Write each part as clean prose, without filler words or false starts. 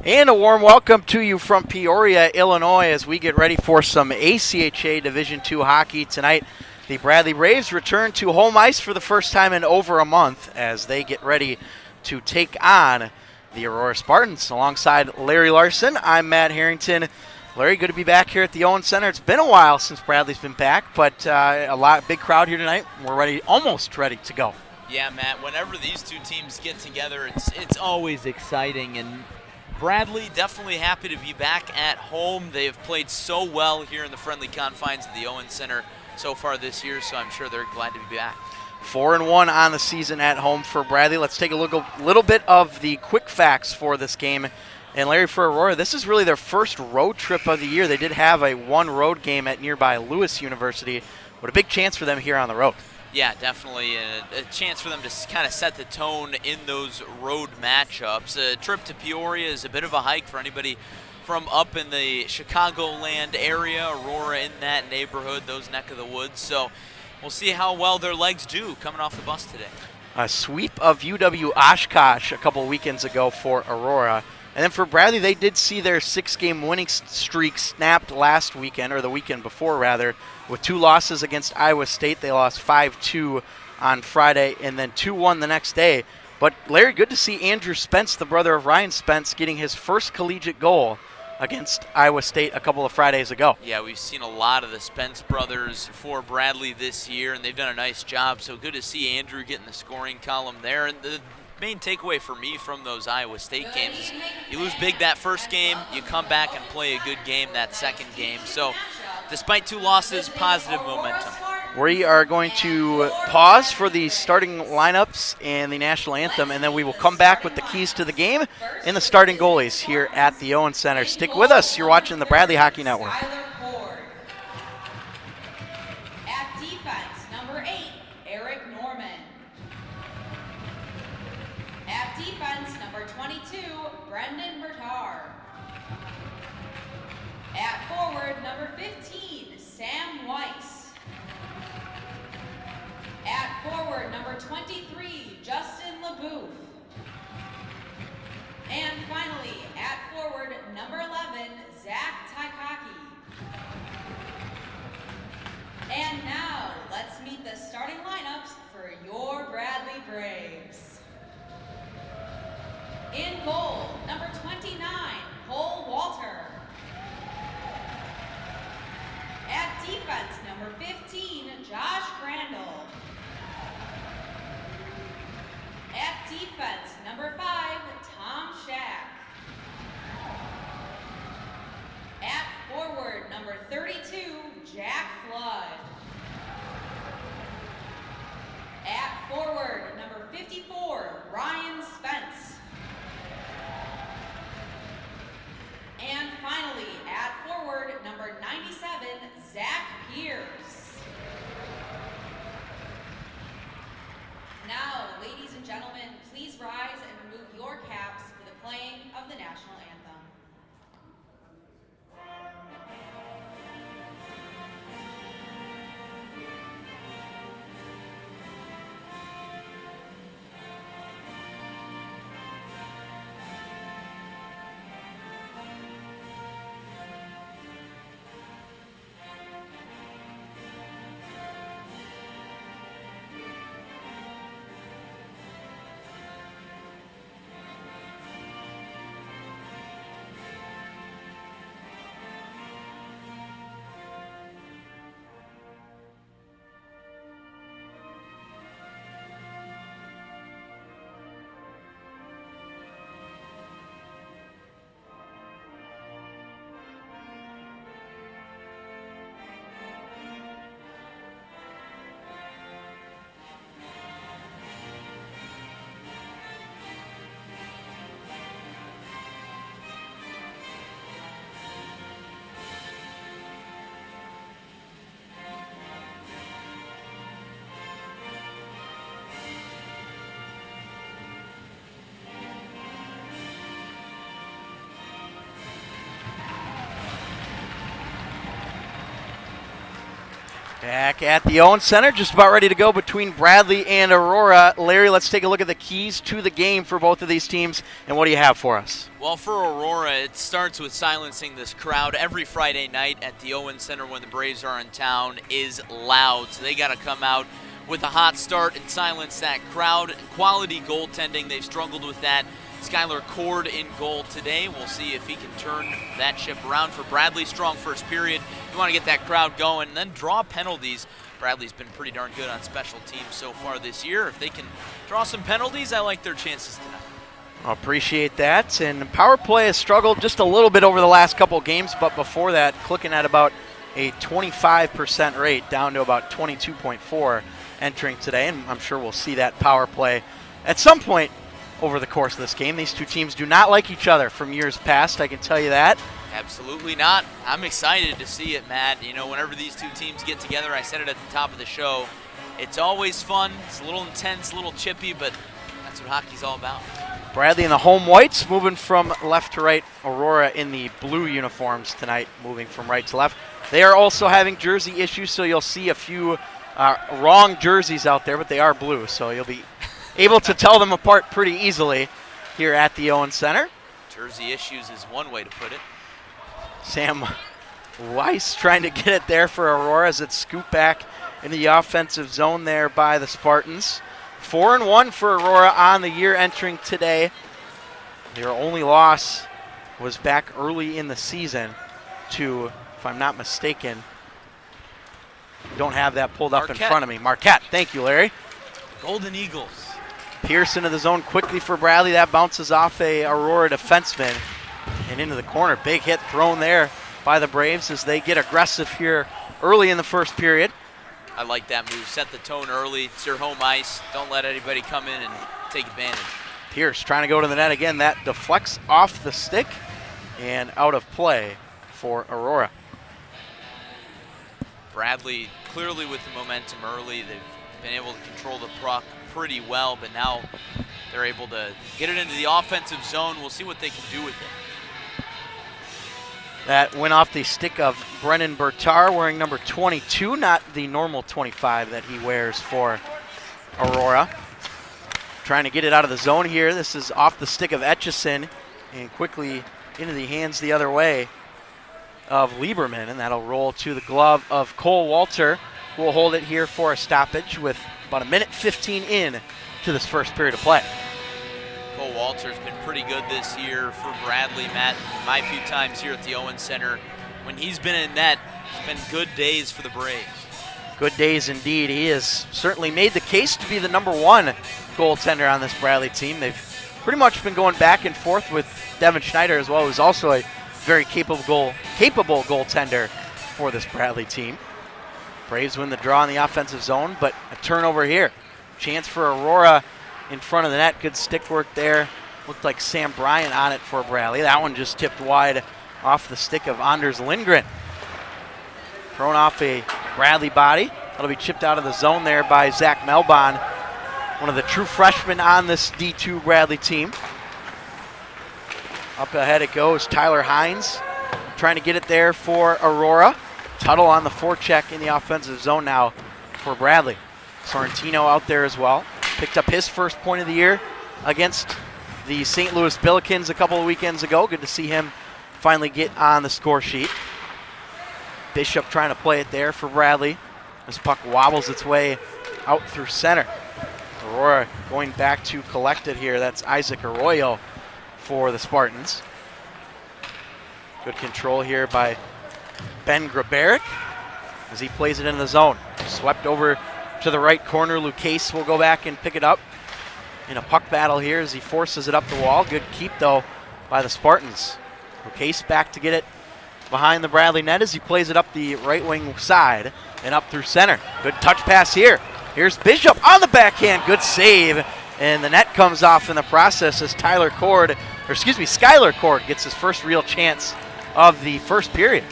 And a warm welcome to you from Peoria, Illinois, as we get ready for some ACHA Division II hockey tonight. The Bradley Braves return to home ice for the first time in over a month as they get ready to take on the Aurora Spartans. Alongside Larry Larson, I'm Matt Harrington. Larry, good to be back here at the Owen Center. It's been a while since Bradley's been back, but big crowd here tonight. We're almost ready to go. Yeah, Matt, whenever these two teams get together, it's always exciting, and Bradley definitely happy to be back at home. They have played so well here in the friendly confines of the Owen Center so far this year, so I'm sure they're glad to be back. 4-1 on the season at home for Bradley. Let's take a little bit of the quick facts for this game. And Larry, for Aurora, this is really their first road trip of the year. They did have one road game at nearby Lewis University. What a big chance for them here on the road. Yeah, definitely a chance for them to kind of set the tone in those road matchups. A trip to Peoria is a bit of a hike for anybody from up in the Chicagoland area, Aurora in that neighborhood, those neck of the woods. So we'll see how well their legs do coming off the bus today. A sweep of UW Oshkosh a couple weekends ago for Aurora. And then for Bradley, they did see their 6-game winning streak snapped last weekend, or the weekend before rather, with 2 losses against Iowa State. They lost 5-2 on Friday and then 2-1 the next day. But Larry, good to see Andrew Spence, the brother of Ryan Spence, getting his first collegiate goal against Iowa State a couple of Fridays ago. Yeah, we've seen a lot of the Spence brothers for Bradley this year, and they've done a nice job. So good to see Andrew getting the scoring column there. And the main takeaway for me from those Iowa State games is you lose big that first game, you come back and play a good game that second game. So despite 2 losses, positive momentum. We are going to pause for the starting lineups and the national anthem, and then we will come back with the keys to the game and the starting goalies here at the Owen Center. Stick with us. You're watching the Bradley Hockey Network. At defense, number 8, Eric Norman. At defense, number 22, Brendan Bertar. At forward, number 15, Sam Weiss. At forward, number 23, Justin LeBouf. And finally, at forward, number 11, Zach Taikaki. And now, let's meet the starting lineups for your Bradley Braves. In goal, number 29, Cole Walter. At defense, number 15, Josh Crandall. At defense, number 5, Tom Shack. At forward, number 32, Jack Flood. At forward, number 54, Ryan Spence. And finally, at forward, number 97, Zach Pierce. Now, ladies and gentlemen, please rise and remove your caps for the playing of the national anthem. Back at the Owen Center, just about ready to go between Bradley and Aurora. Larry, let's take a look at the keys to the game for both of these teams, and what do you have for us? Well, for Aurora, it starts with silencing this crowd. Every Friday night at the Owen Center when the Braves are in town is loud, so they got to come out with a hot start and silence that crowd. Quality goaltending, they've struggled with that. Skylar Cord in goal today. We'll see if he can turn that ship around for Bradley. Strong first period. You want to get that crowd going and then draw penalties. Bradley's been pretty darn good on special teams so far this year. If they can draw some penalties, I like their chances tonight. I appreciate that. And power play has struggled just a little bit over the last couple of games, but before that, clicking at about a 25% rate, down to about 22.4 entering today. And I'm sure we'll see that power play at some point over the course of this game. These two teams do not like each other from years past, I can tell you that. Absolutely not. I'm excited to see it, Matt. You know, whenever these two teams get together, I said it at the top of the show, it's always fun. It's a little intense, a little chippy, but that's what hockey's all about. Bradley in the home whites, moving from left to right. Aurora in the blue uniforms tonight, moving from right to left. They are also having jersey issues, so you'll see a few wrong jerseys out there, but they are blue, so you'll be able to tell them apart pretty easily here at the Owen Center. Jersey issues is one way to put it. Sam Weiss trying to get it there for Aurora as it's scooped back in the offensive zone there by the Spartans. 4-1 for Aurora on the year entering today. Their only loss was back early in the season to, if I'm not mistaken, don't have that pulled up Marquette. in front of me. Marquette, thank you, Larry. Golden Eagles. Pearson into the zone quickly for Bradley. That bounces off a Aurora defenseman and into the corner. Big hit thrown there by the Braves as they get aggressive here early in the first period. I like that move. Set the tone early. It's your home ice. Don't let anybody come in and take advantage. Pierce trying to go to the net again. That deflects off the stick and out of play for Aurora. Bradley clearly with the momentum early. They've been able to control the puck pretty well, but now they're able to get it into the offensive zone. We'll see what they can do with it. That went off the stick of Brennan Bertar, wearing number 22, not the normal 25 that he wears for Aurora. Trying to get it out of the zone here. This is off the stick of Etchison and quickly into the hands the other way of Lieberman, and that'll roll to the glove of Cole Walter, who will hold it here for a stoppage with about 1:15 in to this first period of play. Cole Walter's been pretty good this year for Bradley, Matt. My few times here at the Owen Center, when he's been in net, it's been good days for the Braves. Good days indeed. He has certainly made the case to be the #1 goaltender on this Bradley team. They've pretty much been going back and forth with Devin Schneider as well, who's also a very capable goaltender for this Bradley team. Braves win the draw in the offensive zone, but a turnover here. Chance for Aurora in front of the net. Good stick work there. Looked like Sam Bryant on it for Bradley. That one just tipped wide off the stick of Anders Lindgren. Thrown off a Bradley body. That'll be chipped out of the zone there by Zach Melbon, one of the true freshmen on this D2 Bradley team. Up ahead it goes. Tyler Hines trying to get it there for Aurora. Tuttle on the forecheck in the offensive zone now for Bradley. Sorrentino out there as well. Picked up his first point of the year against the St. Louis Billikens a couple of weekends ago. Good to see him finally get on the score sheet. Bishop trying to play it there for Bradley. This puck wobbles its way out through center. Aurora going back to collect it here. That's Isaac Arroyo for the Spartans. Good control here by Ben Grabaric as he plays it in the zone. Swept over to the right corner. Lucchese will go back and pick it up in a puck battle here as he forces it up the wall. Good keep, though, by the Spartans. Lucchese back to get it behind the Bradley net as he plays it up the right wing side and up through center. Good touch pass here. Here's Bishop on the backhand. Good save. And the net comes off in the process as Skylar Cord gets his first real chance of the first period.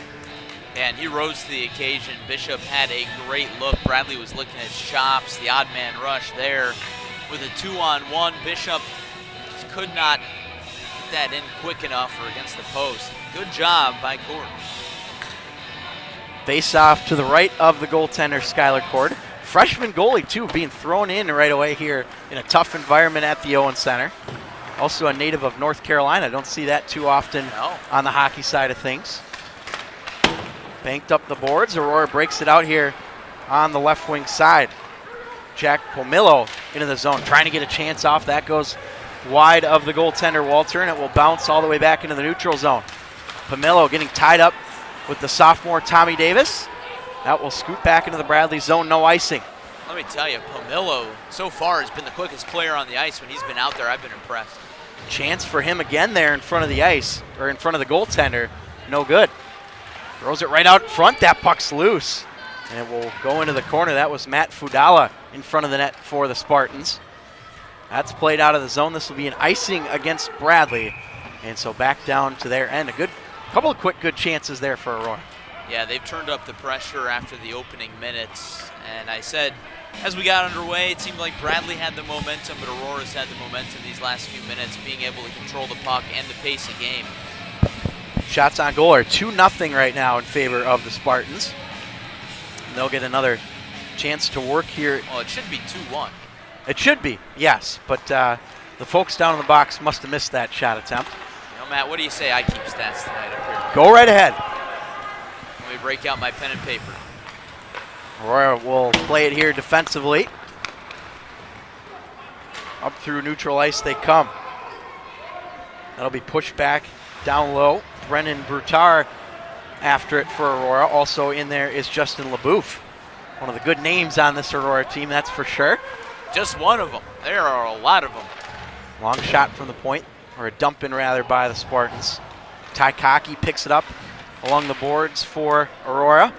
And he rose to the occasion. Bishop had a great look. Bradley was looking at chops, the odd man rush there. With a 2-on-1, Bishop just could not get that in quick enough or against the post. Good job by Cord. Face off to the right of the goaltender, Skylar Cord. Freshman goalie, too, being thrown in right away here in a tough environment at the Owen Center. Also a native of North Carolina. Don't see that too often on the hockey side of things. Banked up the boards. Aurora breaks it out here on the left wing side. Jack Pomillo into the zone, trying to get a chance off. That goes wide of the goaltender, Walter, and it will bounce all the way back into the neutral zone. Pomillo getting tied up with the sophomore Tommy Davis. That will scoot back into the Bradley zone, no icing. Let me tell you, Pomillo so far has been the quickest player on the ice. When he's been out there, I've been impressed. Chance for him again there in front of the ice, or in front of the goaltender. No good. Throws it right out front. That puck's loose, and it will go into the corner. That was Matt Fudala in front of the net for the Spartans. That's played out of the zone. This will be an icing against Bradley, and so back down to their end. A couple of quick good chances there for Aurora. Yeah, they've turned up the pressure after the opening minutes, and I said as we got underway, it seemed like Bradley had the momentum, but Aurora's had the momentum these last few minutes, being able to control the puck and the pace of game. Shots on goal are 2-0 right now in favor of the Spartans. And they'll get another chance to work here. Well, it should be 2-1. It should be, yes, but the folks down in the box must have missed that shot attempt. You know, Matt, what do you say I keep stats tonight up here? Go right ahead. Let me break out my pen and paper. Aurora will play it here defensively. Up through neutral ice they come. That'll be pushed back down low. Brennan Brutar after it for Aurora. Also in there is Justin LaBouffe. One of the good names on this Aurora team, that's for sure. Just one of them. There are a lot of them. Long shot from the point, or a dump in rather, by the Spartans. Taikaki picks it up along the boards for Aurora.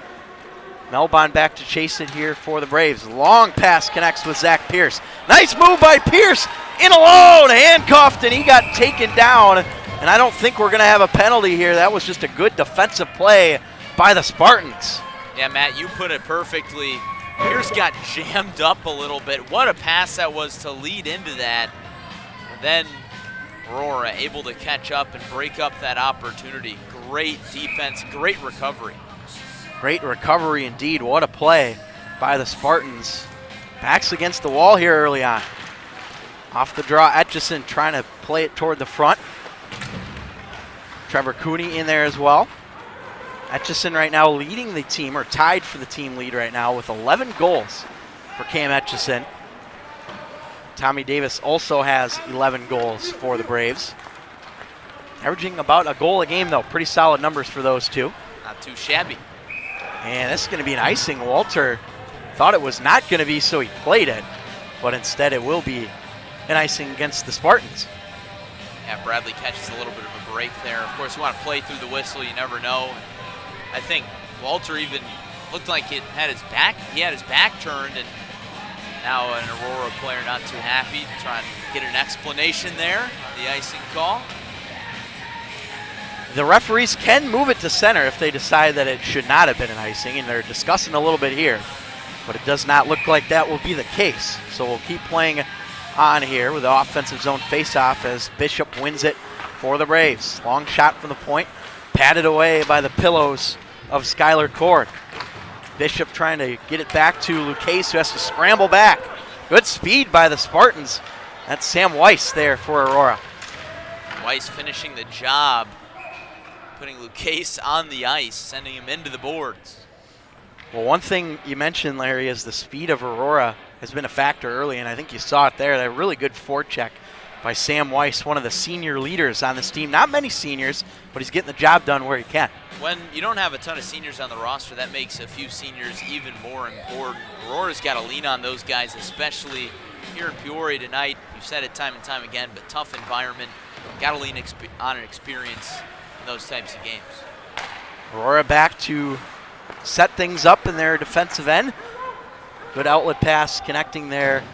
Melbon back to chase it here for the Braves. Long pass connects with Zach Pierce. Nice move by Pierce, in alone, handcuffed, and he got taken down. And I don't think we're going to have a penalty here. That was just a good defensive play by the Spartans. Yeah, Matt, you put it perfectly. Pierce got jammed up a little bit. What a pass that was to lead into that. And then Aurora able to catch up and break up that opportunity. Great defense, great recovery. Great recovery indeed. What a play by the Spartans. Backs against the wall here early on. Off the draw, Etchison trying to play it toward the front. Trevor Cooney in there as well. Etchison right now leading the team, or tied for the team lead right now with 11 goals for Cam Etchison. Tommy Davis also has 11 goals for the Braves. Averaging about a goal a game though. Pretty solid numbers for those two. Not too shabby. And this is going to be an icing. Walter thought it was not going to be, so he played it. But instead it will be an icing against the Spartans. Yeah, Bradley catches a little bit of a break there. Of course, you want to play through the whistle. You never know. I think Walter even looked like it had his back. He had his back turned, and now an Aurora player not too happy, trying to get an explanation there on the icing call. The referees can move it to center if they decide that it should not have been an icing, and they're discussing a little bit here. But it does not look like that will be the case. So we'll keep playing on here with the offensive zone faceoff as Bishop wins it for the Braves. Long shot from the point, patted away by the pillows of Skylar Cord. Bishop trying to get it back to Lucchese, who has to scramble back. Good speed by the Spartans. That's Sam Weiss there for Aurora. Weiss finishing the job, putting Lucchese on the ice, sending him into the boards. Well, one thing you mentioned, Larry, is the speed of Aurora has been a factor early, and I think you saw it there. That really good forecheck by Sam Weiss, one of the senior leaders on this team. Not many seniors, but he's getting the job done where he can. When you don't have a ton of seniors on the roster, that makes a few seniors even more important. Aurora's got to lean on those guys, especially here in Peoria tonight. We've said it time and time again, but tough environment. Got to lean on an experience in those types of games. Aurora back to set things up in their defensive end. Good outlet pass connecting there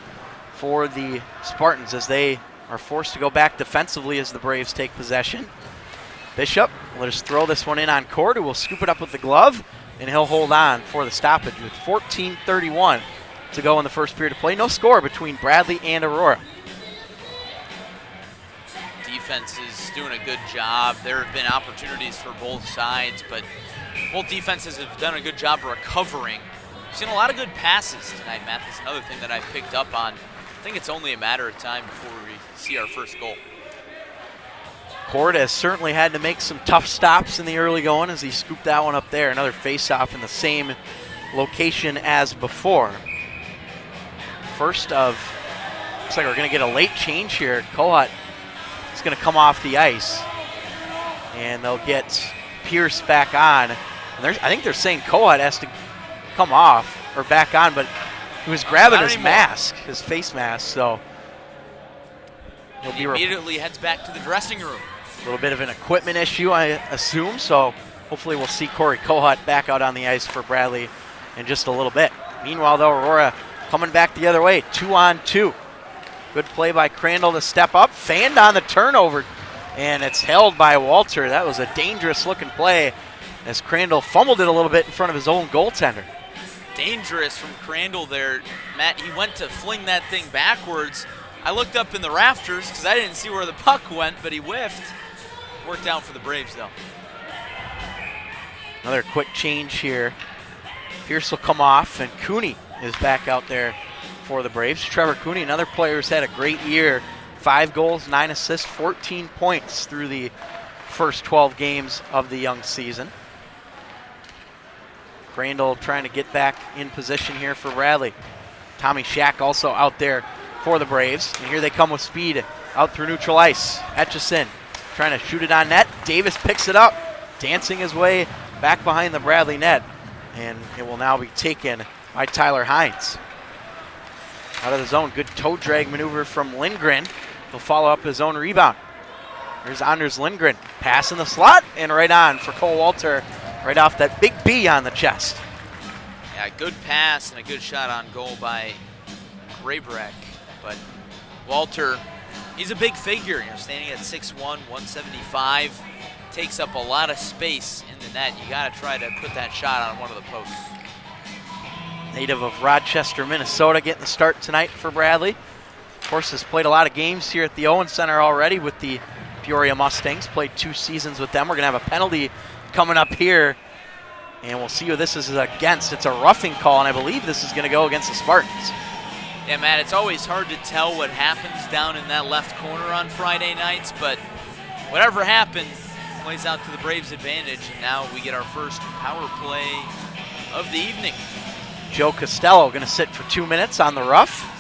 for the Spartans as they are forced to go back defensively as the Braves take possession. Bishop will just throw this one in on Cord, who will scoop it up with the glove, and he'll hold on for the stoppage with 14:31 to go in the first period of play. No score between Bradley and Aurora. defense is doing a good job. There have been opportunities for both sides, but both defenses have done a good job recovering. We've seen a lot of good passes tonight, Matt. That's another thing that I've picked up on. I think it's only a matter of time before we see our first goal. Cord has certainly had to make some tough stops in the early going as he scooped that one up there. Another face-off in the same location as before. First of, looks like we're going to get a late change here. Kohut is going to come off the ice, and they'll get Pierce back on. And I think they're saying Kohut has to come off or back on, but he was grabbing his mask, his face mask, so he immediately heads back to the dressing room. A little bit of an equipment issue, I assume, so hopefully we'll see Corey Kohut back out on the ice for Bradley in just a little bit. Meanwhile, though, Aurora coming back the other way, 2-on-2. Good play by Crandall to step up, fanned on the turnover, and it's held by Walter. That was a dangerous-looking play as Crandall fumbled it a little bit in front of his own goaltender. Dangerous from Crandall there, Matt. He went to fling that thing backwards. I looked up in the rafters because I didn't see where the puck went, but he whiffed. Worked out for the Braves, though. Another quick change here. Pierce will come off, and Cooney is back out there for the Braves. Trevor Cooney, another player who's had a great year. 5 goals, 9 assists, 14 points through the first 12 games of the young season. Crandall trying to get back in position here for Bradley. Tommy Shack also out there for the Braves. And here they come with speed out through neutral ice. Etchison trying to shoot it on net. Davis picks it up, dancing his way back behind the Bradley net. And it will now be taken by Tyler Hines. Out of the zone, good toe drag maneuver from Lindgren. He'll follow up his own rebound. There's Anders Lindgren, pass in the slot, and right on for Cole Walter, right off that big B on the chest. Yeah, good pass and a good shot on goal by Grabrek. But Walter, he's a big figure, standing at 6'1", 175. Takes up a lot of space in the net. You got to try to put that shot on one of the posts. Native of Rochester, Minnesota, getting the start tonight for Bradley. Of course, has played a lot of games here at the Owen Center already with the Peoria Mustangs. Played 2 seasons with them. We're going to have a penalty coming up here, and we'll see who this is against. It's a roughing call, and I believe this is going to go against the Spartans. Yeah, Matt, it's always hard to tell what happens down in that left corner on Friday nights, but whatever happened plays out to the Braves' advantage, and now we get our first power play of the evening. Joe Costello going to sit for 2 minutes on the rough,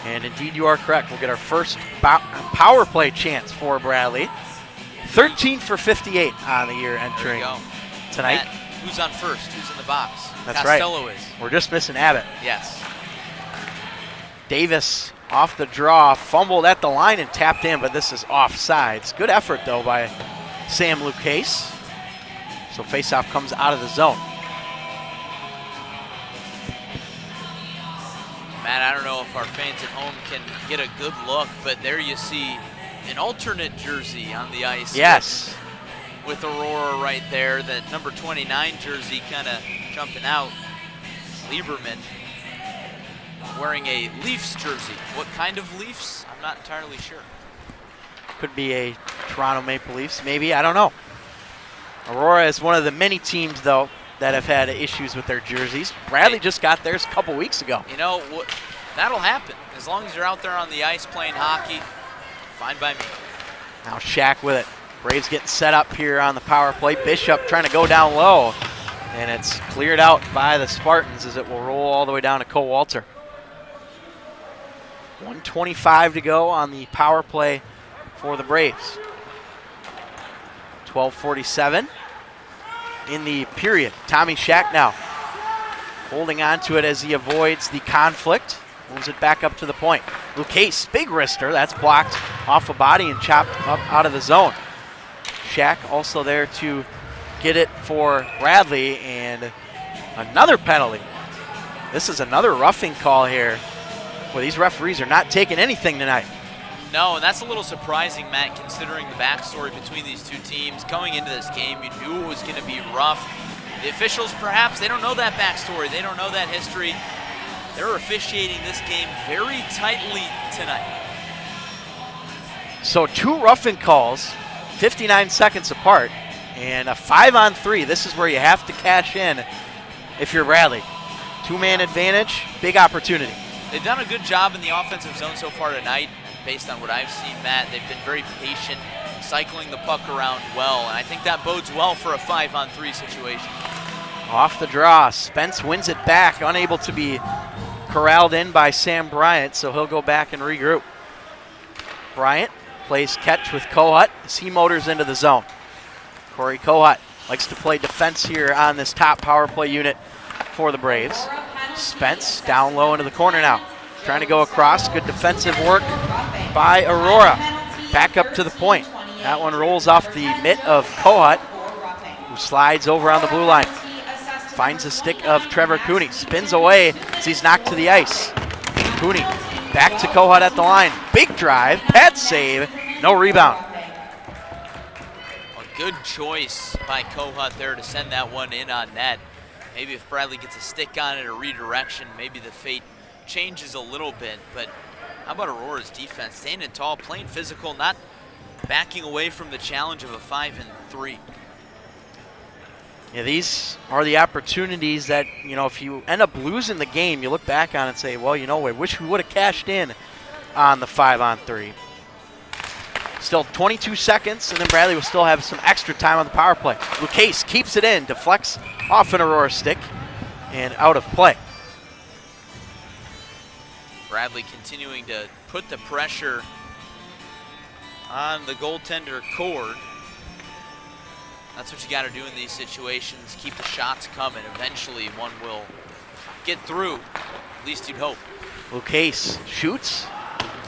and indeed you are correct. We'll get our first power play chance for Bradley. 13 for 58 on the year entering tonight. Matt, who's on first? Who's in the box? That's Costello right. is. We're just missing Abbott. Yes. Davis off the draw, fumbled at the line and tapped in, but this is offsides. Good effort, though, by Sam Lucchese. So faceoff comes out of the zone. Matt, I don't know if our fans at home can get a good look, but there you see an alternate jersey on the ice. Yes. With Aurora right there, that number 29 jersey kind of jumping out. Lieberman wearing a Leafs jersey. What kind of Leafs? I'm not entirely sure. Could be a Toronto Maple Leafs, maybe. I don't know. Aurora is one of the many teams, though, that have had issues with their jerseys. Bradley just got theirs a couple weeks ago. You know, that'll happen. As long as you're out there on the ice playing hockey, fine by me. Now Shack with it. Braves getting set up here on the power play. Bishop trying to go down low, and it's cleared out by the Spartans as it will roll all the way down to Cole Walter. 1:25 to go on the power play for the Braves. 12:47 in the period. Tommy Shack now holding on to it as he avoids the conflict. Moves it back up to the point. Lucchese, big wrister. That's blocked off a body and chopped up out of the zone. Shack also there to get it for Bradley, and another penalty. This is another roughing call here. Well, these referees are not taking anything tonight. No, and that's a little surprising, Matt, considering the backstory between these two teams. Going into this game, you knew it was going to be rough. The officials, perhaps, they don't know that backstory. They don't know that history. They're officiating this game very tightly tonight. So 2 roughing calls, 59 seconds apart, and a 5-on-3. This is where you have to cash in if you're Bradley. 2-man advantage, big opportunity. They've done a good job in the offensive zone so far tonight. Based on what I've seen, Matt, they've been very patient, cycling the puck around well, and I think that bodes well for a 5-on-3 situation. Off the draw, Spence wins it back, unable to be corralled in by Sam Bryant, so he'll go back and regroup. Bryant plays catch with Kohut as he motors into the zone. Corey Kohut likes to play defense here on this top power play unit for the Braves. Spence down low into the corner now. Trying to go across. Good defensive work by Aurora. Back up to the point. That one rolls off the mitt of Kohut, who slides over on the blue line. Finds the stick of Trevor Cooney. Spins away as he's knocked to the ice. Cooney back to Kohut at the line. Big drive. Pad save. No rebound. A good choice by Kohut there to send that one in on net. Maybe if Bradley gets a stick on it or redirection, maybe the fate changes a little bit. But how about Aurora's defense? Standing tall, playing physical, not backing away from the challenge of a 5-and-3. Yeah, these are the opportunities that, you know, if you end up losing the game, you look back on it and say, well, you know, I wish we would have cashed in on the 5-on-3. Still 22 seconds, and then Bradley will still have some extra time on the power play. Lucchese keeps it in, deflects off an Aurora stick, and out of play. Bradley continuing to put the pressure on the goaltender Cord. That's what you got to do in these situations. Keep the shots coming. Eventually, one will get through. At least you'd hope. Lucchese shoots,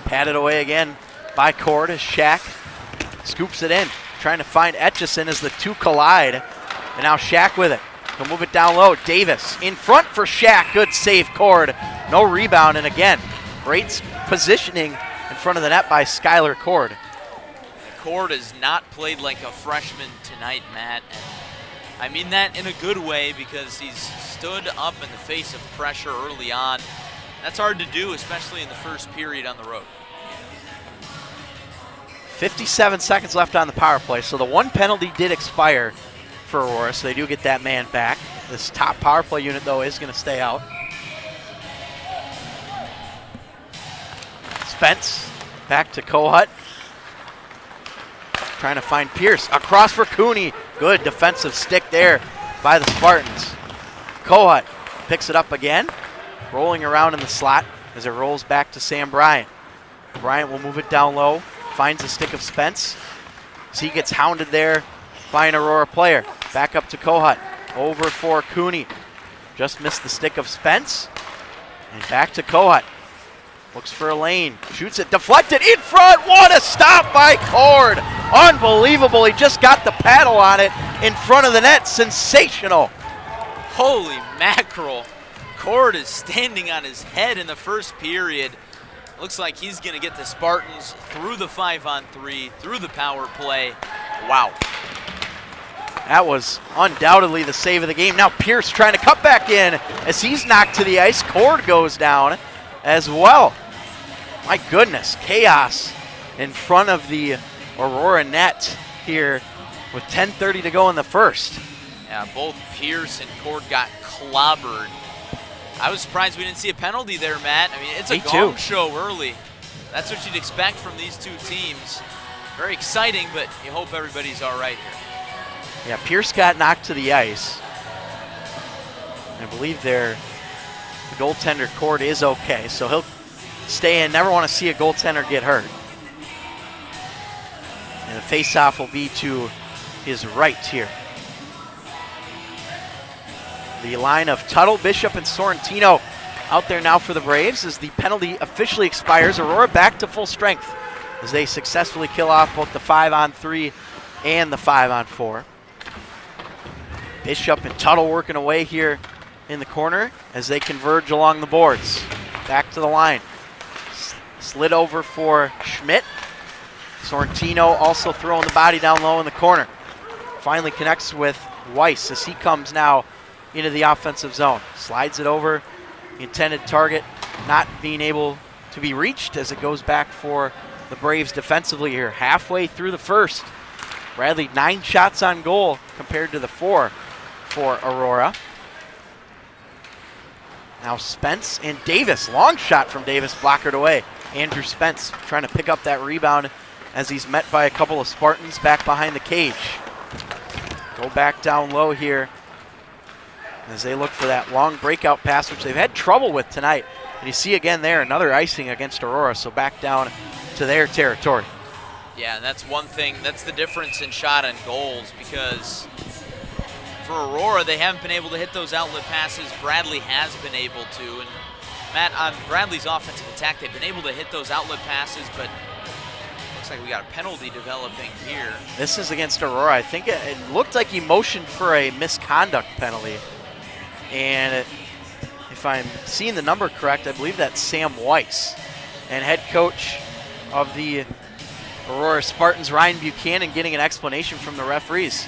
patted away again by Cord as Shack scoops it in. Trying to find Etchison as the two collide. And now Shack with it. He'll move it down low. Davis in front for Shack. Good save, Cord. No rebound, and again, great positioning in front of the net by Skylar Cord. Cord has not played like a freshman tonight, Matt. And I mean that in a good way because he's stood up in the face of pressure early on. That's hard to do, especially in the first period on the road. 57 seconds left on the power play, so the one penalty did expire for Aurora, so they do get that man back. This top power play unit, though, is going to stay out. Spence back to Kohut. Trying to find Pierce. Across for Cooney. Good defensive stick there by the Spartans. Kohut picks it up again, rolling around in the slot as it rolls back to Sam Bryant. Bryant will move it down low, finds the stick of Spence. So he gets hounded there by an Aurora player. Back up to Kohut. Over for Cooney. Just missed the stick of Spence. And back to Kohut. Looks for a lane. Shoots it. Deflected in front. What a stop by Cord. Unbelievable. He just got the paddle on it in front of the net. Sensational. Holy mackerel. Cord is standing on his head in the first period. Looks like he's going to get the Spartans through the 5-on-3, through the power play. Wow. That was undoubtedly the save of the game. Now Pierce trying to cut back in as he's knocked to the ice. Cord goes down as well. My goodness, chaos in front of the Aurora net here with 10:30 to go in the first. Yeah, both Pierce and Cord got clobbered. I was surprised we didn't see a penalty there, Matt. I mean, it's a gong show early. That's what you'd expect from these two teams. Very exciting, but you hope everybody's all right here. Yeah, Pierce got knocked to the ice. I believe the goaltender Cord is okay, so he'll stay in. Never want to see a goaltender get hurt. And the face-off will be to his right here. The line of Tuttle, Bishop, and Sorrentino out there now for the Braves as the penalty officially expires. Aurora back to full strength as they successfully kill off both the 5-on-3 and the 5-on-4. Bishop and Tuttle working away here in the corner as they converge along the boards. Back to the line. Slid over for Schmidt. Sorrentino also throwing the body down low in the corner. Finally connects with Weiss as he comes now into the offensive zone. Slides it over. The intended target not being able to be reached as it goes back for the Braves defensively here. Halfway through the first. Bradley 9 shots on goal compared to the 4 for Aurora. Now Spence and Davis. Long shot from Davis, blockered away. Andrew Spence trying to pick up that rebound as he's met by a couple of Spartans back behind the cage. Go back down low here as they look for that long breakout pass, which they've had trouble with tonight. And you see again there, another icing against Aurora, so back down to their territory. Yeah, and that's one thing. That's the difference in shot and goals, because for Aurora, they haven't been able to hit those outlet passes. Bradley has been able to. And Matt, on Bradley's offensive attack, they've been able to hit those outlet passes, but looks like we got a penalty developing here. This is against Aurora. I think it looked like he motioned for a misconduct penalty. And if I'm seeing the number correct, I believe that's Sam Weiss. And head coach of the Aurora Spartans, Ryan Buchanan, getting an explanation from the referees.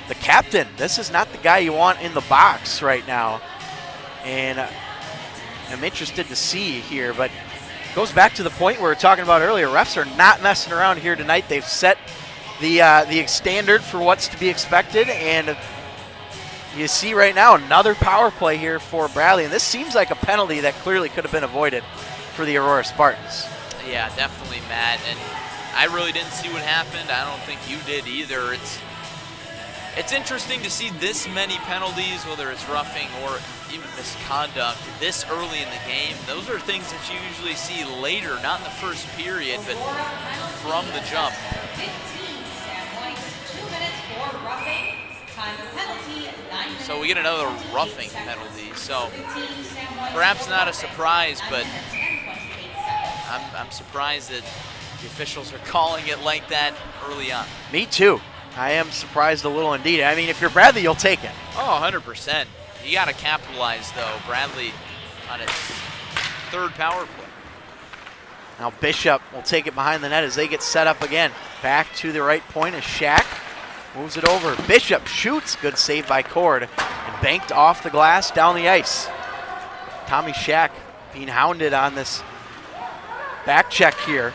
The captain, this is not the guy you want in the box right now. And I'm interested to see here, but it goes back to the point we were talking about earlier. Refs are not messing around here tonight. They've set the standard for what's to be expected, and you see right now another power play here for Bradley, and this seems like a penalty that clearly could have been avoided for the Aurora Spartans. Yeah, definitely, Matt, and I really didn't see what happened. I don't think you did either. It's interesting to see this many penalties, whether it's roughing or even misconduct, this early in the game. Those are things that you usually see later, not in the first period, but from the jump. 15, Sam Weiss, 2 minutes for roughing. Time of penalty, 9 minutes. So we get another roughing penalty. So 15, Sam Weiss, perhaps not a surprise, 9 but minutes and 28 seconds. I'm surprised that the officials are calling it like that early on. Me too. I am surprised a little indeed. I mean, if you're Bradley, you'll take it. Oh, 100%. You got to capitalize, though. Bradley on its 3rd power play. Now Bishop will take it behind the net as they get set up again. Back to the right point is Shack. Moves it over. Bishop shoots. Good save by Cord. And banked off the glass down the ice. Tommy Shack being hounded on this back check here.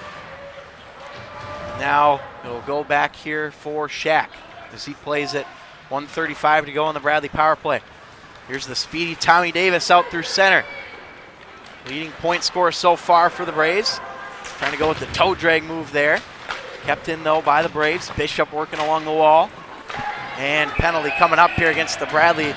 Now it'll go back here for Shack as he plays it. 1:35 to go on the Bradley power play. Here's the speedy Tommy Davis out through center. Leading point scorer so far for the Braves. Trying to go with the toe drag move there. Kept in though by the Braves. Bishop working along the wall. And penalty coming up here against Bradley.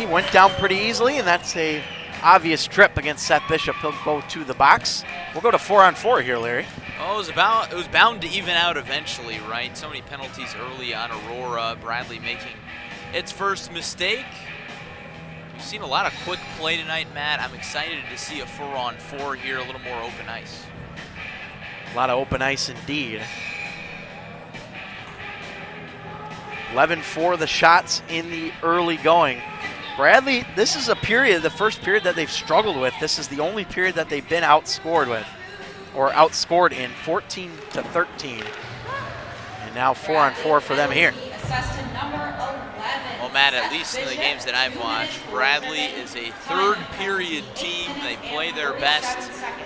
Went down pretty easily, and that's a obvious trip against Seth Bishop. He'll go to the box. We'll go to 4-on-4 here, Larry. Oh, it was bound to even out eventually, right? So many penalties early on Aurora. Bradley making its first mistake. We've seen a lot of quick play tonight, Matt. I'm excited to see a 4-on-4 here, a little more open ice. A lot of open ice indeed. 11 for the shots in the early going. Bradley, this is a period, the first period that they've struggled with. This is the only period that they've been outscored with, or outscored in, 14-13. And now 4-on-4 for them here. Assessed to number 11. Well, Matt, at least in the games that I've watched, Bradley is a 3rd period team. They play their best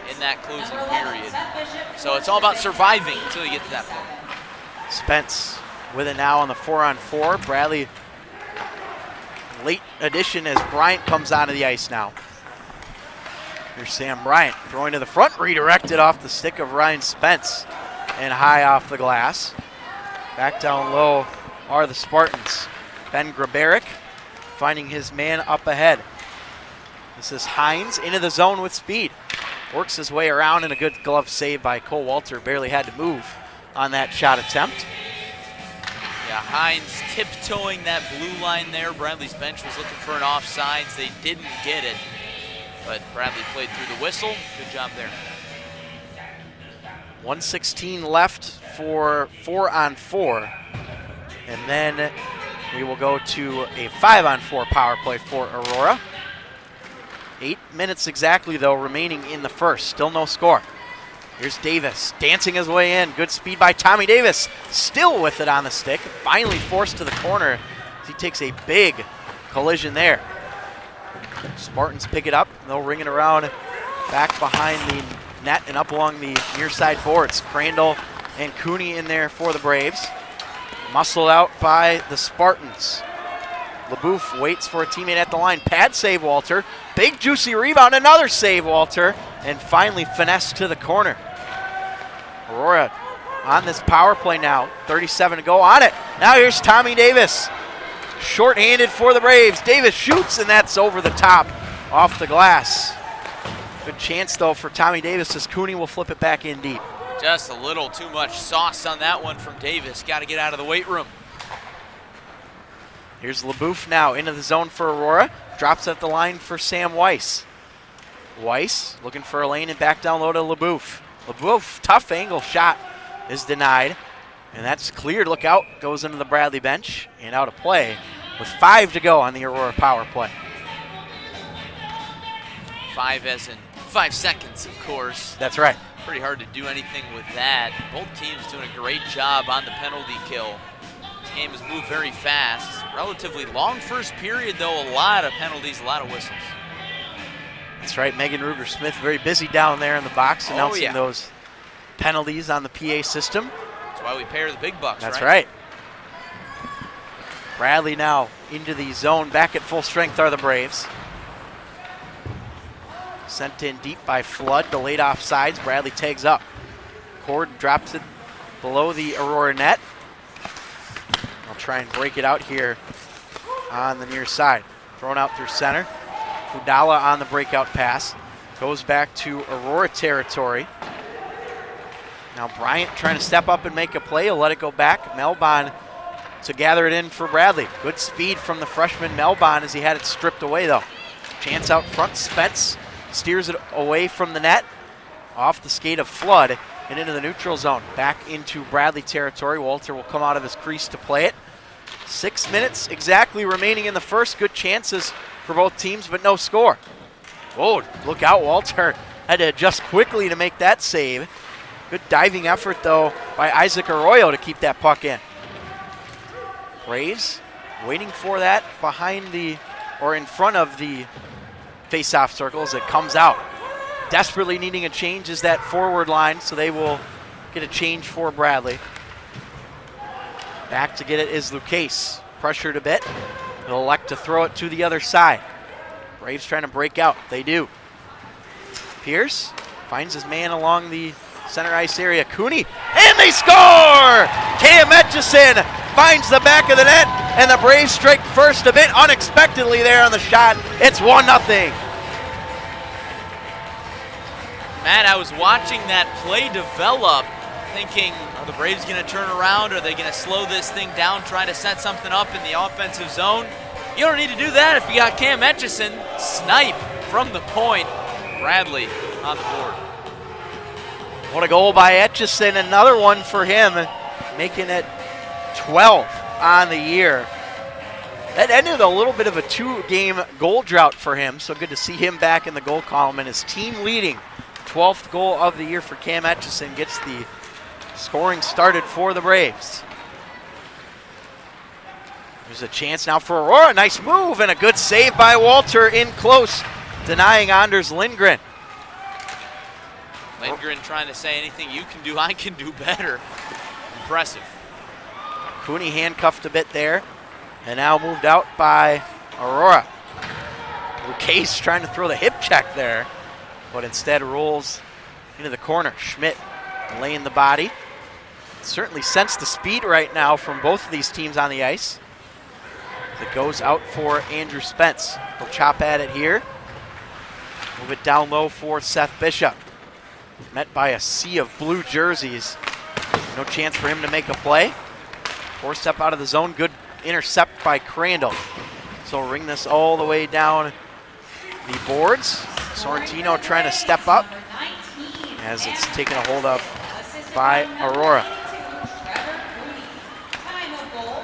in that closing period. So it's all about surviving until you get to that point. Spence with it now on the 4-on-4. Bradley, late addition as Bryant comes onto the ice now. Here's Sam Bryant throwing to the front, redirected off the stick of Ryan Spence and high off the glass. Back down low are the Spartans. Ben Grabaric finding his man up ahead. This is Hines into the zone with speed. Works his way around, and a good glove save by Cole Walter. Barely had to move on that shot attempt. Yeah, Hines tiptoeing that blue line there. Bradley's bench was looking for an offsides. They didn't get it, but Bradley played through the whistle. Good job there. 1:16 left for 4-on-4. And then we will go to a 5-on-4 power play for Aurora. 8 minutes exactly, though, remaining in the first. Still no score. Here's Davis dancing his way in. Good speed by Tommy Davis. Still with it on the stick. Finally forced to the corner as he takes a big collision there. Spartans pick it up. They'll ring it around back behind the net and up along the near side boards. Crandall and Cooney in there for the Braves. Muscled out by the Spartans. LaBouffe waits for a teammate at the line. Pad save, Walter. Big juicy rebound, another save, Walter. And finally finesse to the corner. Aurora on this power play now. 37 to go on it. Now here's Tommy Davis. Short-handed for the Braves. Davis shoots, and that's over the top off the glass. Good chance, though, for Tommy Davis as Cooney will flip it back in deep. Just a little too much sauce on that one from Davis. Got to get out of the weight room. Here's LaBouffe now into the zone for Aurora. Drops at the line for Sam Weiss. Weiss looking for a lane and back down low to LaBouffe. LaBouffe, tough angle shot is denied. And that's cleared. Look out. Goes into the Bradley bench and out of play with 5 to go on the Aurora power play. 5 as in 5 seconds, of course. That's right. Pretty hard to do anything with that. Both teams doing a great job on the penalty kill. This game has moved very fast. Relatively long first period, though. A lot of penalties, a lot of whistles. That's right. Meagan Ruger-Smith very busy down there in the box announcing those penalties on the PA system. That's why we pay her the big bucks, That's right. Bradley now into the zone. Back at full strength are the Braves. Sent in deep by Flood, delayed off sides. Bradley tags up. Cord drops it below the Aurora net. I'll try and break it out here on the near side. Thrown out through center. Fudala on the breakout pass. Goes back to Aurora territory. Now Bryant trying to step up and make a play. He'll let it go back. Melbon to gather it in for Bradley. Good speed from the freshman Melbon as he had it stripped away though. Chance out front. Spence steers it away from the net. Off the skate of Flood and into the neutral zone. Back into Bradley territory. Walter will come out of his crease to play it. 6 minutes exactly remaining in the first. Good chances for both teams, but no score. Whoa, look out, Walter. Had to adjust quickly to make that save. Good diving effort, though, by Isaac Arroyo to keep that puck in. Braves waiting for that behind the, or in front of the face-off circle as it comes out. Desperately needing a change is that forward line, so they will get a change for Bradley. Back to get it is Lucchese. Pressured a bit. He'll elect to throw it to the other side. Braves trying to break out. They do. Pierce finds his man along the center ice area. Cooney, and they score! Cam Etchison finds the back of the net, and the Braves strike first a bit unexpectedly there on the shot. It's 1-0. Matt, I was watching that play develop, thinking, are the Braves going to turn around? Are they going to slow this thing down, try to set something up in the offensive zone? You don't need to do that if you got Cam Etchison. Snipe from the point. Bradley on the board. What a goal by Etchison. Another one for him, making it 12 on the year. That ended a little bit of a 2-game goal drought for him, so good to see him back in the goal column, and his team leading 12th goal of the year for Cam Etchison gets the scoring started for the Braves. There's a chance now for Aurora. Nice move and a good save by Walter in close, denying Anders Lindgren. Lindgren trying to say anything you can do, I can do better. Impressive. Cooney handcuffed a bit there, and now moved out by Aurora. Lucchese trying to throw the hip check there, but instead rolls into the corner. Schmidt laying the body. Certainly sense the speed right now from both of these teams on the ice. It goes out for Andrew Spence. He'll chop at it here. Move it down low for Seth Bishop. Met by a sea of blue jerseys. No chance for him to make a play. 4-step out of the zone. Good intercept by Crandall. So we'll ring this all the way down the boards. Sorrentino trying to step up as it's taken a hold of by Aurora.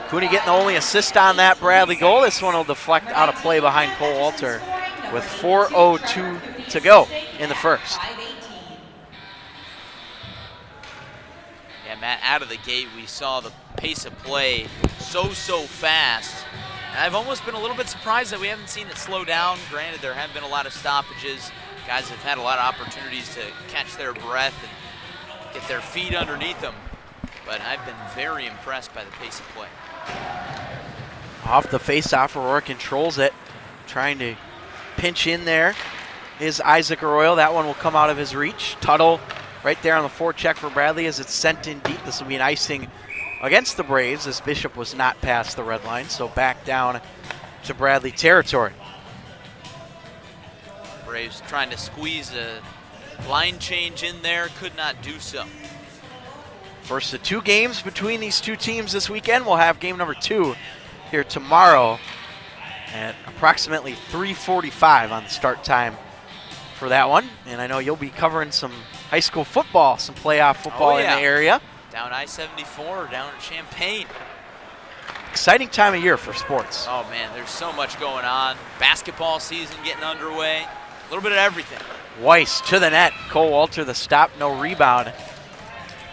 Cooney getting the only assist on that Bradley goal. This one will deflect out of play behind Cole Walter with 4:02 to go in the first. Yeah, Matt, out of the gate, we saw the pace of play so fast. And I've almost been a little bit surprised that we haven't seen it slow down. Granted, there have been a lot of stoppages. Guys have had a lot of opportunities to catch their breath and get their feet underneath them, but I've been very impressed by the pace of play. Off the face-off, Aurora controls it, trying to pinch in there is Isaac Arroyo. That one will come out of his reach. Tuttle right there on the forecheck for Bradley as it's sent in deep. This will be an icing against the Braves as Bishop was not past the red line, so back down to Bradley territory. Braves trying to squeeze a line change in there, could not do so. First of 2 games between these 2 teams this weekend. We'll have game number 2 here tomorrow at approximately 3:45 on the start time for that one. And I know you'll be covering some high school football, some playoff football in the area. Down I-74, down in Champaign. Exciting time of year for sports. Oh man, there's so much going on. Basketball season getting underway. A little bit of everything. Weiss to the net. Cole Walter the stop, no rebound.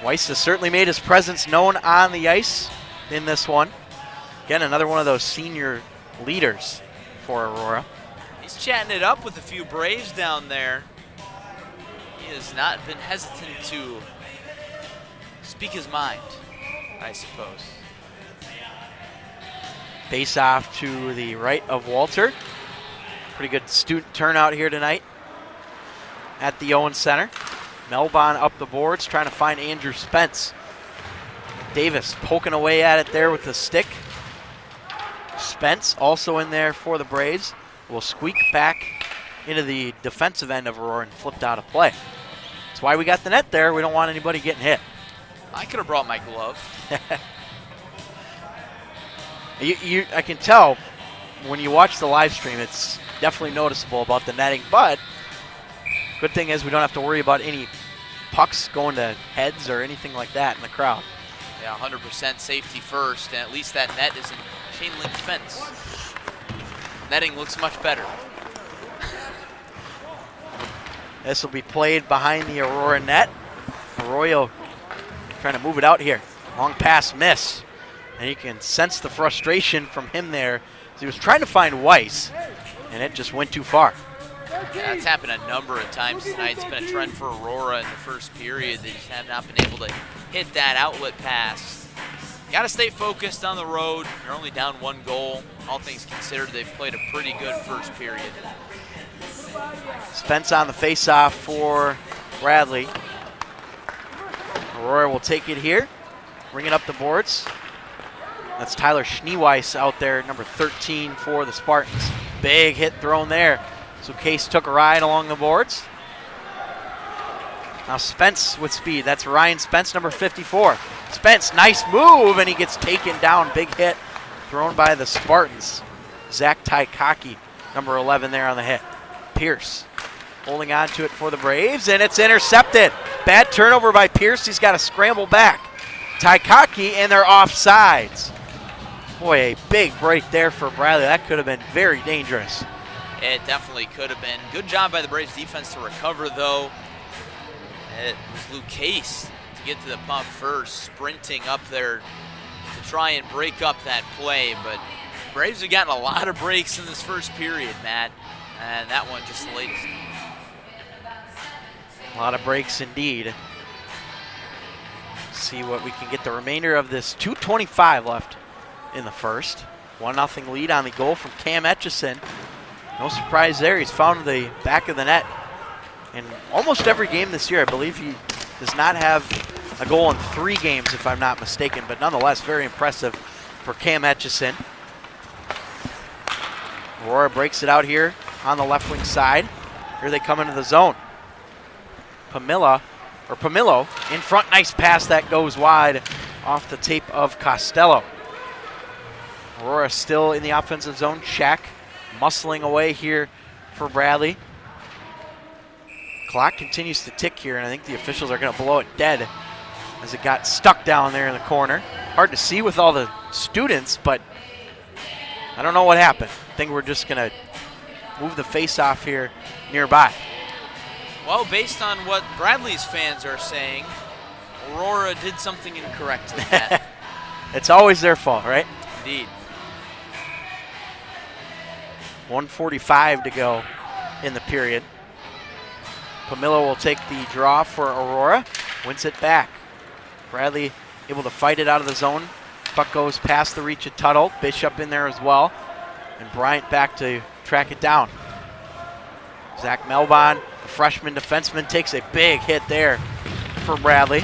Weiss has certainly made his presence known on the ice in this one. Again, another one of those senior leaders for Aurora. He's chatting it up with a few Braves down there. He has not been hesitant to speak his mind, I suppose. Face off to the right of Walter. Pretty good student turnout here tonight at the Owen Center. Melbon up the boards, trying to find Andrew Spence. Davis poking away at it there with the stick. Spence also in there for the Braves. Will squeak back into the defensive end of Aurora and flipped out of play. That's why we got the net there. We don't want anybody getting hit. I could have brought my glove. I can tell when you watch the live stream, it's definitely noticeable about the netting, but good thing is we don't have to worry about any pucks going to heads or anything like that in the crowd. Yeah, 100% safety first, and at least that net isn't chain link fence. Netting looks much better. This will be played behind the Aurora net. Arroyo trying to move it out here. Long pass miss. And you can sense the frustration from him there as he was trying to find Weiss, and it just went too far. Yeah, that's happened a number of times tonight. It's been a trend for Aurora in the first period. They just have not been able to hit that outlet pass. Got to stay focused on the road. They're only down 1 goal. All things considered, they've played a pretty good first period. Spence on the face-off for Bradley. Aurora will take it here, bring it up the boards. That's Tyler Schneeweiss out there, number 13 for the Spartans. Big hit thrown there. So Case took a ride along the boards. Now Spence with speed. That's Ryan Spence, number 54. Spence, nice move, and he gets taken down. Big hit thrown by the Spartans. Zach Taikaki, number 11 there on the hit. Pierce holding on to it for the Braves, and it's intercepted. Bad turnover by Pierce. He's got to scramble back. Taikaki, and they're offsides. Boy, a big break there for Bradley. That could have been very dangerous. It definitely could have been. Good job by the Braves defense to recover, though. It was Luke Case to get to the puck first, sprinting up there to try and break up that play. But Braves have gotten a lot of breaks in this first period, Matt. And that one just the latest. A lot of breaks indeed. See what we can get the remainder of this. 2:25 left in the first. 1-0 lead on the goal from Cam Etchison. No surprise there. He's found the back of the net in almost every game this year. I believe he does not have a goal in 3 games, if I'm not mistaken, but nonetheless, very impressive for Cam Etchison. Aurora breaks it out here on the left wing side. Here they come into the zone. Pamilo in front, nice pass that goes wide off the tape of Costello. Aurora still in the offensive zone. Shack muscling away here for Bradley. Clock continues to tick here, and I think the officials are going to blow it dead as it got stuck down there in the corner. Hard to see with all the students, but I don't know what happened. I think we're just going to move the face-off here nearby. Well, based on what Bradley's fans are saying, Aurora did something incorrect with that. It's always their fault, right? Indeed. 1:45 to go in the period. Pamilo will take the draw for Aurora, wins it back. Bradley able to fight it out of the zone. Puck goes past the reach of Tuttle. Bishop in there as well. And Bryant back to track it down. Zach Melbon, the freshman defenseman, takes a big hit there for Bradley.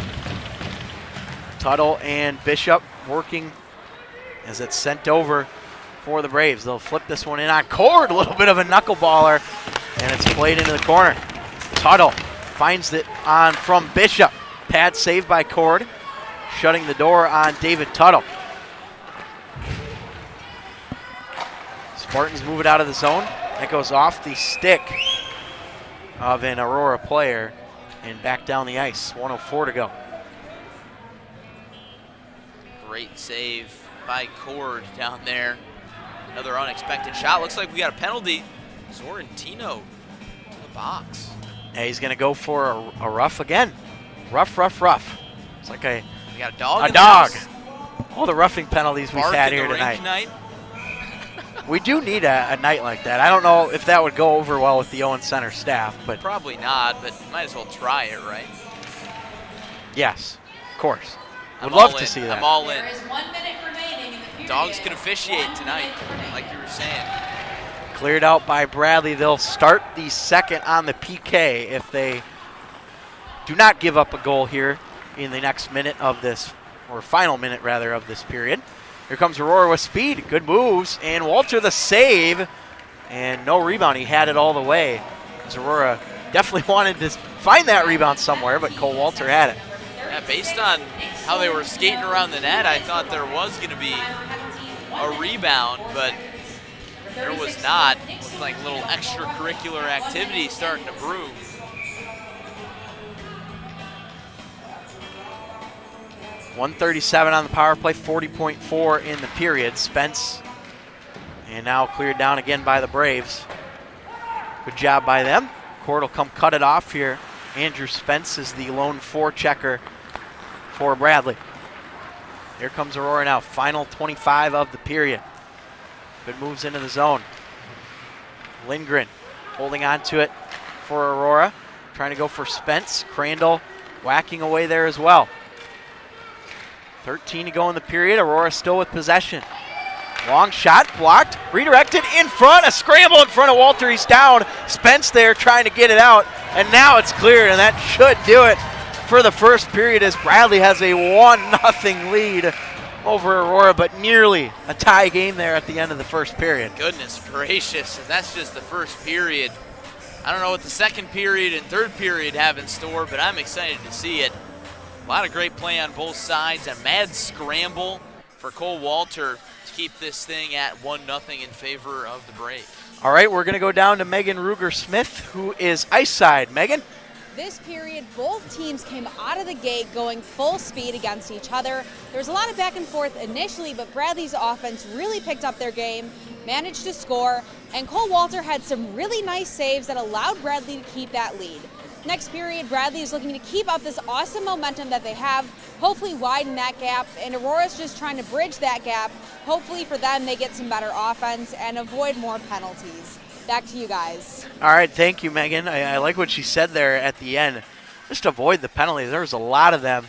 Tuttle and Bishop working as it's sent over for the Braves. They'll flip this one in on Cord, a little bit of a knuckleballer, and it's played into the corner. Tuttle finds it on from Bishop. Pad saved by Cord, shutting the door on David Tuttle. Spartans move it out of the zone. That goes off the stick of an Aurora player and back down the ice. 1:04 to go. Great save by Cord down there. Another unexpected shot. Looks like we got a penalty. Sorrentino to the box. Yeah, he's going to go for a rough again. Rough. It's like We got a dog. a in the dog. house. All the roughing penalties we've Bark had in here the rink tonight. tonight. We do need a night like that. I don't know if that would go over well with the Owen Center staff, but Probably not, but might as well try it, right? yes, of course. Would I'm love all to in. see that. I'm all in. There is 1 minute remaining in the period. Dogs can officiate 1 tonight, minute remaining. like you were saying. Cleared out by Bradley. They'll start the second on the PK if they do not give up a goal here in the next minute of this, or final minute rather, of this period. Here comes Aurora with speed. Good moves. And Walter the save. And no rebound. He had it all the way. As Aurora definitely wanted to find that rebound somewhere, but Cole Walter had it. Yeah, based on how they were skating around the net, I thought there was going to be a rebound, but there was not. It looked like a little extracurricular activity starting to brew. .137 on the power play, 40.4 in the period. Spence, and now cleared down again by the Braves. Good job by them. Cord will come cut it off here. Andrew Spence is the lone forechecker for Bradley. Here comes Aurora now, final 25 of the period. Good moves into the zone. Lindgren holding on to it for Aurora, trying to go for Spence. Crandall whacking away there as well. 13 to go in the period. Aurora still with possession. Long shot, blocked, redirected in front. A scramble in front of Walter. He's down. Spence there trying to get it out. And now it's cleared, and that should do it for the first period as Bradley has a 1-0 lead over Aurora, but nearly a tie game there at the end of the first period. Goodness gracious, and that's just the first period. I don't know what the second period and third period have in store, but I'm excited to see it. A lot of great play on both sides. A mad scramble for Cole Walter to keep this thing at 1-0 in favor of the Braves. All right, we're going to go down to Meagan Ruger-Smith, who is ice side. Meagan? This period, both teams came out of the gate going full speed against each other. There was a lot of back and forth initially, but Bradley's offense really picked up their game, managed to score, and Cole Walter had some really nice saves that allowed Bradley to keep that lead. Next period, Bradley is looking to keep up this awesome momentum that they have, hopefully widen that gap, and Aurora's just trying to bridge that gap. Hopefully for them, they get some better offense and avoid more penalties. Back to you guys. All right, thank you, Megan. I like what she said there at the end. Just avoid the penalties. There was a lot of them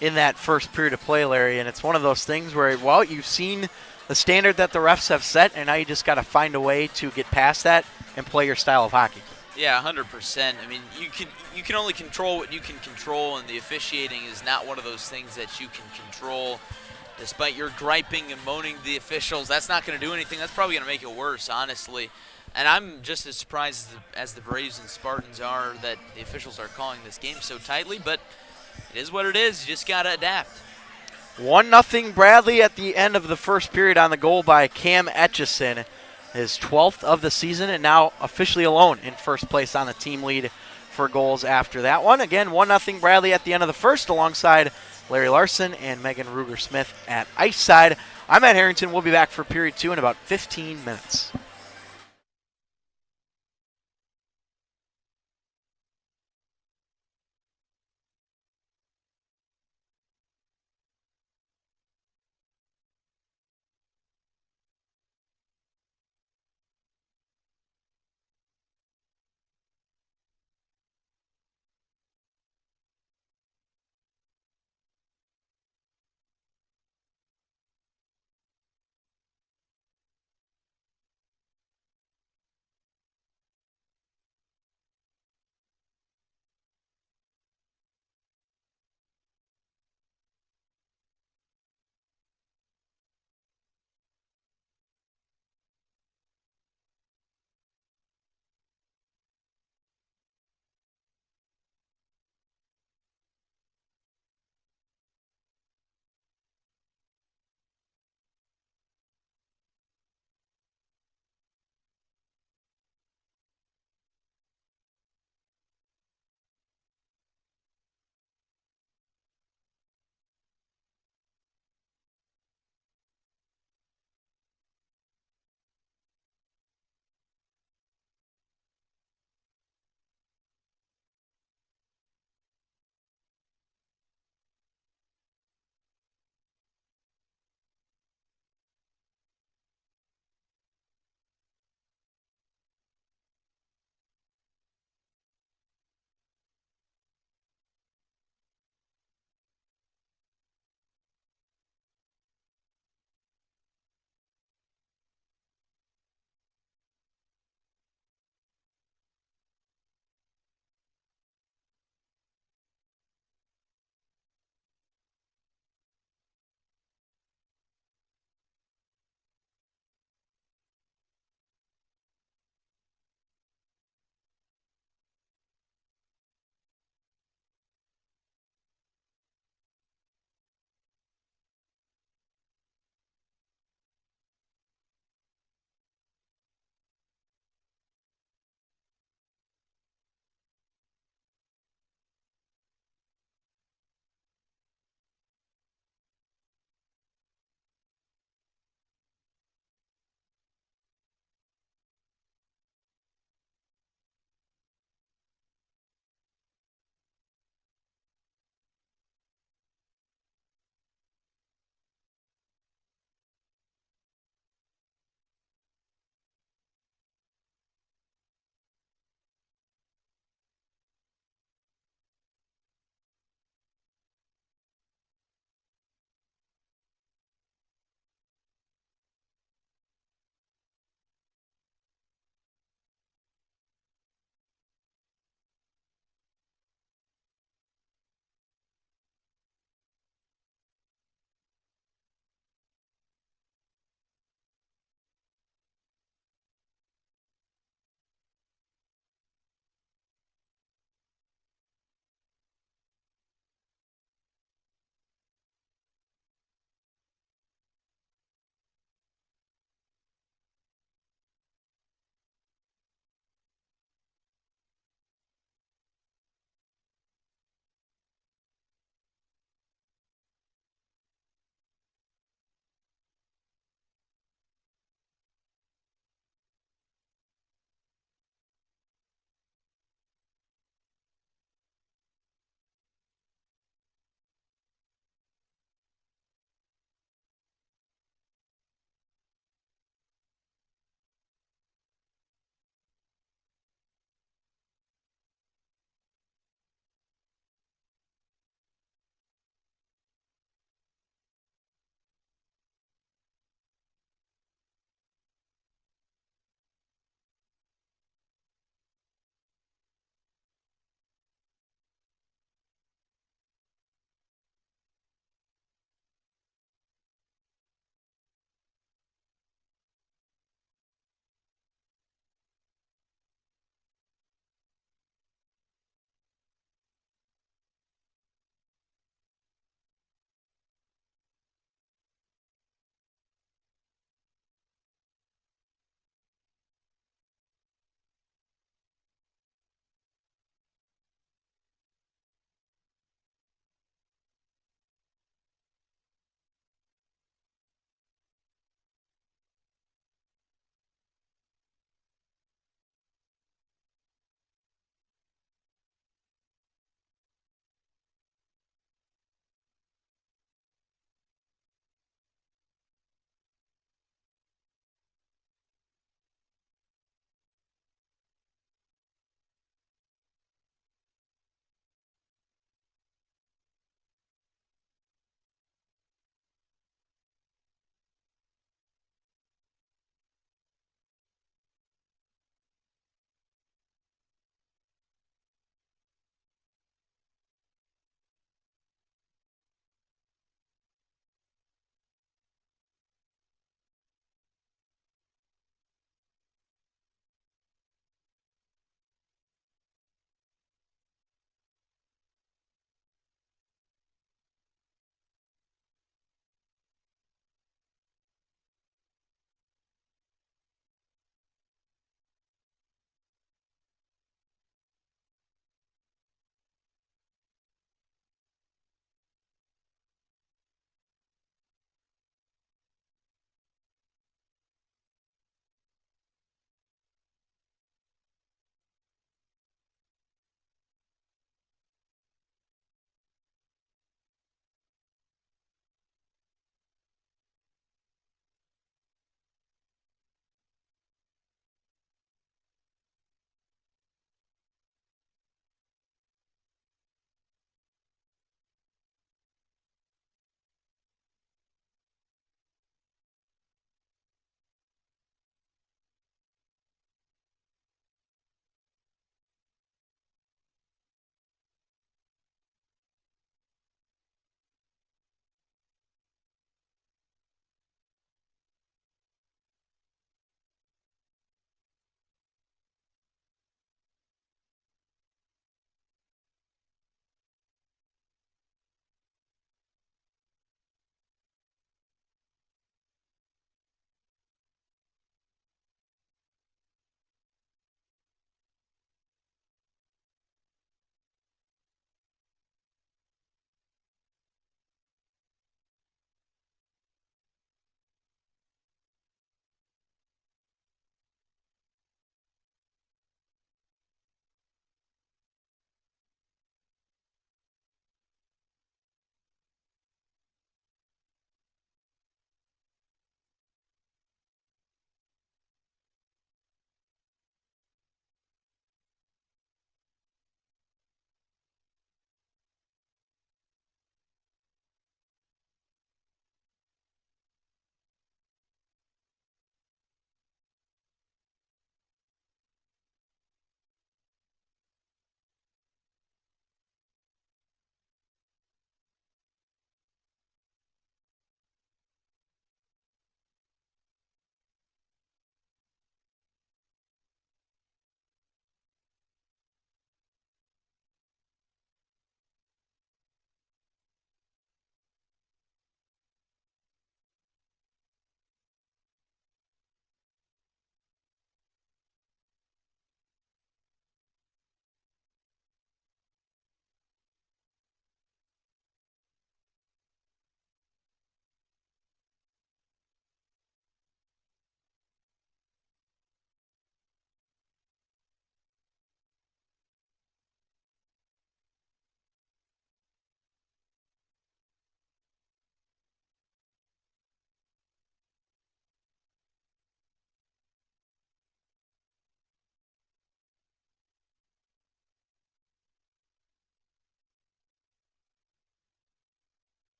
in that first period of play, Larry, and it's one of those things where, well, you've seen the standard that the refs have set, and now you just got to find a way to get past that and play your style of hockey. Yeah, 100%. I mean, you can only control what you can control, and the officiating is not one of those things that you can control. Despite your griping and moaning to the officials, that's not going to do anything. That's probably going to make it worse, honestly. And I'm just as surprised as the Braves and Spartans are that the officials are calling this game so tightly, but it is what it is. You just got to adapt. 1-0 Bradley at the end of the first period on the goal by Cam Etchison. His 12th of the season, and now officially alone in first place on the team lead for goals after that one. Again, 1-0 Bradley at the end of the first alongside Larry Larson and Meagan Ruger-Smith at ice side. I'm at Harrington. We'll be back for period 2 in about 15 minutes.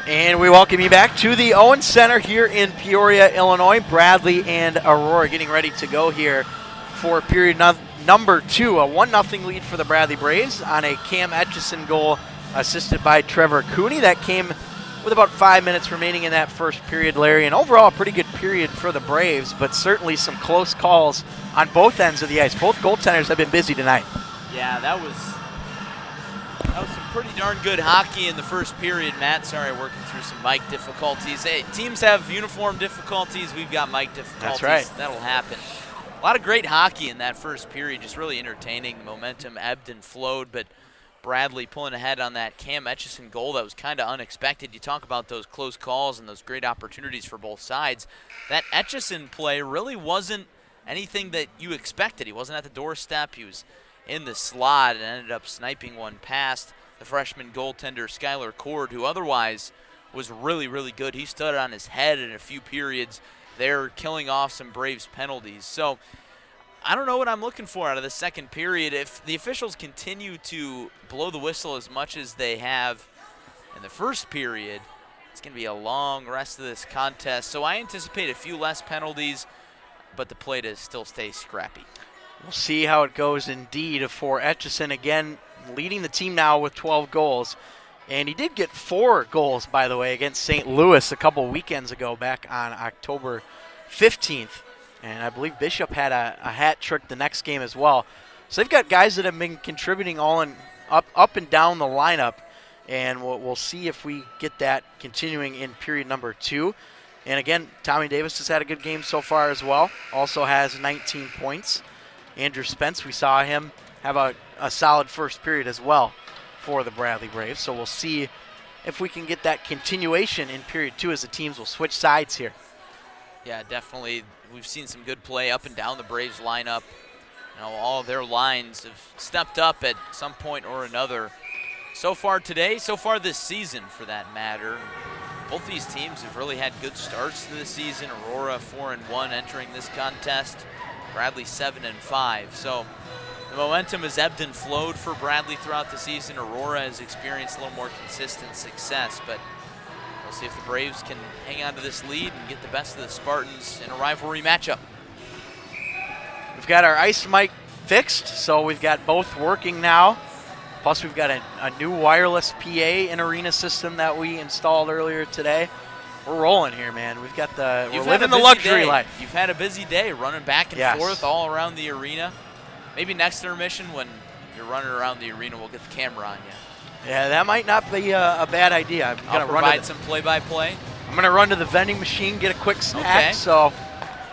And we welcome you back to the Owens Center here in Peoria, Illinois. Bradley and Aurora getting ready to go here for period number 2. A 1-0 lead for the Bradley Braves on a Cam Etchison goal assisted by Trevor Cooney. That came with about 5 minutes remaining in that first period, Larry. And overall, a pretty good period for the Braves, but certainly some close calls on both ends of the ice. Both goaltenders have been busy tonight. Yeah, that was some pretty darn good hockey in the first period, Matt. Sorry, working through some mic difficulties. Hey, teams have uniform difficulties. We've got mic difficulties. That's right. That'll happen. A lot of great hockey in that first period, just really entertaining. The momentum ebbed and flowed, but Bradley pulling ahead on that Cam Etchison goal that was kind of unexpected. You talk about those close calls and those great opportunities for both sides. That Etchison play really wasn't anything that you expected. He wasn't at the doorstep. He was in the slot and ended up sniping one past the freshman goaltender Skylar Cord, who otherwise was really, really good. He stood on his head in a few periods there, killing off some Braves penalties. So I don't know what I'm looking for out of the second period. If the officials continue to blow the whistle as much as they have in the first period, it's going to be a long rest of this contest. So I anticipate a few less penalties, but the play to still stay scrappy. We'll see how it goes indeed for Etchison, again leading the team now with 12 goals. And he did get 4 goals, by the way, against St. Louis a couple weekends ago back on October 15th. And I believe Bishop had a hat trick the next game as well. So they've got guys that have been contributing all in up and down the lineup. And we'll see if we get that continuing in period number 2. And again, Tommy Davis has had a good game so far as well. Also has 19 points. Andrew Spence, we saw him have a solid first period as well for the Bradley Braves. So we'll see if we can get that continuation in period 2 as the teams will switch sides here. Yeah, definitely. We've seen some good play up and down the Braves lineup. You know, all their lines have stepped up at some point or another. So far today, so far this season for that matter. Both these teams have really had good starts to the season. Aurora 4-1 entering this contest. Bradley 7-5. So the momentum has ebbed and flowed for Bradley throughout the season. Aurora has experienced a little more consistent success, but we'll see if the Braves can hang on to this lead and get the best of the Spartans in a rivalry matchup. We've got our ice mic fixed, so we've got both working now. Plus we've got a new wireless PA in arena system that we installed earlier today. We're rolling here, man. We've got we're living the luxury life. You've had a busy day running back and forth all around the arena. Maybe next intermission when you're running around the arena, we'll get the camera on you. Yeah, that might not be a bad idea. I'll provide some play-by-play. I'm going to run to the vending machine, get a quick snack. Okay. So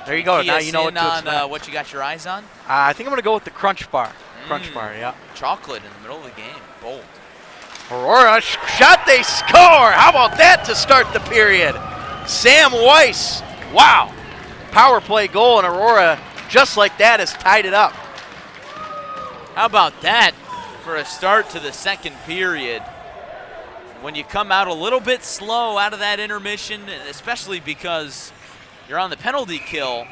there you go. Now you know what to expect. On what you got your eyes on? I think I'm going to go with the Crunch Bar. Crunch Bar, yeah. Chocolate in the middle of the game. Bold. Aurora shot, they score. How about that to start the period? Sam Weiss. Wow. Power play goal, and Aurora, just like that, has tied it up. How about that for a start to the second period? When you come out a little bit slow out of that intermission, and especially because you're on the penalty kill,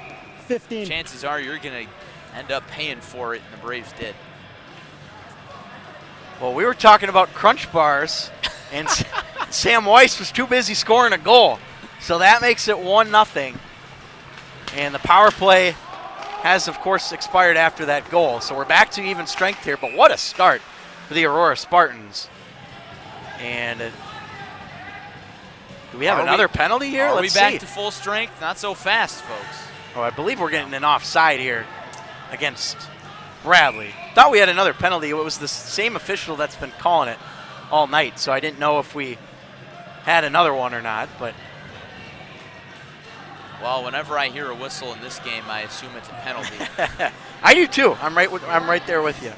15. Chances are you're going to end up paying for it, and the Braves did. Well, we were talking about crunch bars, and Sam Weiss was too busy scoring a goal. So that makes it 1-0. And the power play has, of course, expired after that goal. So we're back to even strength here, but what a start for the Aurora Spartans. And do we have another penalty here? Are Let's we back see. to full strength? Not so fast, folks. Oh, I believe we're getting an offside here against Bradley. Thought we had another penalty. It was the same official that's been calling it all night, so I didn't know if we had another one or not. But well, whenever I hear a whistle in this game, I assume it's a penalty. I do too. I'm right there with you.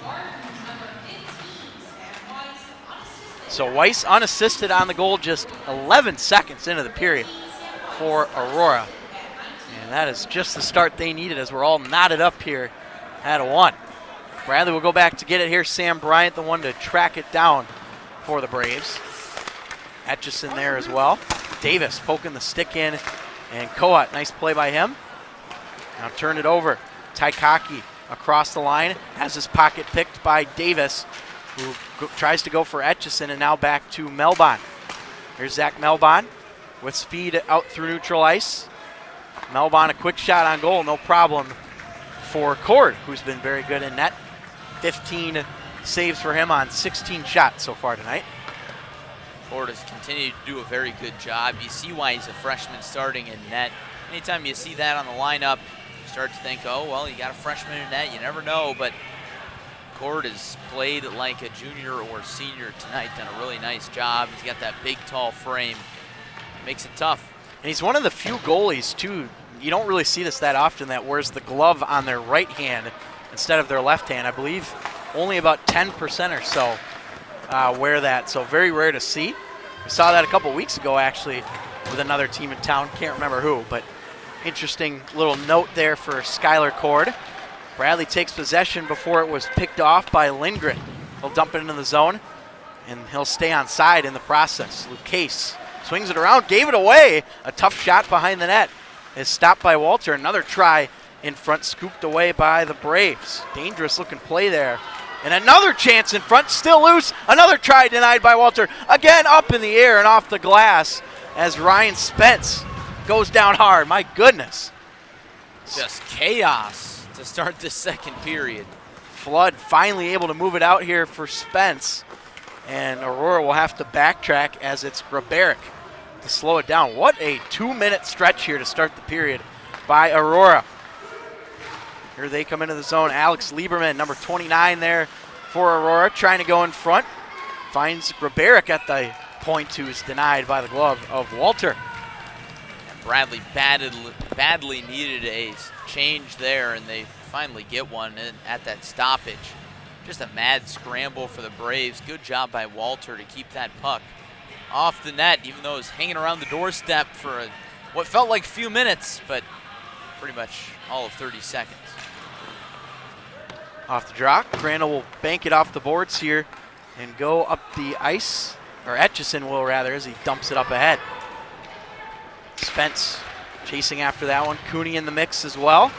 So Weiss unassisted on the goal just 11 seconds into the period for Aurora. And that is just the start they needed as we're all knotted up here at a 1. Bradley will go back to get it here. Sam Bryant, the one to track it down for the Braves. Etchison there as well. Davis poking the stick in. And Coat, nice play by him. Now turn it over. Taikaki across the line. Has his pocket picked by Davis, who tries to go for Etchison, and now back to Melbon. Here's Zach Melbon with speed out through neutral ice. Melbon, a quick shot on goal, no problem for Cord, who's been very good in net. 15 saves for him on 16 shots so far tonight. Cord has continued to do a very good job. You see why he's a freshman starting in net. Anytime you see that on the lineup, you start to think, oh, well, you got a freshman in net, you never know, but Cord has played like a junior or senior tonight, done a really nice job. He's got that big, tall frame. Makes it tough. And he's one of the few goalies, too. You don't really see this that often, that wears the glove on their right hand instead of their left hand. I believe only about 10% or so wear that, so very rare to see. We saw that a couple weeks ago, actually, with another team in town. Can't remember who, but interesting little note there for Skylar Cord. Bradley takes possession before it was picked off by Lindgren. He'll dump it into the zone, and he'll stay on side in the process. Luke Case swings it around, gave it away. A tough shot behind the net is stopped by Walter. Another try in front, scooped away by the Braves. Dangerous looking play there. And another chance in front, still loose. Another try denied by Walter. Again up in the air and off the glass as Ryan Spence goes down hard. My goodness. Just chaos to start this second period. Flood finally able to move it out here for Spence. And Aurora will have to backtrack as it's Grabaric to slow it down. What a 2-minute stretch here to start the period by Aurora. Here they come into the zone. Alex Lieberman, number 29 there for Aurora, trying to go in front. Finds Grabaric at the point, who's denied by the glove of Walter. And Bradley badly needed a change there, and they finally get one in at that stoppage. Just a mad scramble for the Braves. Good job by Walter to keep that puck off the net, even though it was hanging around the doorstep for what felt like a few minutes, but pretty much all of 30 seconds. Off the drop, Crandall will bank it off the boards here and go up the ice, or Etchison will rather, as he dumps it up ahead. Spence chasing after that one. Cooney in the mix as well.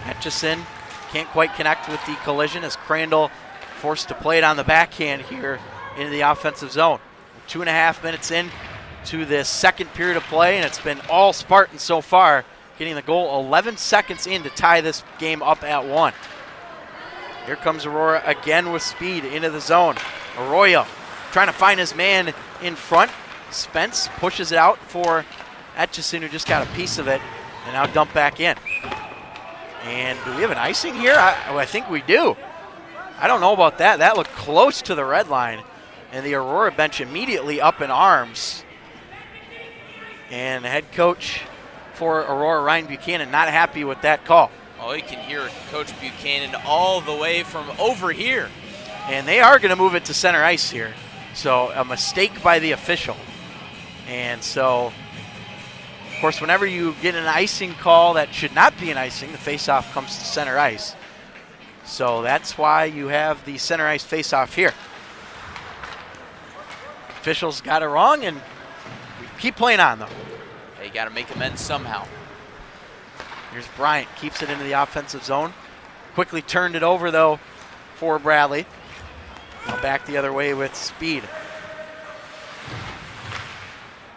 Etchison can't quite connect with the collision as Crandall forced to play it on the backhand here into the offensive zone. 2.5 minutes in to this second period of play, and it's been all Spartans so far, getting the goal 11 seconds in to tie this game up at 1. Here comes Aurora again with speed into the zone. Arroyo trying to find his man in front. Spence pushes it out for Etchison, who just got a piece of it, and now dump back in. And do we have an icing here? I think we do. I don't know about that. That looked close to the red line, and the Aurora bench immediately up in arms. And the head coach for Aurora, Ryan Buchanan, not happy with that call. Oh, you can hear Coach Buchanan all the way from over here. And they are going to move it to center ice here. So a mistake by the official. And so, of course, whenever you get an icing call that should not be an icing, the faceoff comes to center ice. So that's why you have the center ice faceoff here. Officials got it wrong, and we keep playing on, though. They got to make amends somehow. Here's Bryant, keeps it into the offensive zone. Quickly turned it over, though, for Bradley. Now back the other way with speed.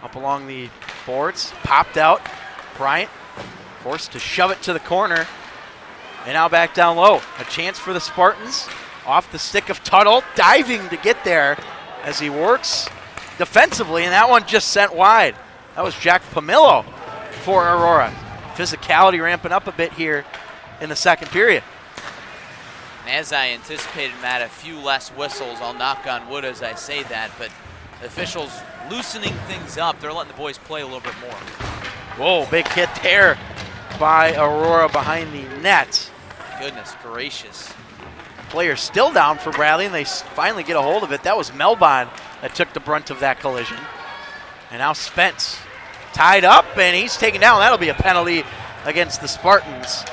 Up along the boards, popped out. Bryant forced to shove it to the corner. And now back down low. A chance for the Spartans. Off the stick of Tuttle, diving to get there as he works defensively, and that one just sent wide. That was Jack Pamillo for Aurora. Physicality ramping up a bit here in the second period. And as I anticipated, Matt, a few less whistles. I'll knock on wood as I say that, but the officials loosening things up. They're letting the boys play a little bit more. Whoa, big hit there by Aurora behind the net. Goodness gracious. Player still down for Bradley, and they finally get a hold of it. That was Melbon that took the brunt of that collision. And now Spence tied up, and he's taken down. That'll be a penalty against the Spartans.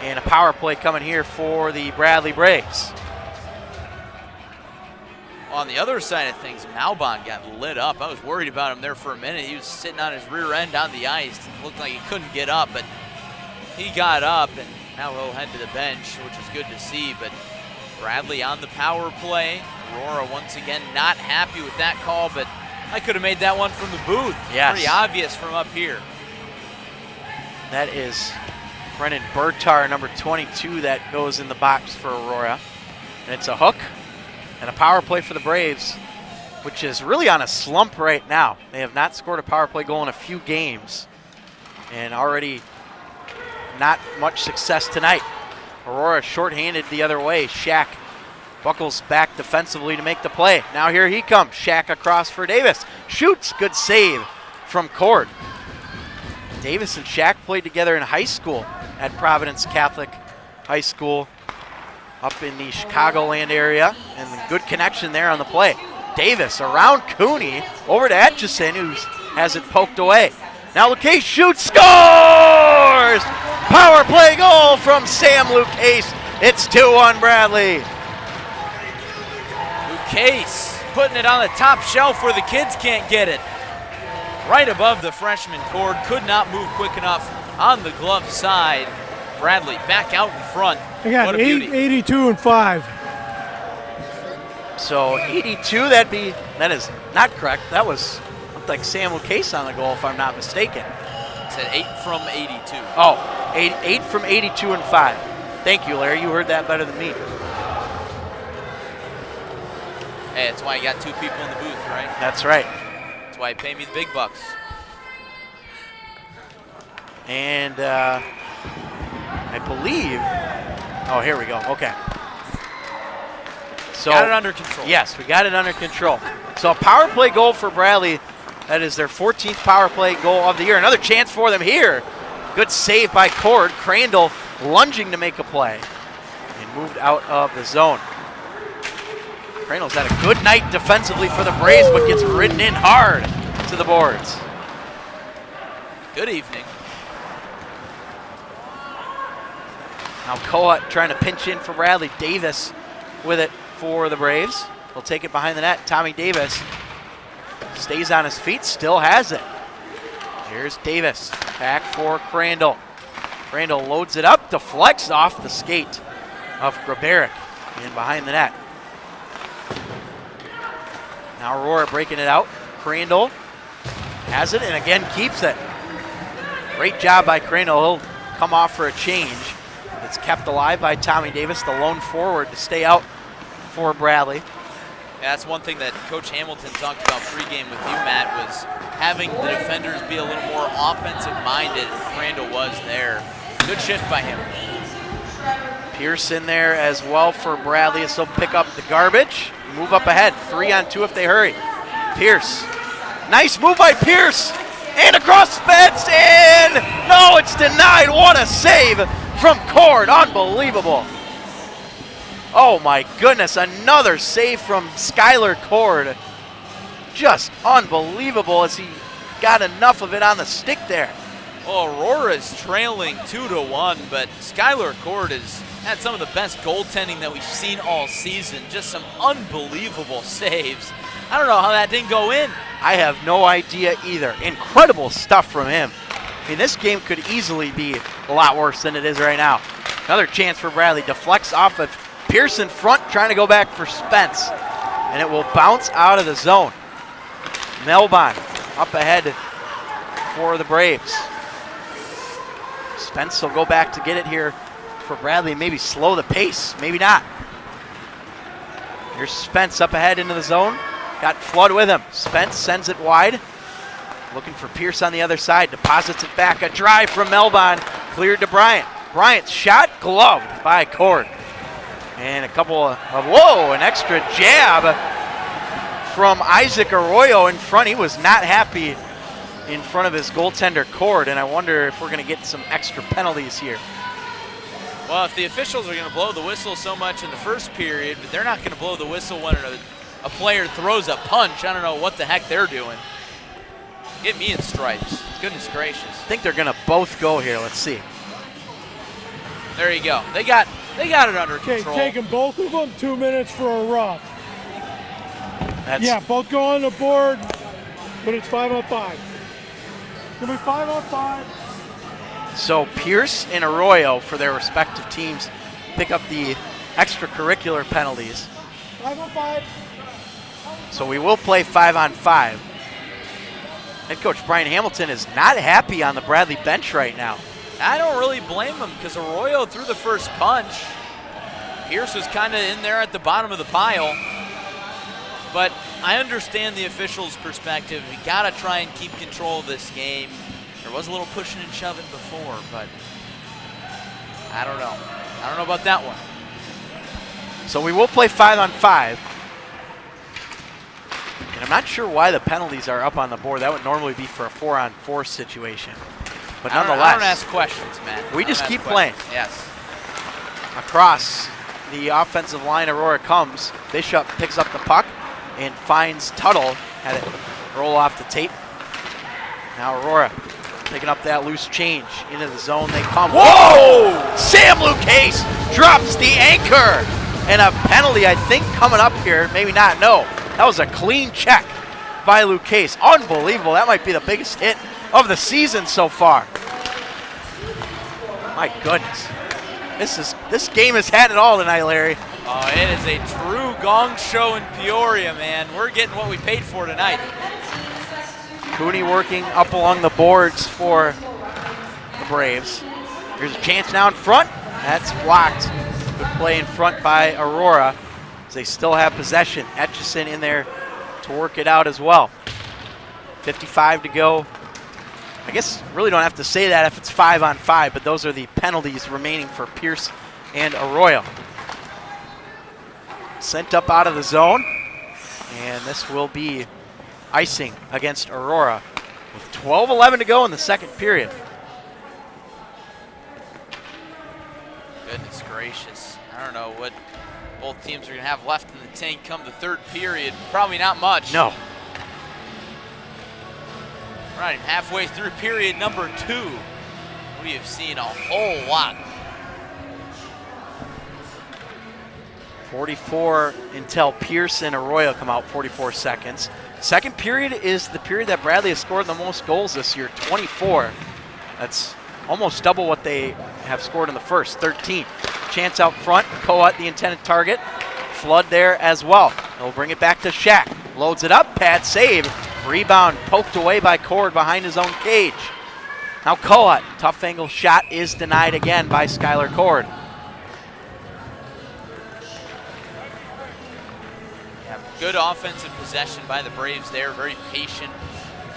And a power play coming here for the Bradley Braves. On the other side of things, Malbon got lit up. I was worried about him there for a minute. He was sitting on his rear end on the ice. It looked like he couldn't get up, but he got up, and now he'll head to the bench, which is good to see. But Bradley on the power play. Aurora once again not happy with that call, but I could have made that one from the booth. Yes. Pretty obvious from up here. That is Brennan Bertar, number 22, that goes in the box for Aurora. And it's a hook and a power play for the Braves, which is really on a slump right now. They have not scored a power play goal in a few games and already not much success tonight. Aurora shorthanded the other way. Shack buckles back defensively to make the play. Now here he comes. Shack across for Davis. Shoots. Good save from Cord. Davis and Shack played together in high school at Providence Catholic High School up in the Chicagoland area, and good connection there on the play. Davis around Cooney, over to Etchison, who has it poked away. Now Lucchese shoots, scores! Power play goal from Sam Lucchese. It's 2-1 Bradley. Lucchese putting it on the top shelf where the kids can't get it. Right above the freshman Cord, could not move quick enough on the glove side. Bradley back out in front. I got 82 and 5. So 82, that is not correct. That looked like Sam Lucchese on the goal, if I'm not mistaken. It said 8 from 82. Oh, 8 from 82 and 5. Thank you, Larry. You heard that better than me. Hey, that's why you got 2 people in the booth, right? That's right. That's why you pay me the big bucks. And I believe, oh, here we go. Okay. So Got it under control. Yes, we got it under control. So a power play goal for Bradley. That is their 14th power play goal of the year. Another chance for them here. Good save by Cord. Crandall lunging to make a play and moved out of the zone. Crandall's had a good night defensively for the Braves, but gets ridden in hard to the boards. Good evening. Now Koa trying to pinch in for Bradley. Davis with it for the Braves. He'll take it behind the net. Tommy Davis stays on his feet, still has it. Here's Davis, back for Crandall. Crandall loads it up, deflects off the skate of Grabaric and behind the net. Now Aurora breaking it out. Crandall has it and again keeps it. Great job by Crandall. He'll come off for a change. It's kept alive by Tommy Davis, the lone forward to stay out for Bradley. Yeah, that's one thing that Coach Hamilton talked about pregame with you, Matt, was having the defenders be a little more offensive-minded. Crandall was there. Good shift by him. Pierce in there as well for Bradley. So pick up the garbage, move up ahead. 3-on-2 if they hurry. Pierce, nice move by Pierce, and across Spence, and no, it's denied. What a save from Cord, unbelievable. Oh my goodness, another save from Skylar Cord. Just unbelievable as he got enough of it on the stick there. Well, Aurora's trailing 2-1, but Skylar Cord has had some of the best goaltending that we've seen all season. Just some unbelievable saves. I don't know how that didn't go in. I have no idea either. Incredible stuff from him. I mean, this game could easily be a lot worse than it is right now. Another chance for Bradley. Deflects off of Pearson front, trying to go back for Spence. And it will bounce out of the zone. Melbon up ahead for the Braves. Spence will go back to get it here for Bradley. Maybe slow the pace. Maybe not. Here's Spence up ahead into the zone. Got Flood with him. Spence sends it wide. Looking for Pierce on the other side. Deposits it back. A drive from Melbon. Cleared to Bryant. Bryant's shot gloved by Cord. And a couple of, whoa, an extra jab from Isaac Arroyo in front. He was not happy in front of his goaltender Cord, and I wonder if we're going to get some extra penalties here. Well, if the officials are going to blow the whistle so much in the first period, but they're not going to blow the whistle when a player throws a punch, I don't know what the heck they're doing. Get me in stripes. Goodness gracious. I think they're going to both go here. Let's see. There you go. They got it under control. Okay, taking both of them 2 minutes for a rough. That's both go on the board, but it's 5-on-5. It's going to be 5-on-5. So Pierce and Arroyo, for their respective teams, pick up the extracurricular penalties. 5-on-5. So we will play 5-on-5. Head coach Brian Hamilton is not happy on the Bradley bench right now. I don't really blame him because Arroyo threw the first punch. Pierce was kind of in there at the bottom of the pile. But I understand the officials' perspective. We got to try and keep control of this game. There was a little pushing and shoving before, but I don't know. I don't know about that one. So we will play 5-on-5. And I'm not sure why the penalties are up on the board. That would normally be for a 4-on-4 situation. But nonetheless, I don't ask questions, Matt. We just keep playing. Yes. Across the offensive line, Aurora comes. Bishop picks up the puck and finds Tuttle. Had it roll off the tape. Now Aurora picking up that loose change. Into the zone they come. Whoa! Sam Lucchese drops the anchor. And a penalty, I think, coming up here. Maybe not, no. That was a clean check by Lucchese. Unbelievable. That might be the biggest hit of the season so far. My goodness. This game has had it all tonight, Larry. Oh, it is a true gong show in Peoria, man. We're getting what we paid for tonight. Cooney working up along the boards for the Braves. Here's a chance now in front. That's blocked. Good play in front by Aurora as they still have possession. Etchison in there to work it out as well. 55 to go. I guess really don't have to say that if it's 5-on-5, but those are the penalties remaining for Pierce and Arroyo. Sent up out of the zone, and this will be icing against Aurora with 12:11 to go in the second period. Goodness gracious. I don't know what both teams are going to have left in the tank come the third period. Probably not much. No. Right, halfway through period number 2. We have seen a whole lot. 44 until Pierce and Arroyo come out, 44 seconds. Second period is the period that Bradley has scored the most goals this year, 24. That's almost double what they have scored in the first, 13. Chance out front, Coat the intended target. Flood there as well. They'll bring it back to Shack. Loads it up, pad save. Rebound poked away by Cord behind his own cage. Now Coat, tough angle shot is denied again by Skylar Cord. Good offensive possession by the Braves there, very patient.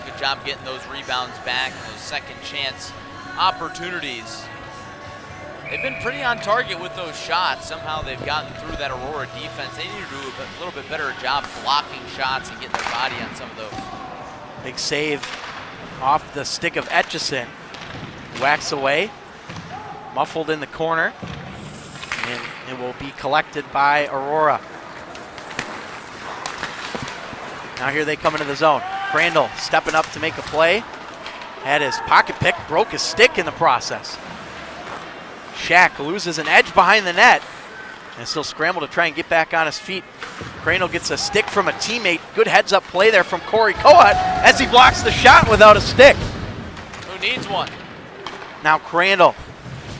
Good job getting those rebounds back, those second chance opportunities. They've been pretty on target with those shots. Somehow they've gotten through that Aurora defense. They need to do a little bit better job blocking shots and getting their body on some of those. Big save off the stick of Etchison. Whacks away, muffled in the corner, and it will be collected by Aurora. Now here they come into the zone. Crandall stepping up to make a play. Had his pocket pick, broke his stick in the process. Shack loses an edge behind the net and still scramble to try and get back on his feet. Crandall gets a stick from a teammate. Good heads up play there from Corey Coat as he blocks the shot without a stick. Who needs one? Now Crandall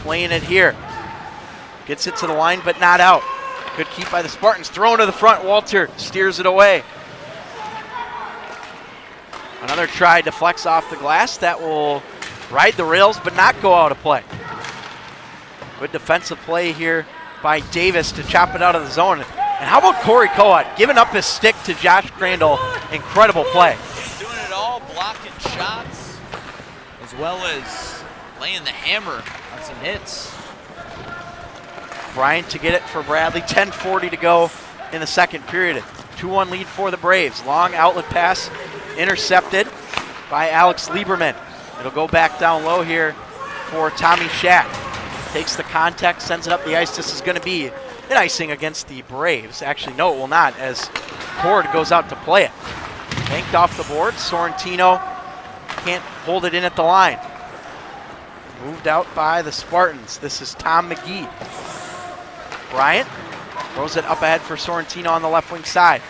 playing it here. Gets it to the line but not out. Good keep by the Spartans. Thrown to the front. Walter steers it away. Another try deflects off the glass. That will ride the rails but not go out of play. Good defensive play here by Davis to chop it out of the zone. And how about Corey Coat giving up his stick to Josh Crandall? Incredible play. He's doing it all, blocking shots, as well as laying the hammer on some hits. Bryant to get it for Bradley. 10:40 to go in the second period. 2-1 lead for the Braves. Long outlet pass intercepted by Alex Lieberman. It'll go back down low here for Tommy Shack. Takes the contact, sends it up the ice. This is going to be an icing against the Braves. Actually, no, it will not, as Cord goes out to play it. Banked off the board. Sorrentino can't hold it in at the line. Moved out by the Spartans. This is Tom McGee. Bryant throws it up ahead for Sorrentino on the left wing side.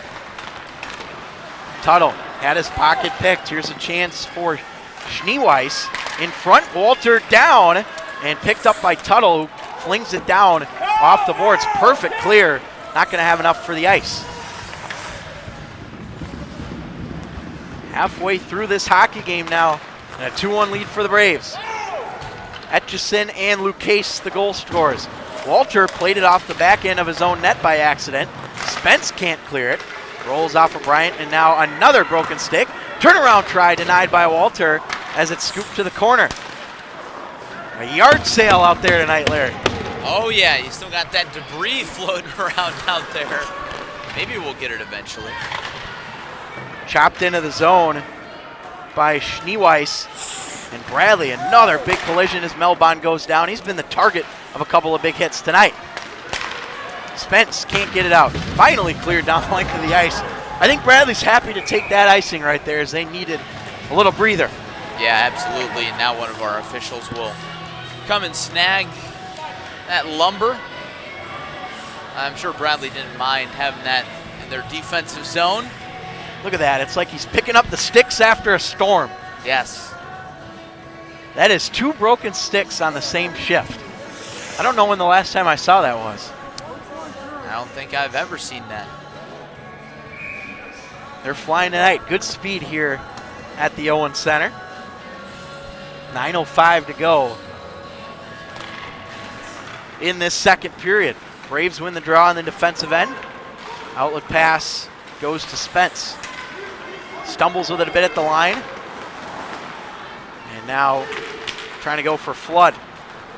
Tuttle had his pocket picked. Here's a chance for Schneeweiss. In front, Walter down and picked up by Tuttle, who flings it down off the boards. Perfect clear. Not going to have enough for the ice. halfway through this hockey game now, and a 2-1 lead for the Braves. Etchison and Lucchese, the goal scorers. Walter played it off the back end of his own net by accident. Spence can't clear it. Rolls off of Bryant, and now another broken stick. Turnaround try denied by Walter as it's scooped to the corner. A yard sale out there tonight, Larry. Oh yeah, you still got that debris floating around out there. Maybe we'll get it eventually. Chopped into the zone by Schneeweiss. And Bradley, another big collision as Melbon goes down. He's been the target of a couple of big hits tonight. Spence can't get it out. Finally cleared down the length of the ice. I think Bradley's happy to take that icing right there as they needed a little breather. Yeah, absolutely. And now one of our officials will come and snag that lumber. I'm sure Bradley didn't mind having that in their defensive zone. Look at that. It's like he's picking up the sticks after a storm. Yes. That is 2 broken sticks on the same shift. I don't know when the last time I saw that was. I don't think I've ever seen that. They're flying tonight. Good speed here at the Owen Center. 9:05 to go in this second period. Braves win the draw on the defensive end. Outlet pass goes to Spence. Stumbles with it a bit at the line. And now trying to go for Flood.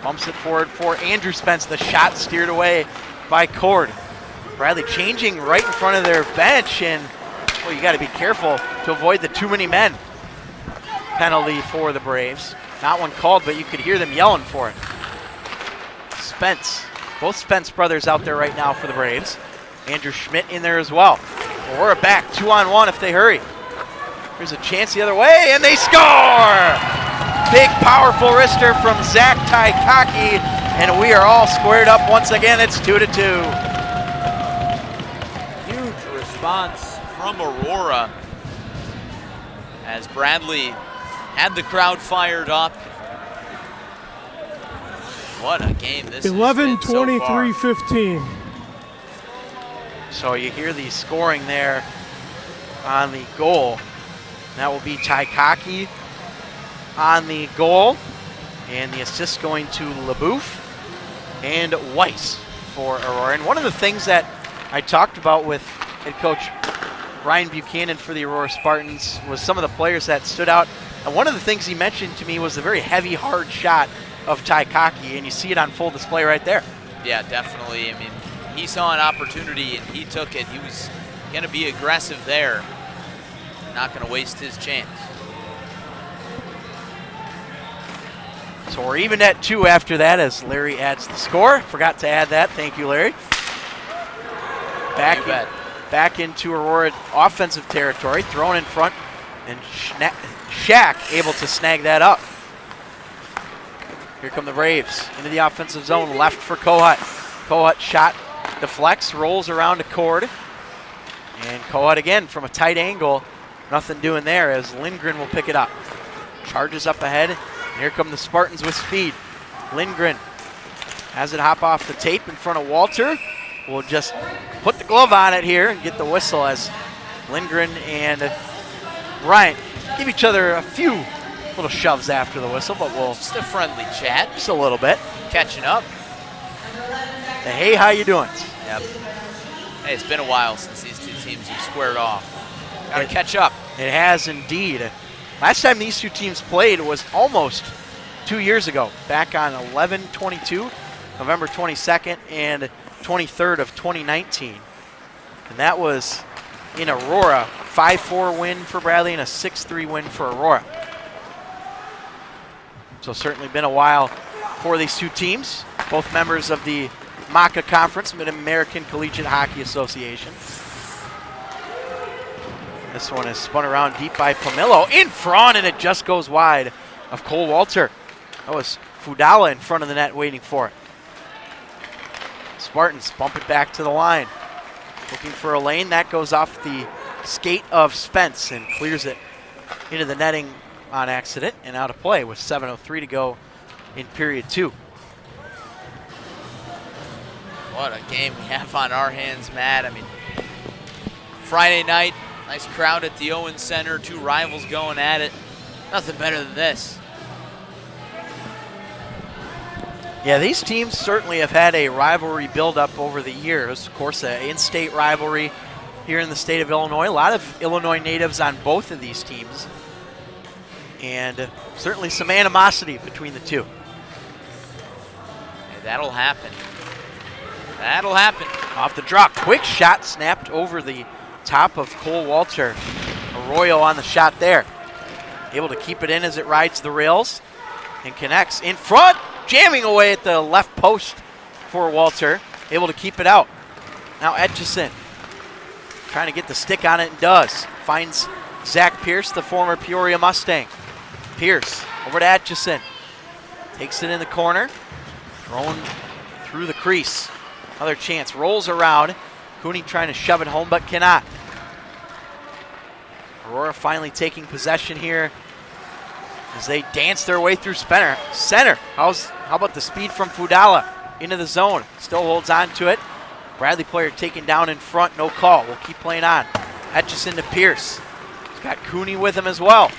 Bumps it forward for Andrew Spence. The shot steered away by Cord. Bradley changing right in front of their bench, and well, you got to be careful to avoid the too many men penalty for the Braves. Not one called, but you could hear them yelling for it. Spence, both Spence brothers out there right now for the Braves. Andrew Schmidt in there as well. Aurora back 2-on-1 if they hurry. There's a chance the other way, and they score! Big, powerful wrister from Zach Taikaki, and we are all squared up once again. It's 2-2. Huge response from Aurora as Bradley had the crowd fired up. What a game this 11, has been so 23, far. 15. So you hear the scoring there on the goal. That will be Taikaki on the goal, and the assist going to LaBouffe and Weiss for Aurora. And one of the things that I talked about with head coach Ryan Buchanan for the Aurora Spartans was some of the players that stood out. And one of the things he mentioned to me was the very heavy, hard shot of Taikaki, and you see it on full display right there. Yeah, definitely. I mean, he saw an opportunity and he took it. He was going to be aggressive there. Not going to waste his chance. So we're even at 2 after that as Larry adds the score. Forgot to add that. Thank you, Larry. Back into Aurora offensive territory, thrown in front, and Shaq able to snag that up. Here come the Braves into the offensive zone, left for Kohut. Kohut shot deflects, rolls around to Cord, and Kohut again from a tight angle. Nothing doing there as Lindgren will pick it up. Charges up ahead, and here come the Spartans with speed. Lindgren has it hop off the tape in front of Walter. We'll just put the glove on it here and get the whistle as Lindgren and Bryant give each other a few little shoves after the whistle, but we'll Just a friendly chat. just a little bit. Catching up. Hey, how you doing? Yep. Hey, it's been a while since these two teams have squared off. Gotta catch up. It has indeed. Last time these two teams played was almost 2 years ago, back on 11/22, November 22nd and 23rd of 2019. And that was in Aurora, 5-4 win for Bradley and a 6-3 win for Aurora. So certainly been a while for these two teams, both members of the MACA Conference, Mid-American Collegiate Hockey Association. This one is spun around deep by Pomillo in front, and it just goes wide of Cole Walter. That was Fudala in front of the net waiting for it. Spartans bump it back to the line. Looking for a lane. That goes off the skate of Spence and clears it into the netting on accident and out of play with 7:03 to go in period 2. What a game we have on our hands, Matt. I mean, Friday night, Nice crowd at the Owens Center, two rivals going at it. Nothing better than this. Yeah, these teams certainly have had a rivalry build up over the years. Of course, an in-state rivalry here in the state of Illinois. A lot of Illinois natives on both of these teams. And certainly some animosity between the two. Hey, that'll happen. That'll happen. Off the draw, quick shot snapped over the top of Cole Walter. Arroyo on the shot there. Able to keep it in as it rides the rails and connects in front, jamming away at the left post for Walter. Able to keep it out. Now Etchison trying to get the stick on it and does. Finds Zach Pierce, the former Peoria Mustang. Pierce over to Etchison. Takes it in the corner. Thrown through the crease. Another chance. Rolls around. Cooney trying to shove it home but cannot. Aurora finally taking possession here as they dance their way through center. How about the speed from Fudala into the zone? Still holds on to it. Bradley player taken down in front. No call. We'll keep playing on. Etchison to Pierce. He's got Cooney with him as well.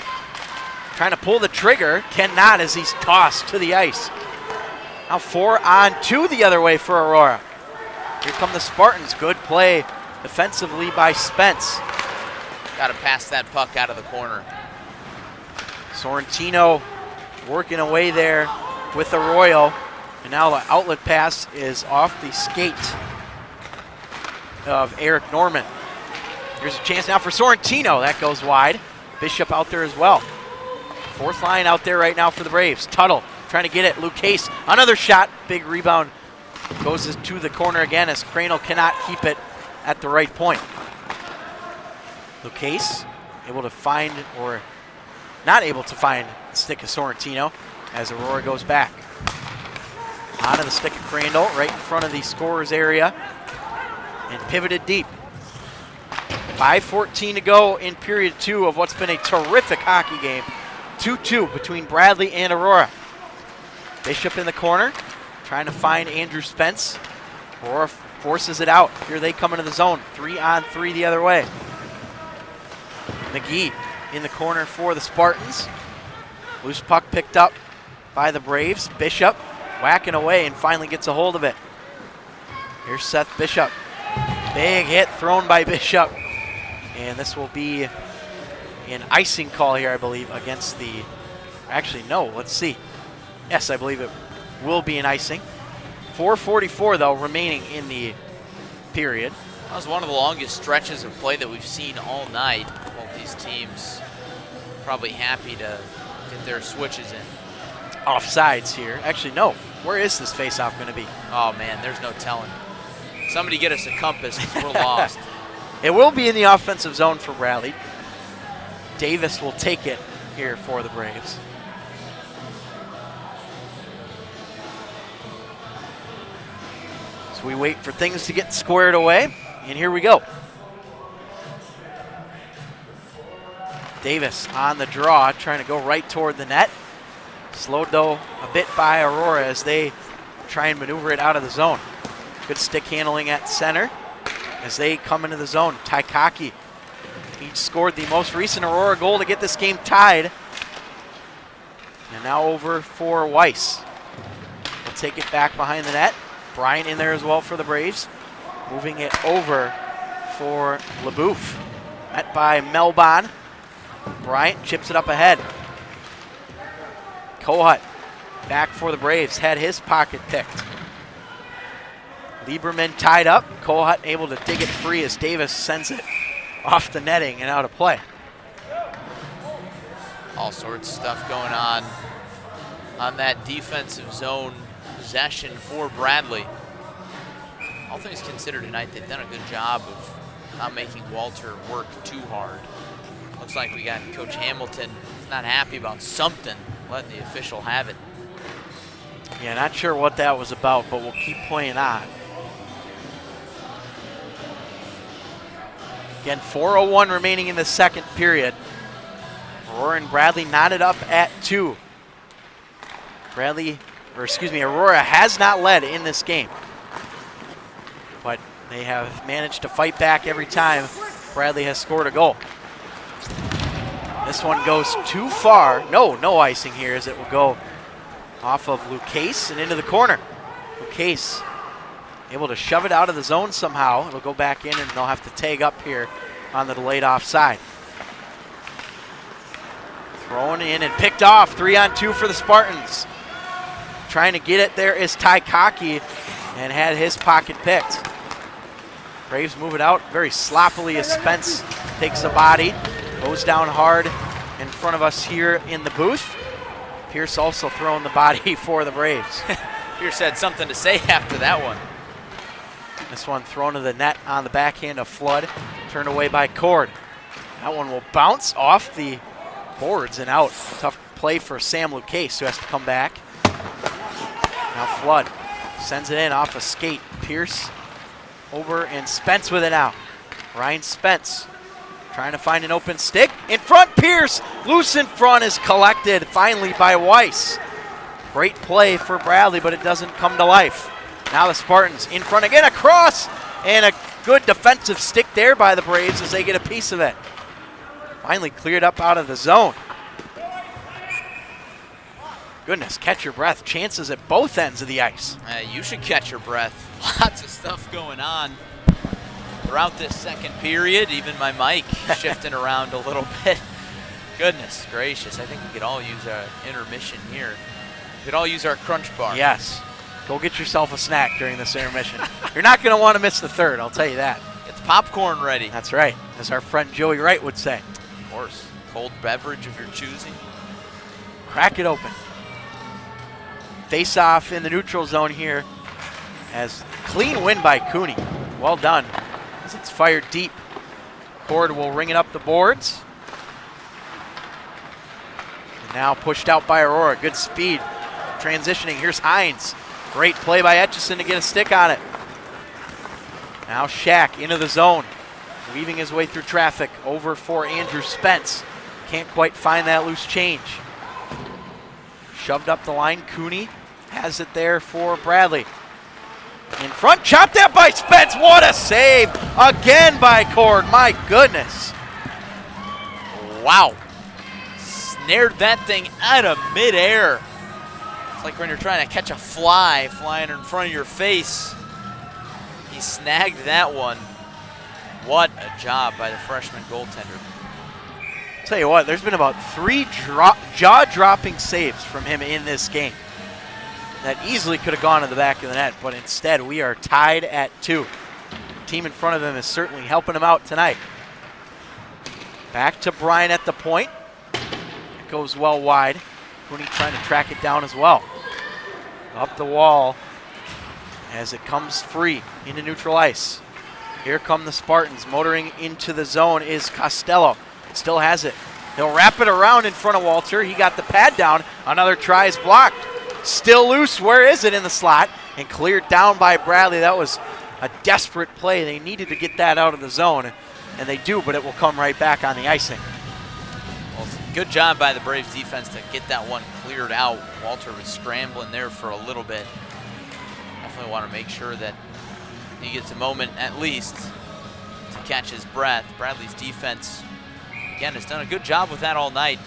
Trying to pull the trigger. Cannot as he's tossed to the ice. Now 4-on-2 the other way for Aurora. Here come the Spartans. Good play defensively by Spence. Got to pass that puck out of the corner. Sorrentino working away there with Arroyo. And now the outlet pass is off the skate of Eric Norman. Here's a chance now for Sorrentino. That goes wide. Bishop out there as well. Fourth line out there right now for the Braves. Tuttle trying to get it. Luke Case, another shot. Big rebound. Goes to the corner again as Crandall cannot keep it at the right point. Luke Case able to find, or not able to find, the stick of Sorrentino as Aurora goes back. Onto the stick of Crandall, right in front of the scorer's area, and pivoted deep. 5:14 to go in period 2 of what's been a terrific hockey game. 2-2 between Bradley and Aurora. Bishop in the corner, trying to find Andrew Spence. Aurora forces it out. Here they come into the zone. 3-on-3 the other way. McGee in the corner for the Spartans. Loose puck picked up by the Braves. Bishop whacking away and finally gets a hold of it. Here's Seth Bishop. Big hit thrown by Bishop. And this will be an icing call here, I believe, against the... Actually, no, let's see. Yes, I believe it will be an icing. 4:44, though, remaining in the period. That was one of the longest stretches of play that we've seen all night. Both these teams probably happy to get their switches in. Offsides here. Actually, no. Where is this faceoff going to be? Oh, man, there's no telling. Somebody get us a compass because we're lost. It will be in the offensive zone for Bradley. Davis will take it here for the Braves. So we wait for things to get squared away, and here we go. Davis on the draw, trying to go right toward the net. Slowed, though, a bit by Aurora as they try and maneuver it out of the zone. Good stick handling at center as they come into the zone. Taikaki each scored the most recent Aurora goal to get this game tied. And now over for Weiss. We'll take it back behind the net. Bryant in there as well for the Braves. Moving it over for LeBouf. Met by Melbon. Bryant chips it up ahead. Kohut back for the Braves. Had his pocket picked. Lieberman tied up. Kohut able to dig it free as Davis sends it off the netting and out of play. All sorts of stuff going on that defensive zone possession for Bradley. All things considered tonight, they've done a good job of not making Walter work too hard. Looks like we got Coach Hamilton not happy about something, letting the official have it. Yeah, not sure what that was about, but we'll keep playing on. Again, 4:01 remaining in the second period. Aurora and Bradley knotted up at 2. Aurora has not led in this game, but they have managed to fight back every time Bradley has scored a goal. This one goes too far. No icing here as it will go off of Lucas and into the corner. Lucas able to shove it out of the zone somehow. It'll go back in and they'll have to tag up here on the delayed offside. Thrown in and picked off. 3-on-2 for the Spartans. Trying to get it there is Ty Cockey and had his pocket picked. Braves move it out very sloppily as Spence takes the body. Goes down hard in front of us here in the booth. Pierce also throwing the body for the Braves. Pierce had something to say after that one. This one thrown to the net on the backhand of Flood. Turned away by Cord. That one will bounce off the boards and out. Tough play for Sam Lucas, who has to come back. Now Flood sends it in off a skate. Pierce over and Spence with it now. Ryan Spence trying to find an open stick. In front, Pierce, loose in front, is collected finally by Weiss. Great play for Bradley, but it doesn't come to life. Now the Spartans in front again, across, and a good defensive stick there by the Braves as they get a piece of it. Finally cleared up out of the zone. Goodness, catch your breath. Chances at both ends of the ice. You should catch your breath. Lots of stuff going on throughout this second period. Even my mic shifting around a little bit. Goodness gracious, I think we could all use an intermission here. We could all use our crunch bar. Yes. Go get yourself a snack during this intermission. You're not going to want to miss the third, I'll tell you that. It's popcorn ready. That's right, as our friend Joey Wright would say. Of course. Cold beverage of your choosing. Crack it open. Face off in the neutral zone here as clean win by Cooney. Well done as it's fired deep. Cord will ring it up the boards. And now pushed out by Aurora. Good speed. Transitioning. Here's Hines. Great play by Etchison to get a stick on it. Now Shack into the zone. Weaving his way through traffic. Over for Andrew Spence. Can't quite find that loose change. Shoved up the line. Cooney has it there for Bradley. In front, chopped out by Spence. What a save again by Cord. My goodness. Wow. Snared that thing out of midair. It's like when you're trying to catch a fly flying in front of your face. He snagged that one. What a job by the freshman goaltender. Tell you what, there's been about 3 jaw-dropping saves from him in this game. That easily could have gone to the back of the net, but instead we are tied at 2. The team in front of him is certainly helping him out tonight. Back to Bryan at the point. It goes well wide. Cooney trying to track it down as well. Up the wall as it comes free into neutral ice. Here come the Spartans. Motoring into the zone is Costello. Still has it. He'll wrap it around in front of Walter. He got the pad down. Another try is blocked. Still loose. Where is it in the slot? And cleared down by Bradley. That was a desperate play. They needed to get that out of the zone, and they do, but it will come right back on the icing. Well, good job by the Braves defense to get that one cleared out. Walter was scrambling there for a little bit. Definitely want to make sure that he gets a moment at least to catch his breath. Bradley's defense, again, has done a good job with that all night.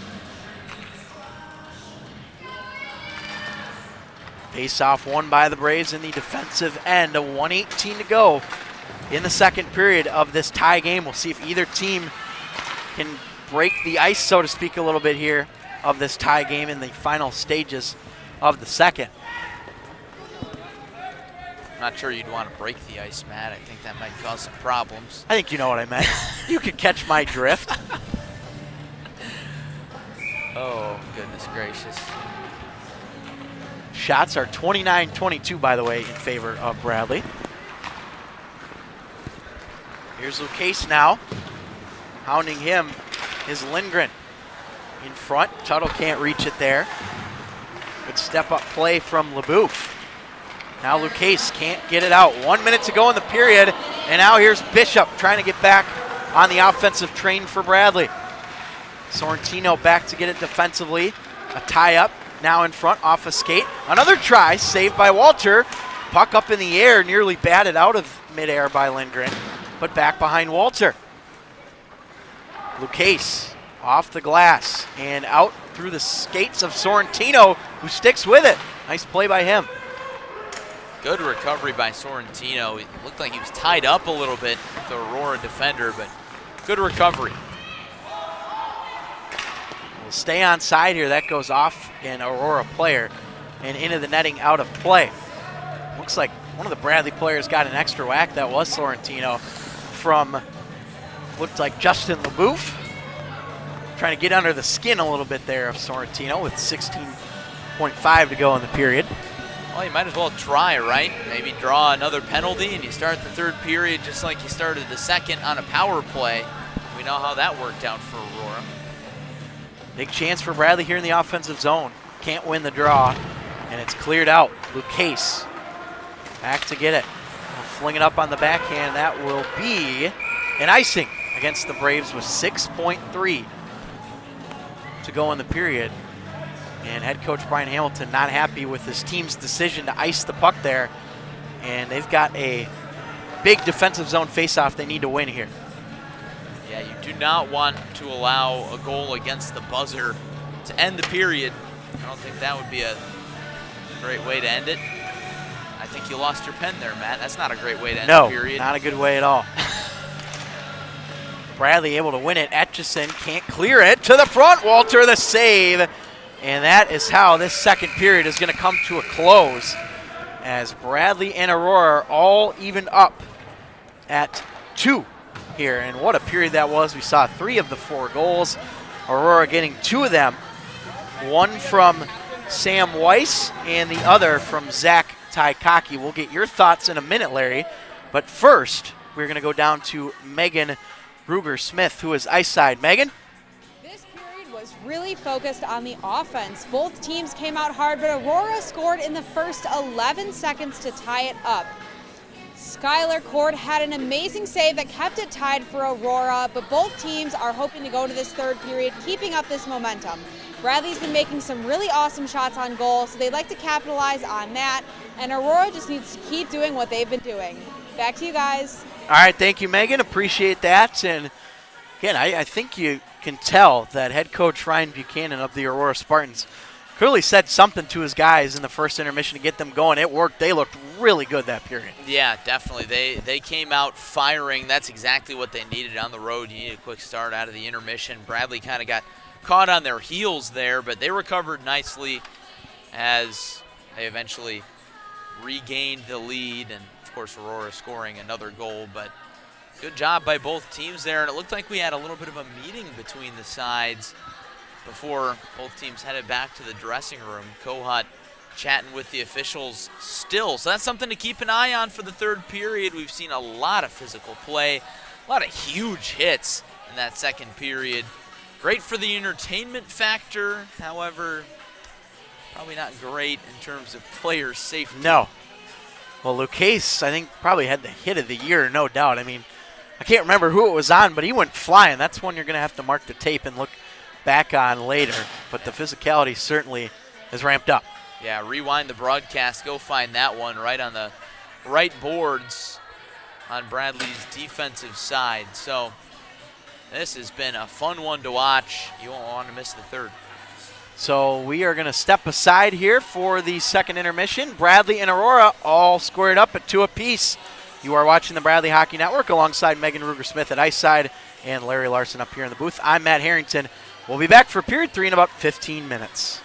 Face-off won by the Braves in the defensive end. A 1:18 to go in the second period of this tie game. We'll see if either team can break the ice, so to speak, a little bit here of this tie game in the final stages of the second. I'm not sure you'd want to break the ice, Matt. I think that might cause some problems. I think you know what I meant. You could catch my drift. Oh, goodness gracious. Shots are 29-22, by the way, in favor of Bradley. Here's Lucas now. Hounding him is Lindgren. In front, Tuttle can't reach it there. Good step-up play from LeBouf. Now Lucas can't get it out. 1 minute to go in the period, and now here's Bishop trying to get back on the offensive train for Bradley. Sorrentino back to get it defensively. A tie-up. Now in front, off a skate. Another try, saved by Walter. Puck up in the air, nearly batted out of midair by Lindgren, but back behind Walter. Lucchese off the glass and out through the skates of Sorrentino, who sticks with it. Nice play by him. Good recovery by Sorrentino. It looked like he was tied up a little bit with the Aurora defender, but good recovery. We'll stay on side here. That goes off an Aurora player and into the netting out of play. Looks like one of the Bradley players got an extra whack. That was Sorrentino from, looked like Justin LeBouf. Trying to get under the skin a little bit there of Sorrentino with 16.5 to go in the period. Well, you might as well try, right? Maybe draw another penalty and you start the third period just like you started the second on a power play. We know how that worked out for Aurora. Big chance for Bradley here in the offensive zone. Can't win the draw, and it's cleared out. Lucchese back to get it. We'll fling it up on the backhand. That will be an icing against the Braves with 6.3 to go in the period. And head coach Brian Hamilton not happy with his team's decision to ice the puck there. And they've got a big defensive zone faceoff they need to win here. Yeah, you do not want to allow a goal against the buzzer to end the period. I don't think that would be a great way to end it. I think you lost your pen there, Matt. That's not a great way to end the period. No, not a good way at all. Bradley able to win it. Etchison can't clear it to the front. Walter the save. And that is how this second period is going to come to a close, as Bradley and Aurora are all even up at 2 here. And what a period that was. We saw 3 of the 4 goals. Aurora getting 2 of them. One from Sam Weiss and the other from Zach Taikaki. We'll get your thoughts in a minute, Larry. But first, we're going to go down to Meagan Ruger-Smith, who is ice side. Meagan? This period was really focused on the offense. Both teams came out hard, but Aurora scored in the first 11 seconds to tie it up. Skylar Cord had an amazing save that kept it tied for Aurora, but both teams are hoping to go to this third period, keeping up this momentum. Bradley's been making some really awesome shots on goal, so they'd like to capitalize on that, and Aurora just needs to keep doing what they've been doing. Back to you guys. All right, thank you, Megan. Appreciate that. And again, I think you can tell that head coach Ryan Buchanan of the Aurora Spartans clearly said something to his guys in the first intermission to get them going. It worked. They looked really good that period. Yeah, definitely. They came out firing. That's exactly what they needed on the road. You need a quick start out of the intermission. Bradley kind of got caught on their heels there, but they recovered nicely as they eventually regained the lead, and of course Aurora scoring another goal. But good job by both teams there, and it looked like we had a little bit of a meeting between the sides before both teams headed back to the dressing room. Kohut chatting with the officials still, so that's something to keep an eye on for the third period. We've seen a lot of physical play, a lot of huge hits in that second period. Great for the entertainment factor, however, probably not great in terms of player safety. No. Well, Lucchese, I think, probably had the hit of the year, no doubt. I mean, I can't remember who it was on, but he went flying. That's one you're going to have to mark the tape and look back on later. But the physicality certainly is ramped up. Yeah, rewind the broadcast. Go find that one right on the right boards on Bradley's defensive side. So this has been a fun one to watch. You won't want to miss the third. So we are going to step aside here for the second intermission. Bradley and Aurora all squared up at 2 apiece. You are watching the Bradley Hockey Network alongside Meagan Ruger-Smith at ice side and Larry Larson up here in the booth. I'm Matt Harrington. We'll be back for period 3 in about 15 minutes.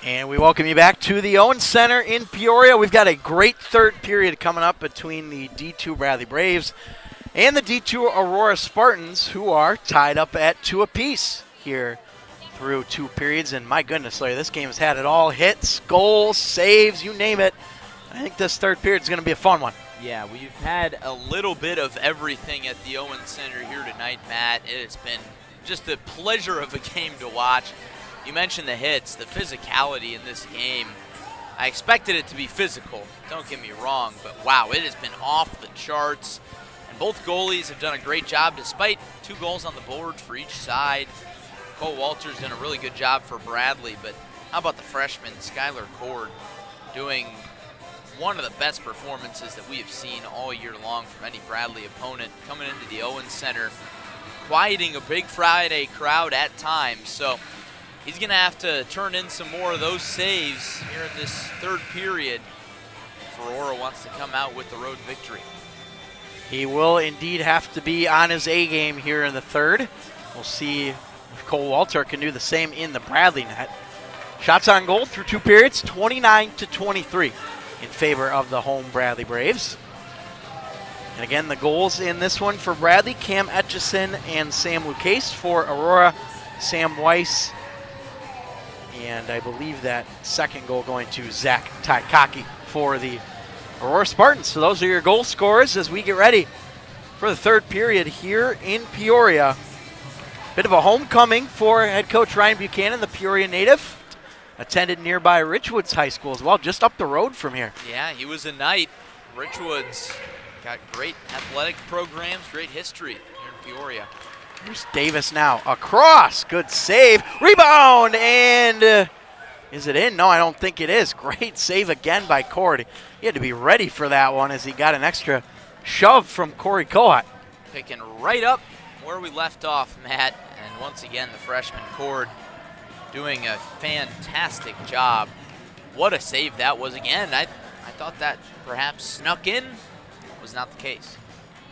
And we welcome you back to the Owens Center in Peoria. We've got a great third period coming up between the D2 Bradley Braves and the D2 Aurora Spartans, who are tied up at 2 apiece here through 2 periods. And my goodness, Larry, this game has had it all. Hits, goals, saves, you name it. I think this third period is going to be a fun one. Yeah, we've had a little bit of everything at the Owens Center here tonight, Matt. It has been just a pleasure of a game to watch. You mentioned the hits, the physicality in this game. I expected it to be physical, don't get me wrong, but wow, it has been off the charts. And both goalies have done a great job despite 2 goals on the board for each side. Cole Walter's done a really good job for Bradley, but how about the freshman, Skylar Cord, doing one of the best performances that we have seen all year long from any Bradley opponent, coming into the Owens Center, quieting a big Friday crowd at times. So he's going to have to turn in some more of those saves here in this third period if Aurora wants to come out with the road victory. He will indeed have to be on his A game here in the third. We'll see if Cole Walter can do the same in the Bradley net. Shots on goal through 2 periods, 29-23 in favor of the home Bradley Braves. And again, the goals in this one for Bradley, Cam Etchison and Sam Lucas. For Aurora, Sam Weiss. And I believe that second goal going to Zach Taikaki for the Aurora Spartans. So those are your goal scorers as we get ready for the third period here in Peoria. Bit of a homecoming for head coach Ryan Buchanan, the Peoria native. Attended nearby Richwoods High School as well, just up the road from here. Yeah, he was a Knight. Richwoods got great athletic programs, great history here in Peoria. Here's Davis now, across, good save, rebound, and is it in? No, I don't think it is. Great save again by Cord. He had to be ready for that one as he got an extra shove from Corey Cohat. Picking right up where we left off, Matt, and once again the freshman Cord doing a fantastic job. What a save that was again. I thought that perhaps snuck in. Was not the case.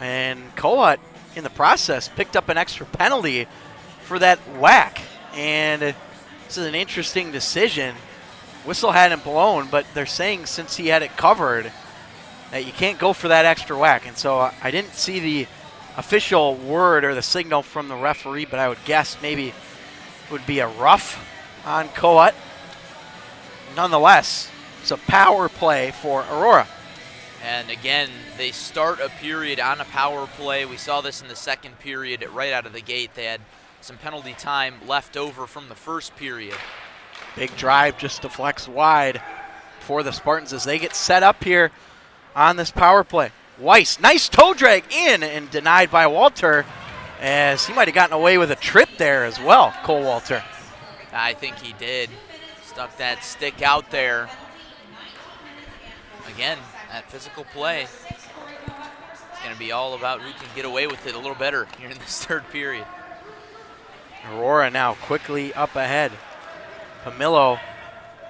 And Cohat, in the process, picked up an extra penalty for that whack. And this is an interesting decision. Whistle hadn't blown, but they're saying since he had it covered that you can't go for that extra whack. And so I didn't see the official word or the signal from the referee, but I would guess maybe it would be a rough on Cohat. Nonetheless, it's a power play for Aurora. And again, they start a period on a power play. We saw this in the second period right out of the gate. They had some penalty time left over from the first period. Big drive just deflects wide for the Spartans as they get set up here on this power play. Weiss, nice toe drag in and denied by Walter as he might have gotten away with a trip there as well, Cole Walter. I think he did. Stuck that stick out there. Again, that physical play. It's going to be all about who can get away with it a little better here in this third period. Aurora now quickly up ahead. Pamillo,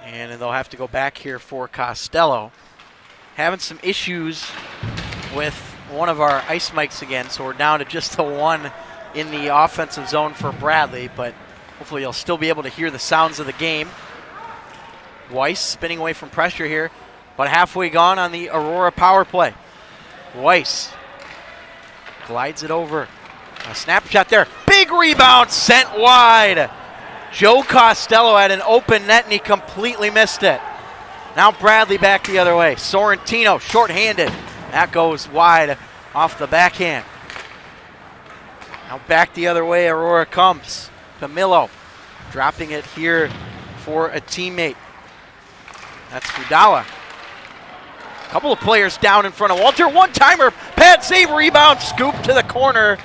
and they'll have to go back here for Costello. Having some issues with one of our ice mics again, so we're down to just the one in the offensive zone for Bradley, but hopefully you'll still be able to hear the sounds of the game. Weiss spinning away from pressure here, but halfway gone on the Aurora power play. Weiss glides it over. A snapshot there. Big rebound sent wide. Joe Costello had an open net and he completely missed it. Now Bradley back the other way. Sorrentino shorthanded. That goes wide off the backhand. Now back the other way, Aurora comes. Pamillo dropping it here for a teammate. That's Fudala. A couple of players down in front of Walter. One-timer, pad save, rebound, scoop to the corner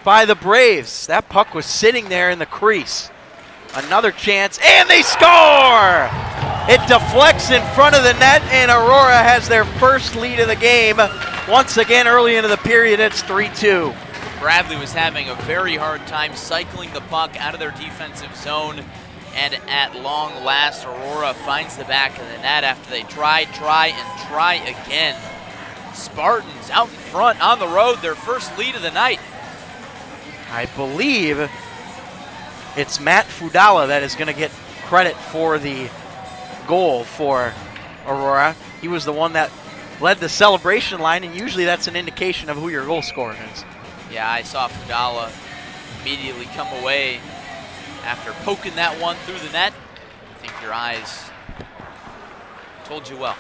by the Braves. That puck was sitting there in the crease. Another chance, and they score! It deflects in front of the net, and Aurora has their first lead of the game. Once again, early into the period, it's 3-2. Bradley was having a very hard time cycling the puck out of their defensive zone, and at long last, Aurora finds the back of the net after they try again. Spartans out in front on the road, their first lead of the night. I believe it's Matt Fudala that is going to get credit for the goal for Aurora. He was the one that led the celebration line, and usually that's an indication of who your goal scorer is. Yeah, I saw Fudala immediately come away after poking that one through the net. I think your eyes told you well.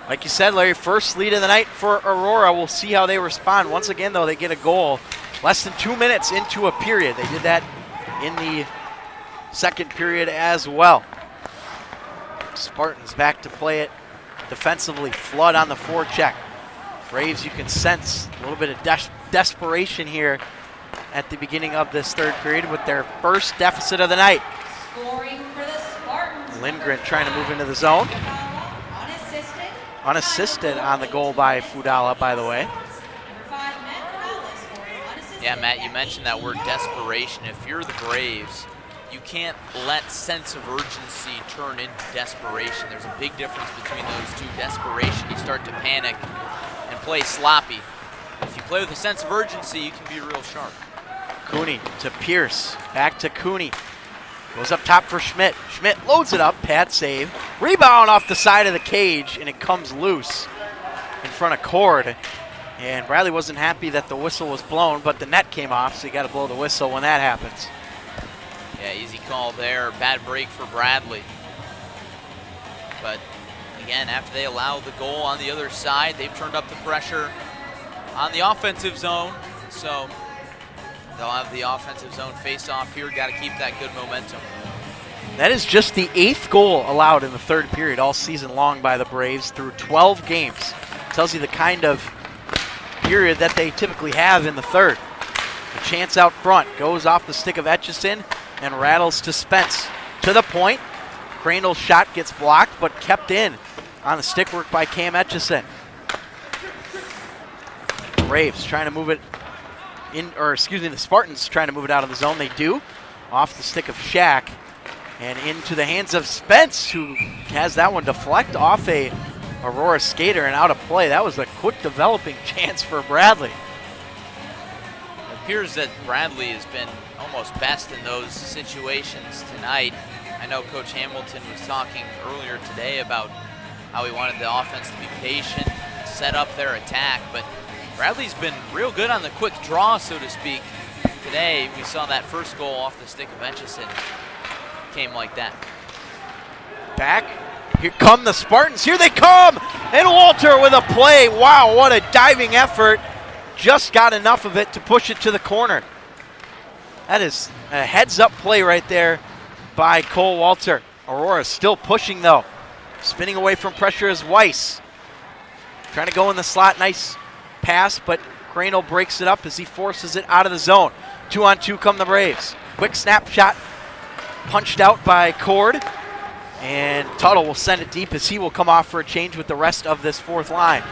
Like you said, Larry, first lead of the night for Aurora. We'll see how they respond. Once again, though, they get a goal less than 2 minutes into a period. They did that in the second period as well. Spartans back to play it defensively. Flood on the forecheck. Braves, you can sense a little bit of desperation here at the beginning of this third period with their first deficit of the night. Scoring for the Spartans. Lindgren trying to move into the zone. Unassisted on the goal by Fudala, by the way. Yeah, Matt, you mentioned that word desperation. If you're the Braves, you can't let sense of urgency turn into desperation. There's a big difference between those two. Desperation, you start to panic and play sloppy. If you play with a sense of urgency, you can be real sharp. Cooney to Pierce, back to Cooney. Goes up top for Schmidt. Schmidt loads it up, pad save. Rebound off the side of the cage, and it comes loose in front of Cord. And Bradley wasn't happy that the whistle was blown, but the net came off, so you got to blow the whistle when that happens. Yeah, easy call there. Bad break for Bradley. But again, after they allow the goal on the other side, they've turned up the pressure on the offensive zone. So they'll have the offensive zone face-off here. Got to keep that good momentum. That is just the 8th goal allowed in the third period all season long by the Braves through 12 games. Tells you the kind of period that they typically have in the third. The chance out front goes off the stick of Etchison and rattles to Spence. To the point, Crandall's shot gets blocked but kept in on the stick work by Cam Etchison. Braves trying to move it in, or excuse me, the Spartans trying to move it out of the zone. They do. Off the stick of Shack and into the hands of Spence, who has that one deflect off a Aurora skater and out of play. That was a quick developing chance for Bradley. It appears that Bradley has been almost best in those situations tonight. I know Coach Hamilton was talking earlier today about how he wanted the offense to be patient, set up their attack, but Bradley's been real good on the quick draw, so to speak. Today, we saw that first goal off the stick of Etchison. Came like that. Back. Here come the Spartans. Here they come! And Walter with a play. Wow, what a diving effort. Just got enough of it to push it to the corner. That is a heads-up play right there by Cole Walter. Aurora still pushing, though. Spinning away from pressure is Weiss. Trying to go in the slot. Nice pass, but Crandall breaks it up as he forces it out of the zone. 2-on-2 come the Braves. Quick snapshot punched out by Cord. And Tuttle will send it deep as he will come off for a change with the rest of this fourth line.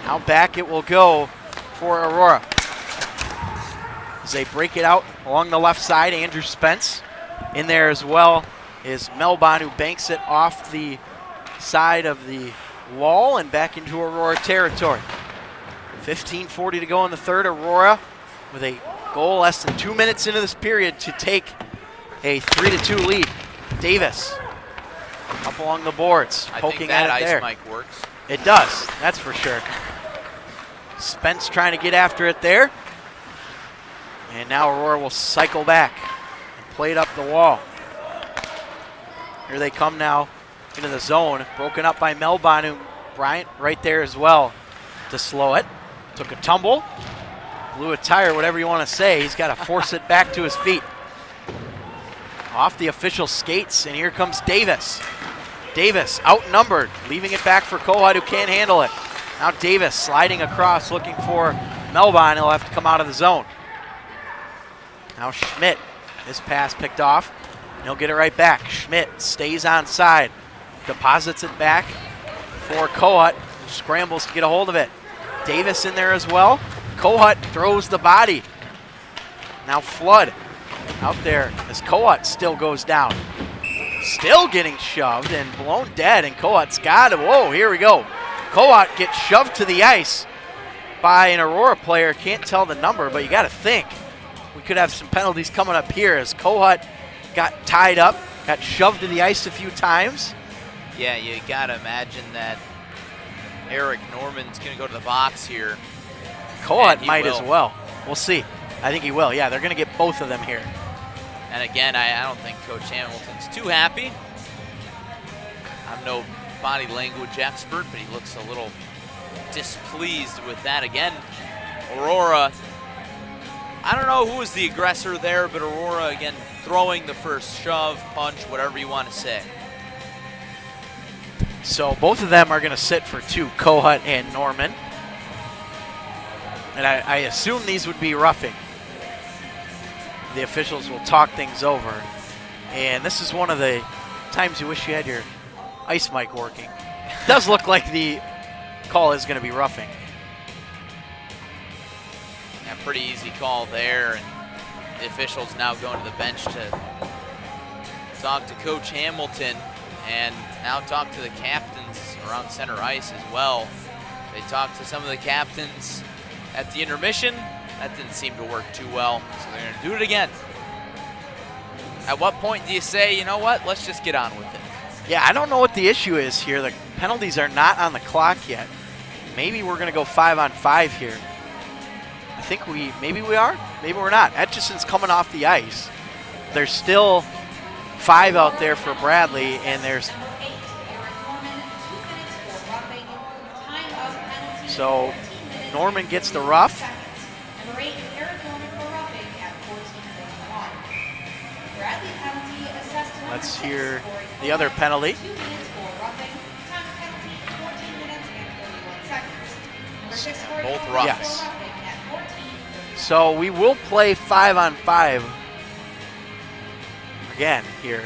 Now back it will go for Aurora. As they break it out along the left side, Andrew Spence. In there as well is Melbon, who banks it off the side of the wall and back into Aurora territory. 15:40 to go in the third. Aurora with a goal less than 2 minutes into this period to take a 3-2 lead. Davis up along the boards, poking at it there. I think that ice mic works. It does, that's for sure. Spence trying to get after it there. And now Aurora will cycle back and play it up the wall. Here they come now into the zone, broken up by Melbon, who Bryant right there as well to slow it. Took a tumble, blew a tire, whatever you want to say. He's got to force it back to his feet. Off the official skates, and here comes Davis. Davis outnumbered, leaving it back for Kohut, who can't handle it. Now Davis sliding across, looking for Melbon. He'll have to come out of the zone. Now Schmidt, this pass picked off. He'll get it right back. Schmidt stays on side, deposits it back for Kohut, who scrambles to get a hold of it. Davis in there as well. Kohut throws the body. Now Flood out there as Kohut still goes down. Still getting shoved and blown dead, and Kohut's got it. Whoa, here we go. Kohut gets shoved to the ice by an Aurora player. Can't tell the number, but you got to think we could have some penalties coming up here as Kohut got tied up got shoved to the ice a few times. Yeah, you got to imagine that Eric Norman's going to go to the box here. Kohut might as well. We'll see. I think he will. Yeah, they're going to get both of them here. And again, I don't think Coach Hamilton's too happy. I'm no body language expert, but he looks a little displeased with that. Again, Aurora, I don't know who was the aggressor there, but Aurora, again, throwing the first shove, punch, whatever you want to say. So both of them are going to sit for two, Kohut and Norman. And I assume these would be roughing. The officials will talk things over. And this is one of the times you wish you had your ice mic working. It does look like the call is going to be roughing. Yeah, pretty easy call there. And the officials now going to the bench to talk to Coach Hamilton and now talk to the captains around center ice as well. They talked to some of the captains at the intermission. That didn't seem to work too well, so they're going to do it again. At what point do you say, you know what, let's just get on with it? Yeah, I don't know what the issue is here. The penalties are not on the clock yet. Maybe we're going to go 5-on-5 here. I think maybe we are, maybe we're not. Etchison's coming off the ice. There's still 5 out there for Bradley, and there's so Norman gets the rough. Let's hear the other penalty. Both rough. Yes. So we will play 5-on-5 again here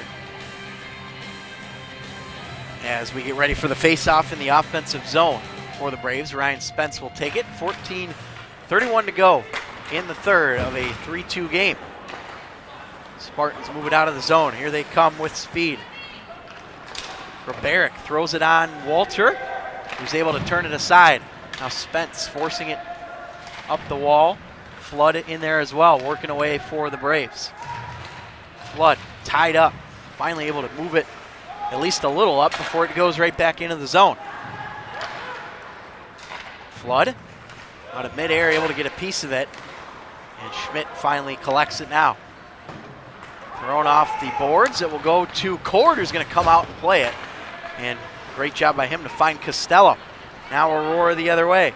as we get ready for the face-off in the offensive zone for the Braves. Ryan Spence will take it. 14:31 to go in the third of a 3-2 game. Spartans move it out of the zone. Here they come with speed. Roberick throws it on Walter, who's able to turn it aside. Now Spence forcing it up the wall. Flood in there as well, working away for the Braves. Flood tied up, finally able to move it at least a little up before it goes right back into the zone. Flood out of midair, able to get a piece of it, and Schmidt finally collects it now. Thrown off the boards, it will go to Cord, who's going to come out and play it. And great job by him to find Costello. Now Aurora the other way.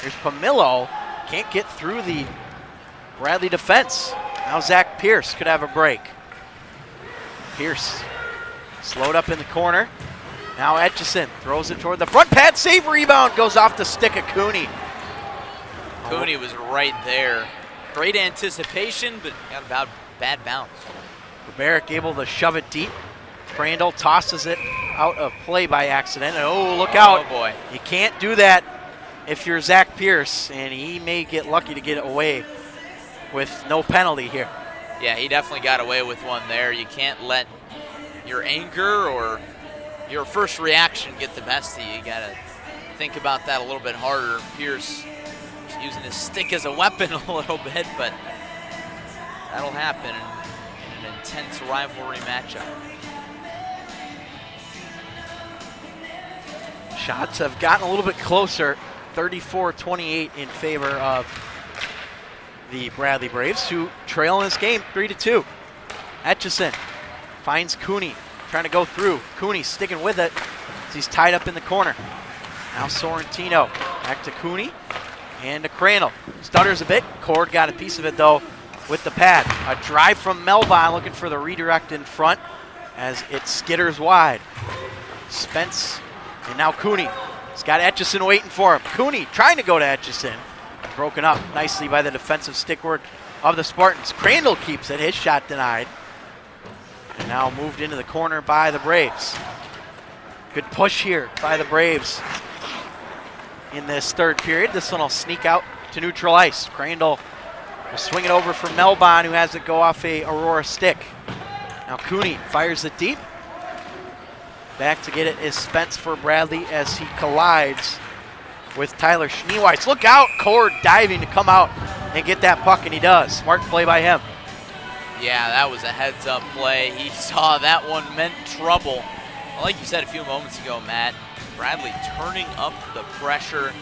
Here's Pamillo, can't get through the Bradley defense. Now Zach Pierce could have a break. Pierce slowed up in the corner. Now Etchison throws it toward the front pad, save, rebound, goes off the stick of Cooney. Cooney was right there. Great anticipation, but got about bad bounce. Roberick able to shove it deep. Crandall tosses it out of play by accident. And oh, look out. Oh, boy. You can't do that if you're Zach Pierce, and he may get lucky to get it away with no penalty here. Yeah, he definitely got away with one there. You can't let your anger or your first reaction get the best of you. You got to think about that a little bit harder. Pierce using his stick as a weapon a little bit, but that'll happen in an intense rivalry matchup. Shots have gotten a little bit closer, 34-28 in favor of the Bradley Braves, who trail in this game 3-2. Etchison finds Cooney, trying to go through. Cooney sticking with it as he's tied up in the corner. Now Sorrentino back to Cooney and to Crandall. Stutters a bit. Cord got a piece of it though with the pad. A drive from Melbon looking for the redirect in front as it skitters wide. Spence and now Cooney. He's got Etchison waiting for him. Cooney trying to go to Etchison. Broken up nicely by the defensive stick work of the Spartans. Crandall keeps it. His shot denied. And now moved into the corner by the Braves. Good push here by the Braves in this third period. This one will sneak out to neutral ice. Crandall will swing it over for Melbon, who has it go off a Aurora stick. Now Cooney fires it deep. Back to get it is Spence for Bradley as he collides with Tyler Schneeweiss. Look out, Cord diving to come out and get that puck, and he does. Smart play by him. Yeah, that was a heads-up play. He saw that one meant trouble. Like you said a few moments ago, Matt, Bradley turning up the pressure,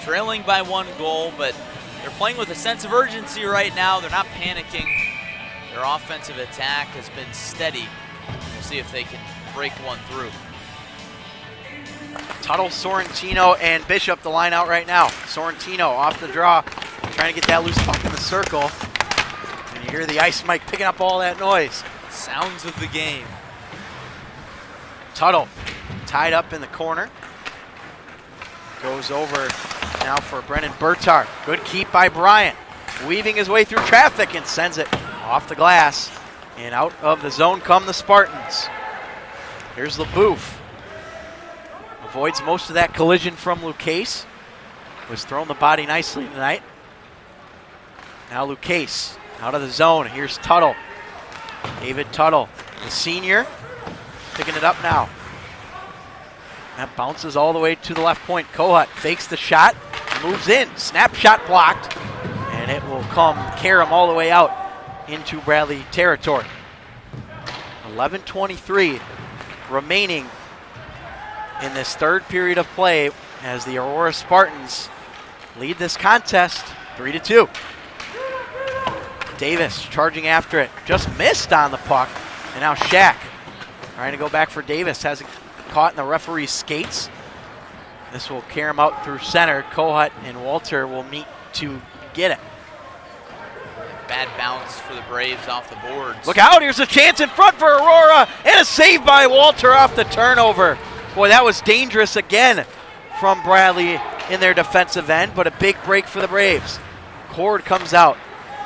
trailing by 1 goal, but they're playing with a sense of urgency right now. They're not panicking. Their offensive attack has been steady. We'll see if they can break one through. Tuttle, Sorrentino, and Bishop the line out right now. Sorrentino off the draw, trying to get that loose puck in the circle. And you hear the ice mic picking up all that noise. Sounds of the game. Tuttle tied up in the corner. Goes over now for Brennan Bertar. Good keep by Bryant. Weaving his way through traffic and sends it off the glass. And out of the zone come the Spartans. Here's LeBouf. Avoids most of that collision from Lucchese. Was throwing the body nicely tonight. Now Lucchese out of the zone. Here's Tuttle. David Tuttle, the senior, picking it up now. That bounces all the way to the left point. Kohut fakes the shot, moves in. Snapshot blocked, and it will carry him all the way out into Bradley territory. 11:23 remaining in this third period of play as the Aurora Spartans lead this contest 3-2. Davis charging after it, just missed on the puck, and now Shack trying to go back for Davis, has it caught in the referee's skates. This will carry him out through center. Kohut and Walter will meet to get it. Bad bounce for the Braves off the boards. Look out, here's a chance in front for Aurora, and a save by Walter off the turnover. Boy, that was dangerous again from Bradley in their defensive end, but a big break for the Braves. Cord comes out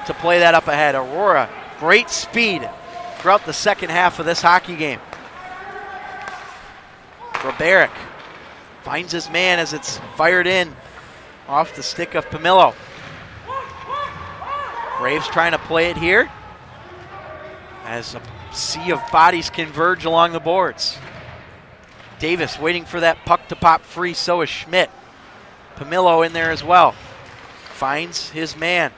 to play that up ahead. Aurora, great speed throughout the second half of this hockey game. Grabaric finds his man as it's fired in off the stick of Pamillo. Braves trying to play it here as a sea of bodies converge along the boards. Davis waiting for that puck to pop free, so is Schmidt. Pamillo in there as well. Finds his man.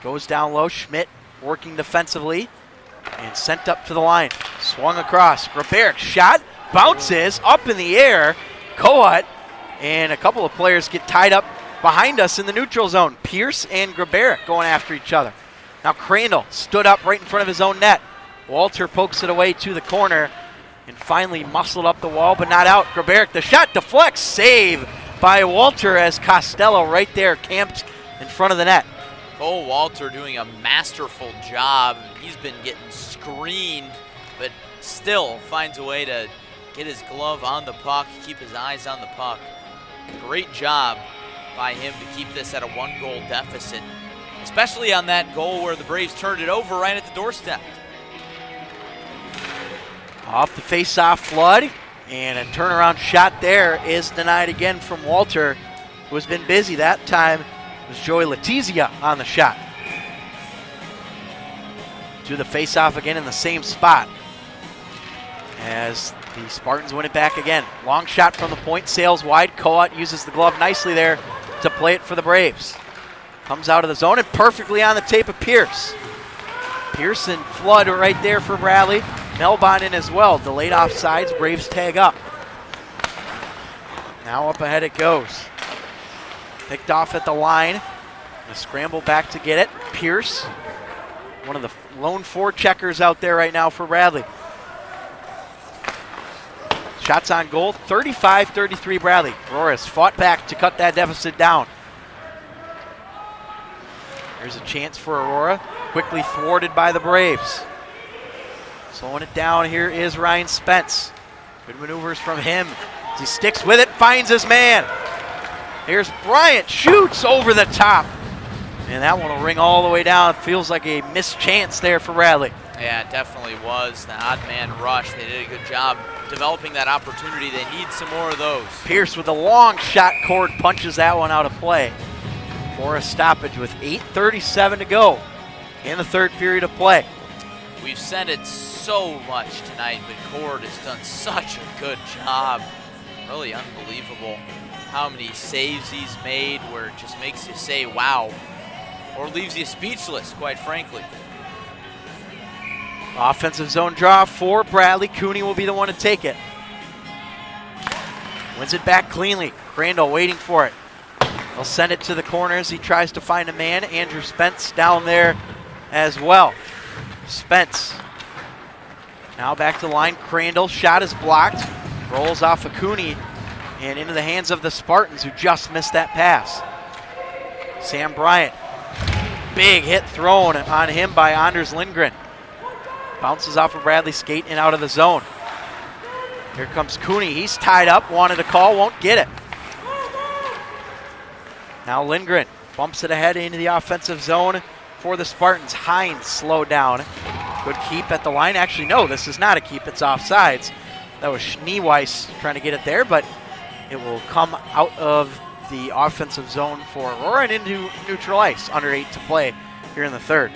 Goes down low, Schmidt working defensively and sent up to the line. Swung across, Grabaric shot, bounces up in the air. Kohut and a couple of players get tied up behind us in the neutral zone. Pierce and Grabaric going after each other. Now Crandall stood up right in front of his own net. Walter pokes it away to the corner and finally muscled up the wall, but not out. Grabaric, the shot deflects, save by Walter as Costello right there camped in front of the net. Cole Walter doing a masterful job. He's been getting screened, but still finds a way to get his glove on the puck, keep his eyes on the puck. Great job by him to keep this at a 1-goal deficit, especially on that goal where the Braves turned it over right at the doorstep. Off the face-off flood, and a turnaround shot there is denied again from Walter, who has been busy. That time it was Joey Letizia on the shot. To the face-off again in the same spot as the Spartans win it back again. Long shot from the point, sails wide. Kohut uses the glove nicely there to play it for the Braves. Comes out of the zone and perfectly on the tape of Pierce. Pierce and flood right there for Bradley. Melbon in as well. Delayed offsides. Braves tag up. Now up ahead it goes. Picked off at the line. A scramble back to get it. Pierce, one of the lone forecheckers out there right now for Bradley. Shots on goal, 35-33 Bradley. Roras fought back to cut that deficit down. There's a chance for Aurora, quickly thwarted by the Braves. Slowing it down, here is Ryan Spence. Good maneuvers from him. As he sticks with it, finds his man. Here's Bryant, shoots over the top. And that one will ring all the way down. Feels like a missed chance there for Bradley. Yeah, it definitely was. The odd man rush. They did a good job developing that opportunity. They need some more of those. Pierce with a long shot, Cord punches that one out of play for a stoppage with 8:37 to go in the third period of play. We've said it so much tonight, but Cord has done such a good job. Really unbelievable how many saves he's made where it just makes you say, wow, or leaves you speechless, quite frankly. Offensive zone draw for Bradley. Cooney will be the one to take it. Wins it back cleanly. Crandall waiting for it. He'll send it to the corner as he tries to find a man. Andrew Spence down there as well. Spence now back to the line. Crandall, shot is blocked. Rolls off of Cooney and into the hands of the Spartans, who just missed that pass. Sam Bryant, big hit thrown on him by Anders Lindgren. Bounces off of Bradley, skate and out of the zone. Here comes Cooney. He's tied up, wanted a call, won't get it. Now Lindgren bumps it ahead into the offensive zone for the Spartans. Hines slowed down. Good keep at the line. Actually, no, this is not a keep. It's offsides. That was Schneeweiss trying to get it there, but it will come out of the offensive zone for Aurora and into neutral ice. Under 8 to play here in the third.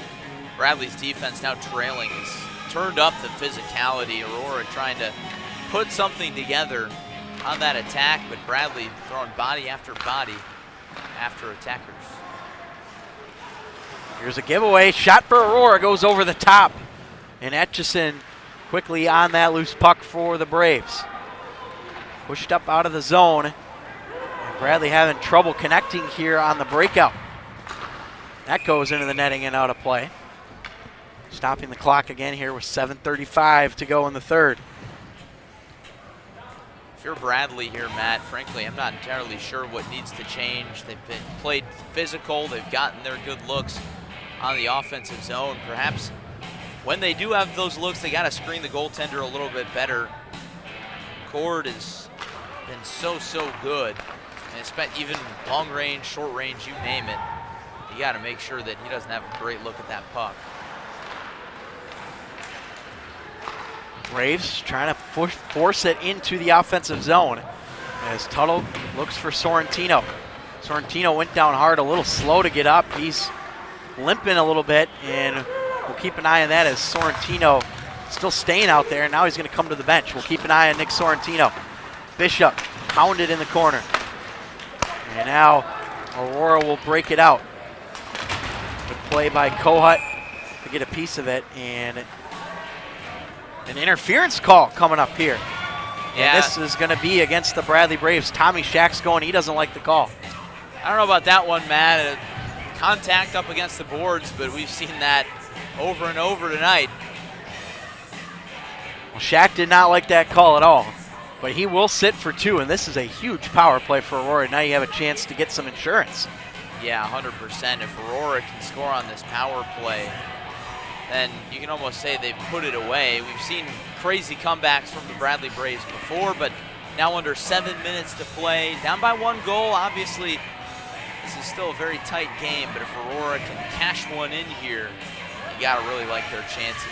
Bradley's defense now trailing has turned up the physicality. Aurora trying to put something together on that attack, but Bradley throwing body after body after attackers. Here's a giveaway. Shot for Aurora goes over the top. And Etchison quickly on that loose puck for the Braves. Pushed up out of the zone. And Bradley having trouble connecting here on the breakout. That goes into the netting and out of play. Stopping the clock again here with 7:35 to go in the third. If you're Bradley here, Matt, frankly, I'm not entirely sure what needs to change. They've been played physical. They've gotten their good looks on the offensive zone. Perhaps when they do have those looks, they got to screen the goaltender a little bit better. Cord has been so good. And it's been even long range, short range, you name it. You got to make sure that he doesn't have a great look at that puck. Braves trying to force it into the offensive zone as Tuttle looks for Sorrentino. Sorrentino went down hard, a little slow to get up. He's limping a little bit, and we'll keep an eye on that as Sorrentino still staying out there. Now he's going to come to the bench. We'll keep an eye on Nick Sorrentino. Bishop pounded in the corner. And now Aurora will break it out. Good play by Kohut to get a piece of it, and an interference call coming up here. Yeah. And this is going to be against the Bradley Braves. Tommy Shack's going, he doesn't like the call. I don't know about that one, Matt. Contact up against the boards, but we've seen that over and over tonight. Well, Shack did not like that call at all, but he will sit for 2, and this is a huge power play for Aurora. Now you have a chance to get some insurance. Yeah, 100%. If Aurora can score on this power play, then you can almost say they've put it away. We've seen crazy comebacks from the Bradley Braves before, but now under 7 minutes to play, down by 1 goal, obviously this is still a very tight game, but if Aurora can cash one in here, you gotta really like their chances.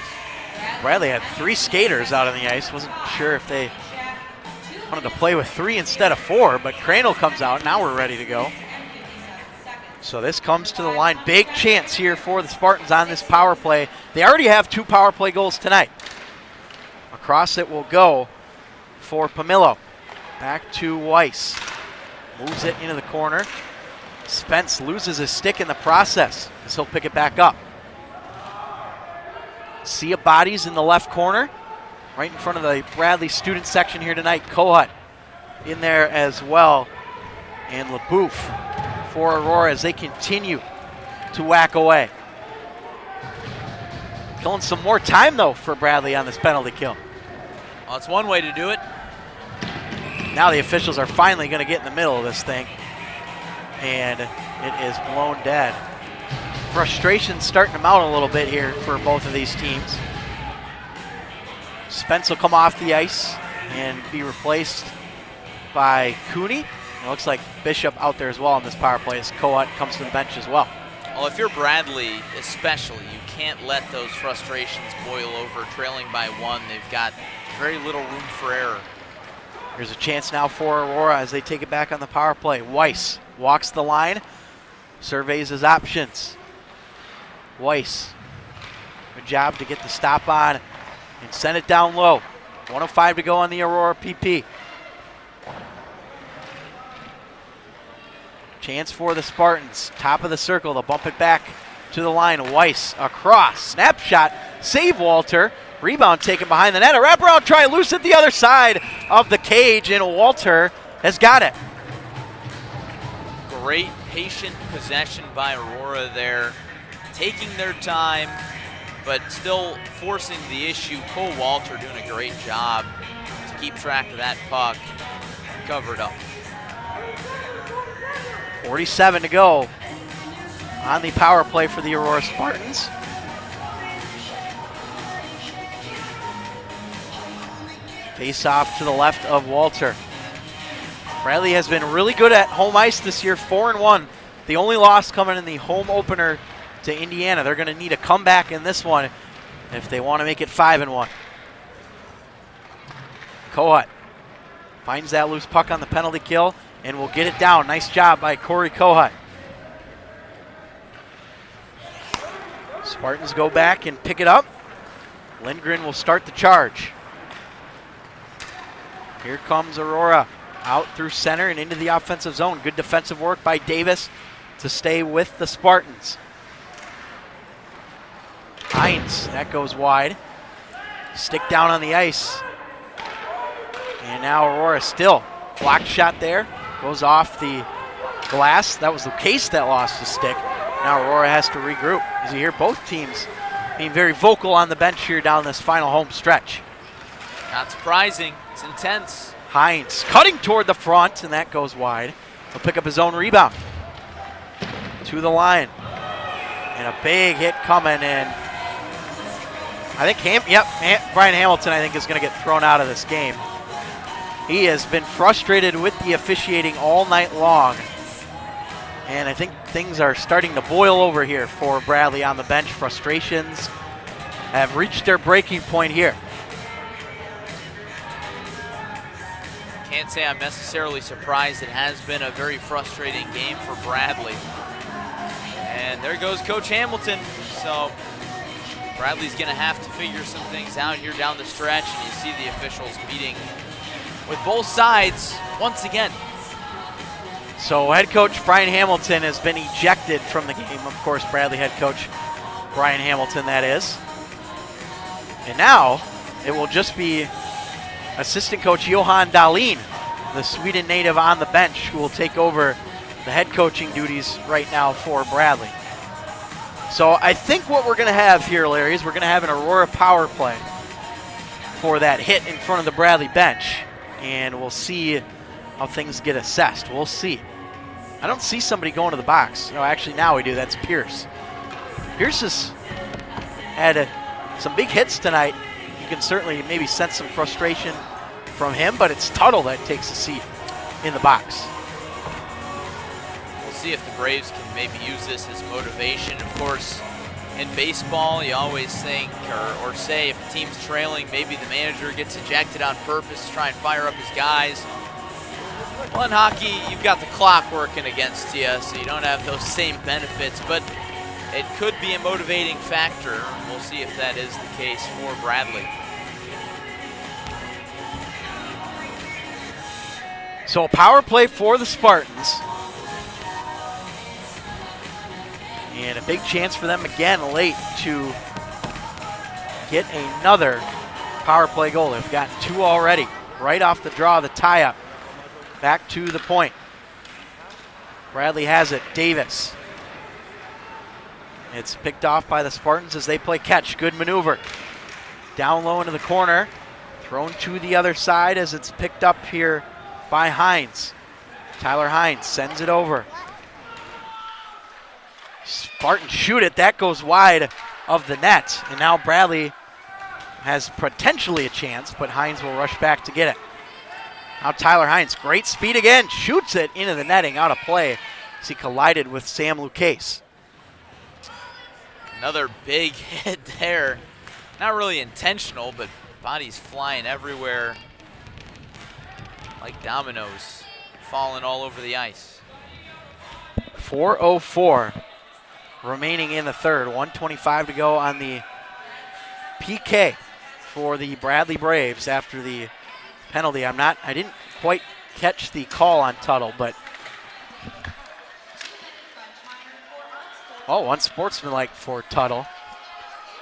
Bradley had 3 skaters out on the ice. Wasn't sure if they wanted to play with 3 instead of 4, but Crandall comes out. Now we're ready to go. So this comes to the line. Big chance here for the Spartans on this power play. They already have 2 power play goals tonight. Across it will go for Pamillo. Back to Weiss. Moves it into the corner. Spence loses his stick in the process as he'll pick it back up. Sea of bodies in the left corner. Right in front of the Bradley student section here tonight. Kohut in there as well. And LaBouffe for Aurora as they continue to whack away. Killing some more time, though, for Bradley on this penalty kill. Well, it's one way to do it. Now the officials are finally going to get in the middle of this thing. And it is blown dead. Frustration starting to mount a little bit here for both of these teams. Spence will come off the ice and be replaced by Cooney. It looks like Bishop out there as well on this power play as Kohut comes to the bench as well. Well, if you're Bradley especially, you can't let those frustrations boil over. Trailing by 1, they've got very little room for error. Here's a chance now for Aurora as they take it back on the power play. Weiss walks the line, surveys his options. Weiss, good job to get the stop on and send it down low. 1:05 to go on the Aurora PP. Chance for the Spartans, top of the circle, they'll bump it back to the line. Weiss across, snapshot save Walter. Rebound taken behind the net. A wraparound try loose at the other side of the cage, and Walter has got it. Great patient possession by Aurora there, taking their time, but still forcing the issue. Cole Walter doing a great job to keep track of that puck, covered up. 47 to go on the power play for the Aurora Spartans. Face off to the left of Walter. Bradley has been really good at home ice this year, 4-1. The only loss coming in the home opener to Indiana. They're going to need a comeback in this one if they want to make it 5-1. Kohut finds that loose puck on the penalty kill and will get it down. Nice job by Corey Kohut. Spartans go back and pick it up. Lindgren will start the charge. Here comes Aurora out through center and into the offensive zone. Good defensive work by Davis to stay with the Spartans. Hines, that goes wide. Stick down on the ice. And now Aurora still. Blocked shot there. Goes off the glass. That was the case that lost the stick. Now Aurora has to regroup. As you hear both teams being very vocal on the bench here down this final home stretch. Not surprising. It's intense. Hines cutting toward the front, and that goes wide. He'll pick up his own rebound. To the line. And a big hit coming in. I think, Brian Hamilton, I think, is going to get thrown out of this game. He has been frustrated with the officiating all night long. And I think things are starting to boil over here for Bradley on the bench. Frustrations have reached their breaking point here. Can't say I'm necessarily surprised. It has been a very frustrating game for Bradley. And there goes Coach Hamilton. So Bradley's going to have to figure some things out here down the stretch. And you see the officials meeting with both sides once again. So head coach Brian Hamilton has been ejected from the game. Of course, Bradley head coach Brian Hamilton, that is. And now it will just be assistant coach Johan Dahlin, the Sweden native, on the bench, who will take over the head coaching duties right now for Bradley. So I think what we're going to have here, Larry, is we're going to have an Aurora power play for that hit in front of the Bradley bench. And we'll see how things get assessed. We'll see. I don't see somebody going to the box. No, actually now we do. That's Pierce. Pierce has had some big hits tonight. You can certainly maybe sense some frustration from him, but it's Tuttle that takes a seat in the box. We'll see if the Braves can maybe use this as motivation. Of course, in baseball, you always think or say if a team's trailing, maybe the manager gets ejected on purpose to try and fire up his guys. Well, in hockey, you've got the clock working against you, so you don't have those same benefits, but it could be a motivating factor. We'll see if that is the case for Bradley. So a power play for the Spartans. And a big chance for them again late to get another power play goal. They've gotten two already. Right off the draw, the tie-up. Back to the point. Bradley has it. Davis. It's picked off by the Spartans as they play catch. Good maneuver. Down low into the corner. Thrown to the other side as it's picked up here by Hines. Tyler Hines sends it over. Spartans shoot it. That goes wide of the net. And now Bradley has potentially a chance, but Hines will rush back to get it. Now Tyler Hines, great speed again, shoots it into the netting, out of play as he collided with Sam Lucchese. Another big hit there. Not really intentional, but bodies flying everywhere like dominoes, falling all over the ice. 4:04 remaining in the third. 1:25 to go on the PK for the Bradley Braves after the penalty. I didn't quite catch the call on Tuttle, but unsportsmanlike for Tuttle.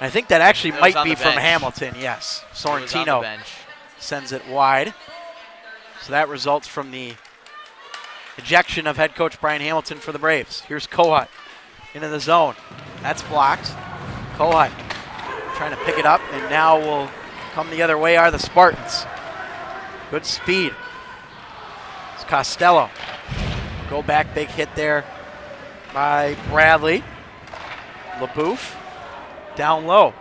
I think that actually It was might on be the from bench. Hamilton, yes. It was on the Sorrentino bench. sends it wide. So that results from the ejection of head coach Brian Hamilton for the Braves. Here's Kohut into the zone. That's blocked. Kohut trying to pick it up, and now will come the other way are the Spartans. Good speed. It's Costello. Go back, big hit there by Bradley. LaBouffe down low.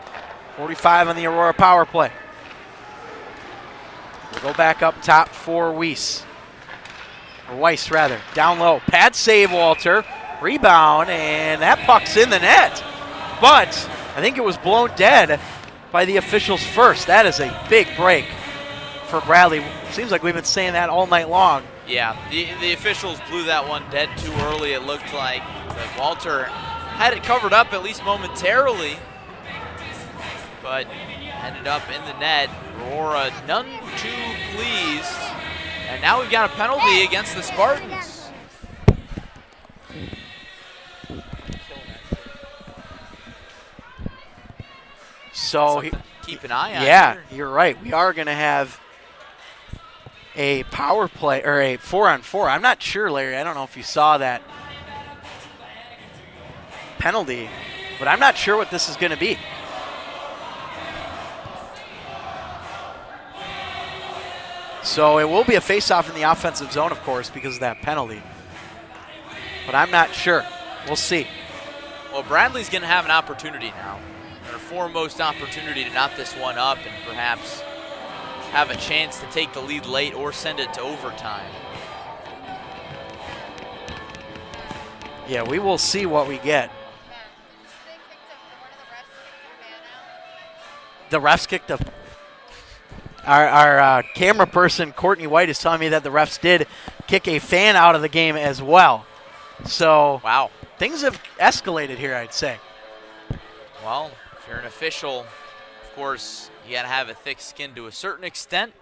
45 on the Aurora power play. We'll go back up top for Weiss. Or Weiss, rather. Down low. Pad save, Walter. Rebound, and that puck's in the net. But I think it was blown dead by the officials first. That is a big break for Bradley. Seems like we've been saying that all night long. Yeah, the officials blew that one dead too early, it looked like. But Walter had it covered up at least momentarily, but ended up in the net. Aurora none too pleased. And now we've got a penalty against the Spartans. So Something to keep an eye on. yeah, here. you're right. We are going to have a power play, or a 4-on-4. I'm not sure, Larry. I don't know if you saw that penalty, but I'm not sure what this is going to be. So it will be a face-off in the offensive zone, of course, because of that penalty. But I'm not sure. We'll see. Well, Bradley's going to have an opportunity now. Their foremost opportunity to knot this one up and perhaps have a chance to take the lead late or send it to overtime. Yeah, we will see what we get. The refs kicked a... Our camera person, Courtney White, is telling me that the refs did kick a fan out of the game as well. So Wow. things have escalated here, I'd say. Well, if you're an official, of course, you got to have a thick skin to a certain extent.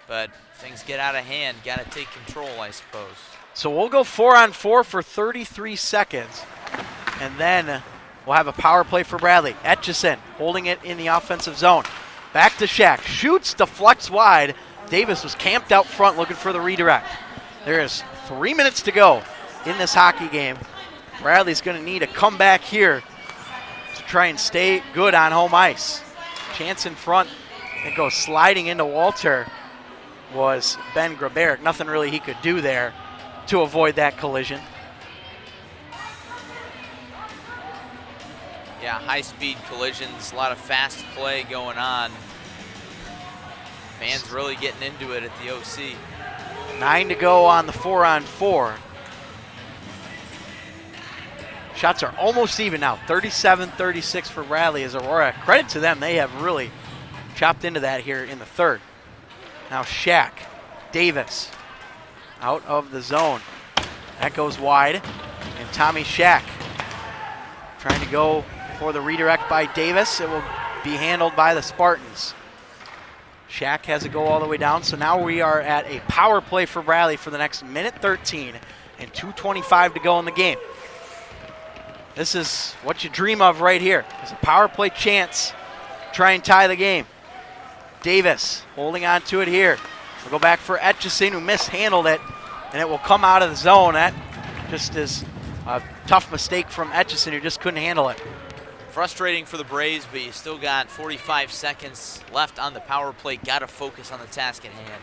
But if things get out of hand, got to take control, I suppose. So we'll go 4-on-4 for 33 seconds. And then we'll have a power play for Bradley. Etchison holding it in the offensive zone. Back to Shack. Shoots, deflects wide. Davis was camped out front looking for the redirect. There is 3 minutes to go in this hockey game. Bradley's going to need a comeback here to try and stay good on home ice. Chance in front. It goes sliding into Walter was Ben Graberic. Nothing really he could do there to avoid that collision. Yeah, high-speed collisions, a lot of fast play going on. Fans really getting into it at the OC. 9 to go on the 4-on-4. Shots are almost even now. 37-36 for Bradley as Aurora. Credit to them, they have really chopped into that here in the third. Now Shack, Davis, out of the zone. That goes wide, and Tommy Shack trying to go for the redirect by Davis. It will be handled by the Spartans. Shack has it go all the way down, so now we are at a power play for Bradley for the next minute 13 and 2:25 to go in the game. This is what you dream of right here. It's a power play chance. Try and tie the game. Davis holding on to it here. We'll go back for Etchison, who mishandled it, and it will come out of the zone. That just is a tough mistake from Etchison, who just couldn't handle it. Frustrating for the Braves, but you still got 45 seconds left on the power play. Got to focus on the task at hand.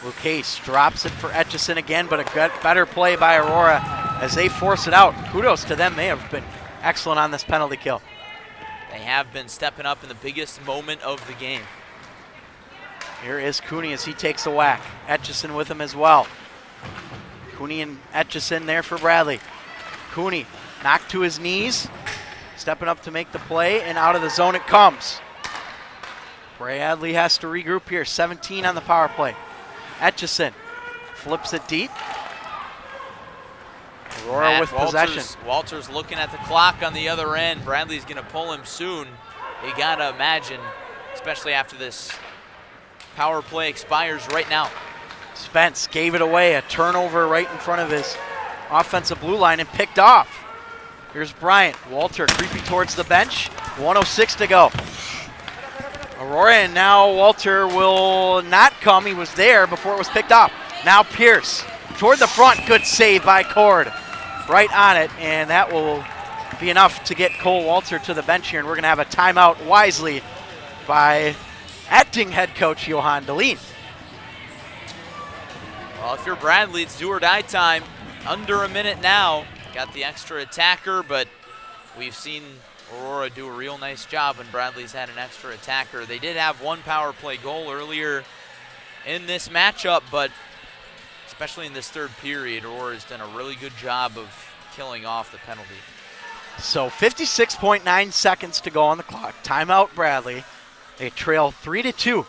Lucas drops it for Etchison again, but a better play by Aurora as they force it out. Kudos to them. They have been excellent on this penalty kill. They have been stepping up in the biggest moment of the game. Here is Cooney as he takes a whack. Etchison with him as well. Cooney and Etchison there for Bradley. Cooney knocked to his knees, stepping up to make the play, and out of the zone it comes. Bradley has to regroup here. 17 on the power play. Etchison flips it deep. Aurora with possession. Walter's looking at the clock on the other end. Bradley's going to pull him soon. You got to imagine, especially after this power play expires right now. Spence gave it away. A turnover right in front of his offensive blue line and picked off. Here's Bryant. Walter creeping towards the bench. 1:06 to go. Aurora, and now Walter will not come. He was there before it was picked up. Now Pierce toward the front. Good save by Cord. Right on it, and that will be enough to get Cole Walter to the bench here, and we're going to have a timeout wisely by acting head coach Johan Deline. Well, if you're Bradley, it's do or die time. Under a minute now. Got the extra attacker, but we've seen Aurora do a real nice job when Bradley's had an extra attacker. They did have one power play goal earlier in this matchup, but especially in this third period, Aurora's done a really good job of killing off the penalty. So 56.9 seconds to go on the clock. Timeout Bradley. They trail 3-2.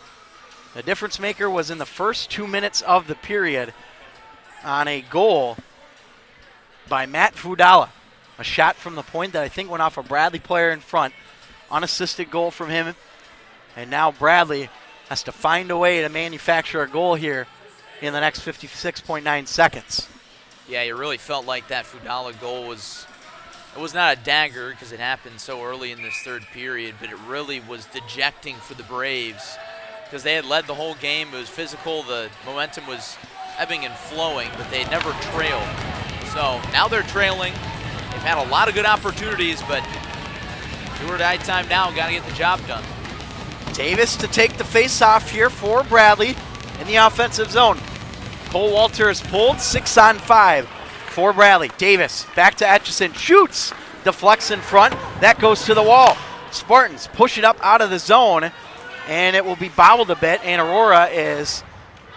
The difference maker was in the first 2 minutes of the period on a goal by Matt Fudala. A shot from the point that I think went off a Bradley player in front. Unassisted goal from him. And now Bradley has to find a way to manufacture a goal here in the next 56.9 seconds. Yeah, you really felt like that Fudala goal was, it was not a dagger because it happened so early in this third period, but it really was dejecting for the Braves because they had led the whole game. It was physical. The momentum was ebbing and flowing, but they had never trailed. So now they're trailing. They've had a lot of good opportunities, but do or die time now. Got to get the job done. Davis to take the face-off here for Bradley in the offensive zone. Cole Walter is pulled, 6-on-5 for Bradley. Davis back to Etchison, shoots, deflects in front. That goes to the wall. Spartans push it up out of the zone, and it will be bobbled a bit, and Aurora is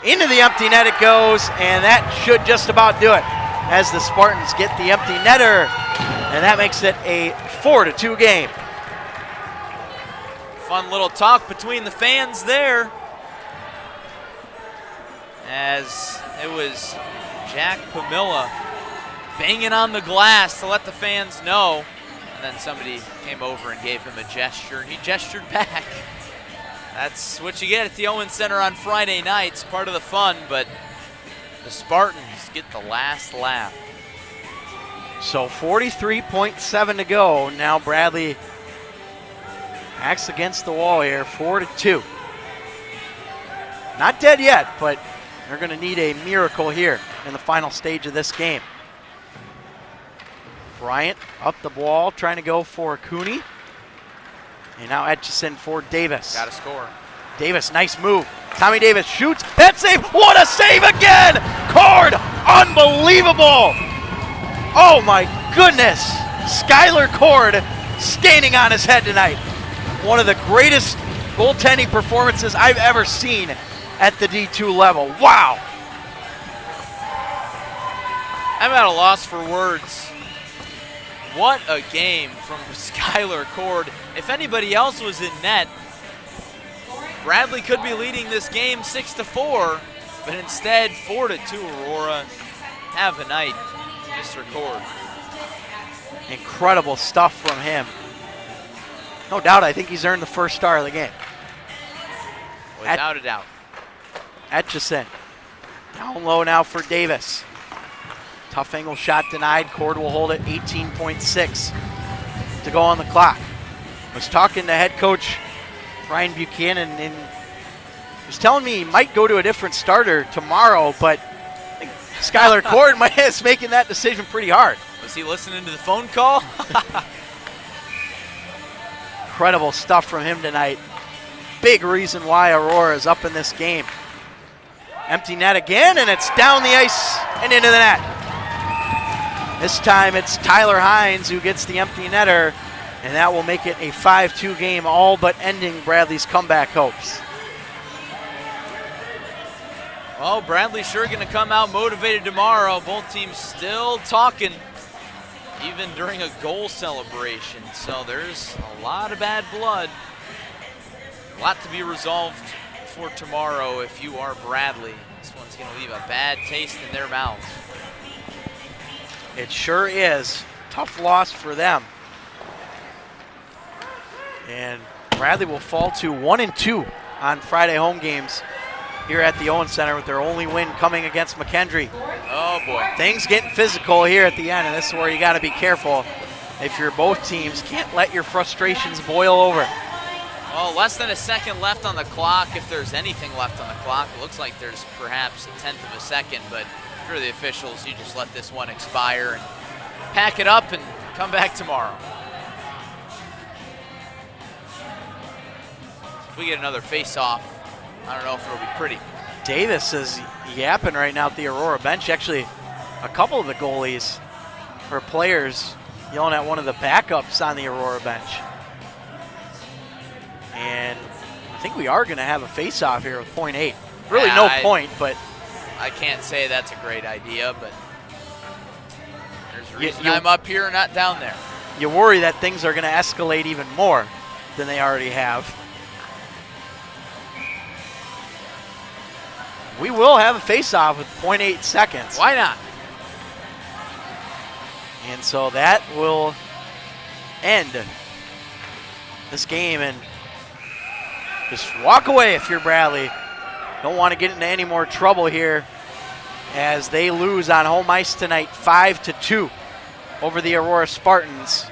into the empty net. It goes, and that should just about do it as the Spartans get the empty netter, and that makes it a 4-2 game. Fun little talk between the fans there, as it was Jack Pamilla banging on the glass to let the fans know, and then somebody came over and gave him a gesture, and he gestured back. That's what you get at the Owens Center on Friday nights, part of the fun, but the Spartans get the last laugh. So 43.7 to go. Now Bradley acts against the wall here, 4-2. Not dead yet, but they're going to need a miracle here in the final stage of this game. Bryant up the wall, trying to go for Cooney. And now Etchison for Davis. Got to score. Davis, nice move. Tommy Davis shoots. That save. What a save again! Cord, unbelievable! Oh my goodness! Skylar Cord standing on his head tonight. One of the greatest goaltending performances I've ever seen at the D2 level. Wow! I'm at a loss for words. What a game from Skylar Cord. If anybody else was in net, Bradley could be leading this game 6-4, but instead 4-2 Aurora. Have a night, Mr. Cord. Incredible stuff from him. No doubt, I think he's earned the first star of the game. Without a doubt. Etchison. Down low now for Davis. Tough angle shot denied. Cord will hold it, 18.6 to go on the clock. Was talking to head coach Ryan Buchanan, and he was telling me he might go to a different starter tomorrow, but I think Skylar Cord is making that decision pretty hard. Was he listening to the phone call? Incredible stuff from him tonight. Big reason why Aurora is up in this game. Empty net again, and it's down the ice and into the net. This time it's Tyler Hines who gets the empty netter, and that will make it a 5-2 game, all but ending Bradley's comeback hopes. Well, Bradley's sure going to come out motivated tomorrow. Both teams still talking, even during a goal celebration. So there's a lot of bad blood. A lot to be resolved for tomorrow if you are Bradley. This one's going to leave a bad taste in their mouths. It sure is. Tough loss for them. And Bradley will fall to 1-2 on Friday home games here at the Owens Center, with their only win coming against McKendree. Oh boy. Things getting physical here at the end, and this is where you got to be careful if you're both teams, can't let your frustrations boil over. Well, less than a second left on the clock, if there's anything left on the clock. It looks like there's perhaps a 1/10 of a second, but for the officials, you just let this one expire and pack it up and come back tomorrow. If we get another face-off, I don't know if it'll be pretty. Davis is yapping right now at the Aurora bench. Actually, a couple of the goalies or players yelling at one of the backups on the Aurora bench. And I think we are going to have a face-off here with .8. Really no point, but I can't say that's a great idea, but there's a reason I'm up here and not down there. You worry that things are going to escalate even more than they already have. We will have a face-off with .8 seconds. Why not? And so that will end this game, and just walk away if you're Bradley. Don't want to get into any more trouble here as they lose on home ice tonight 5-2 over the Aurora Spartans,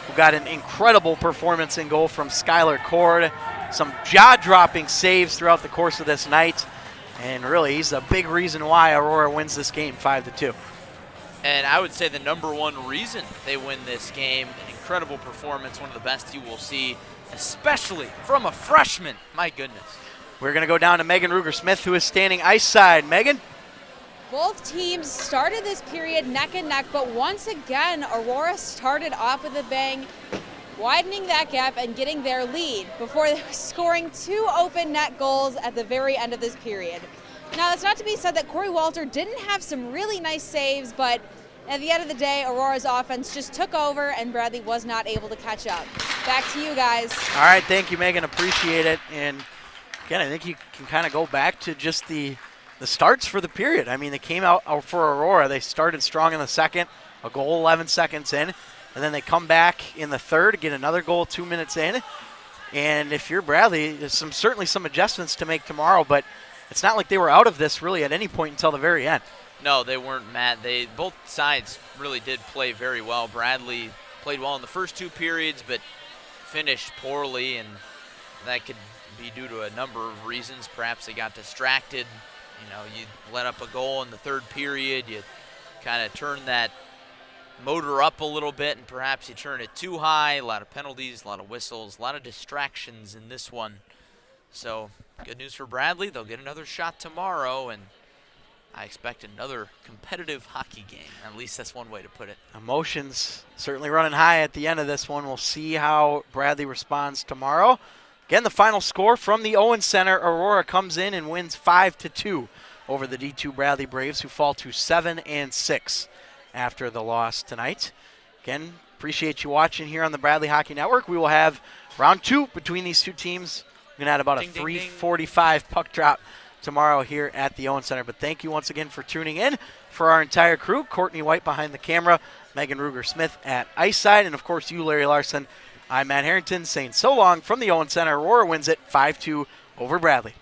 who got an incredible performance in goal from Skylar Cord. Some jaw-dropping saves throughout the course of this night. And really, he's a big reason why Aurora wins this game 5-2. And I would say the #1 reason they win this game, an incredible performance, one of the best you will see, especially from a freshman. My goodness. We're going to go down to Meagan Ruger-Smith, who is standing ice side. Meagan? Both teams started this period neck and neck, but once again, Aurora started off with a bang, widening that gap and getting their lead before scoring 2 open net goals at the very end of this period. Now, that's not to be said that Corey Walter didn't have some really nice saves, but at the end of the day, Aurora's offense just took over and Bradley was not able to catch up. Back to you guys. All right, thank you, Meagan. Appreciate it. And again, I think you can kind of go back to just the starts for the period. I mean, they came out for Aurora. They started strong in the second, a goal 11 seconds in, and then they come back in the third, get another goal 2 minutes in. And if you're Bradley, there's certainly some adjustments to make tomorrow, but it's not like they were out of this really at any point until the very end. No, they weren't, Matt. Both sides really did play very well. Bradley played well in the first 2 periods, but finished poorly, and that could be due to a number of reasons. Perhaps they got distracted. You know, you let up a goal in the 3rd period. You kind of turn that motor up a little bit, and perhaps you turn it too high. A lot of penalties, a lot of whistles, a lot of distractions in this one. So good news for Bradley. They'll get another shot tomorrow, and I expect another competitive hockey game. At least that's one way to put it. Emotions certainly running high at the end of this one. We'll see how Bradley responds tomorrow. Again, the final score from the Owen Center, Aurora comes in and wins 5-2 over the D2 Bradley Braves, who fall to 7-6 after the loss tonight. Again, appreciate you watching here on the Bradley Hockey Network. We will have round 2 between these two teams. We're going to have about a 3:45 puck drop tomorrow here at the Owen Center. But thank you once again for tuning in. For our entire crew, Courtney White behind the camera, Meagan Ruger-Smith at ice side, and of course you, Larry Larson. I'm Matt Harrington saying so long from the Owen Center. Aurora wins it 5-2 over Bradley.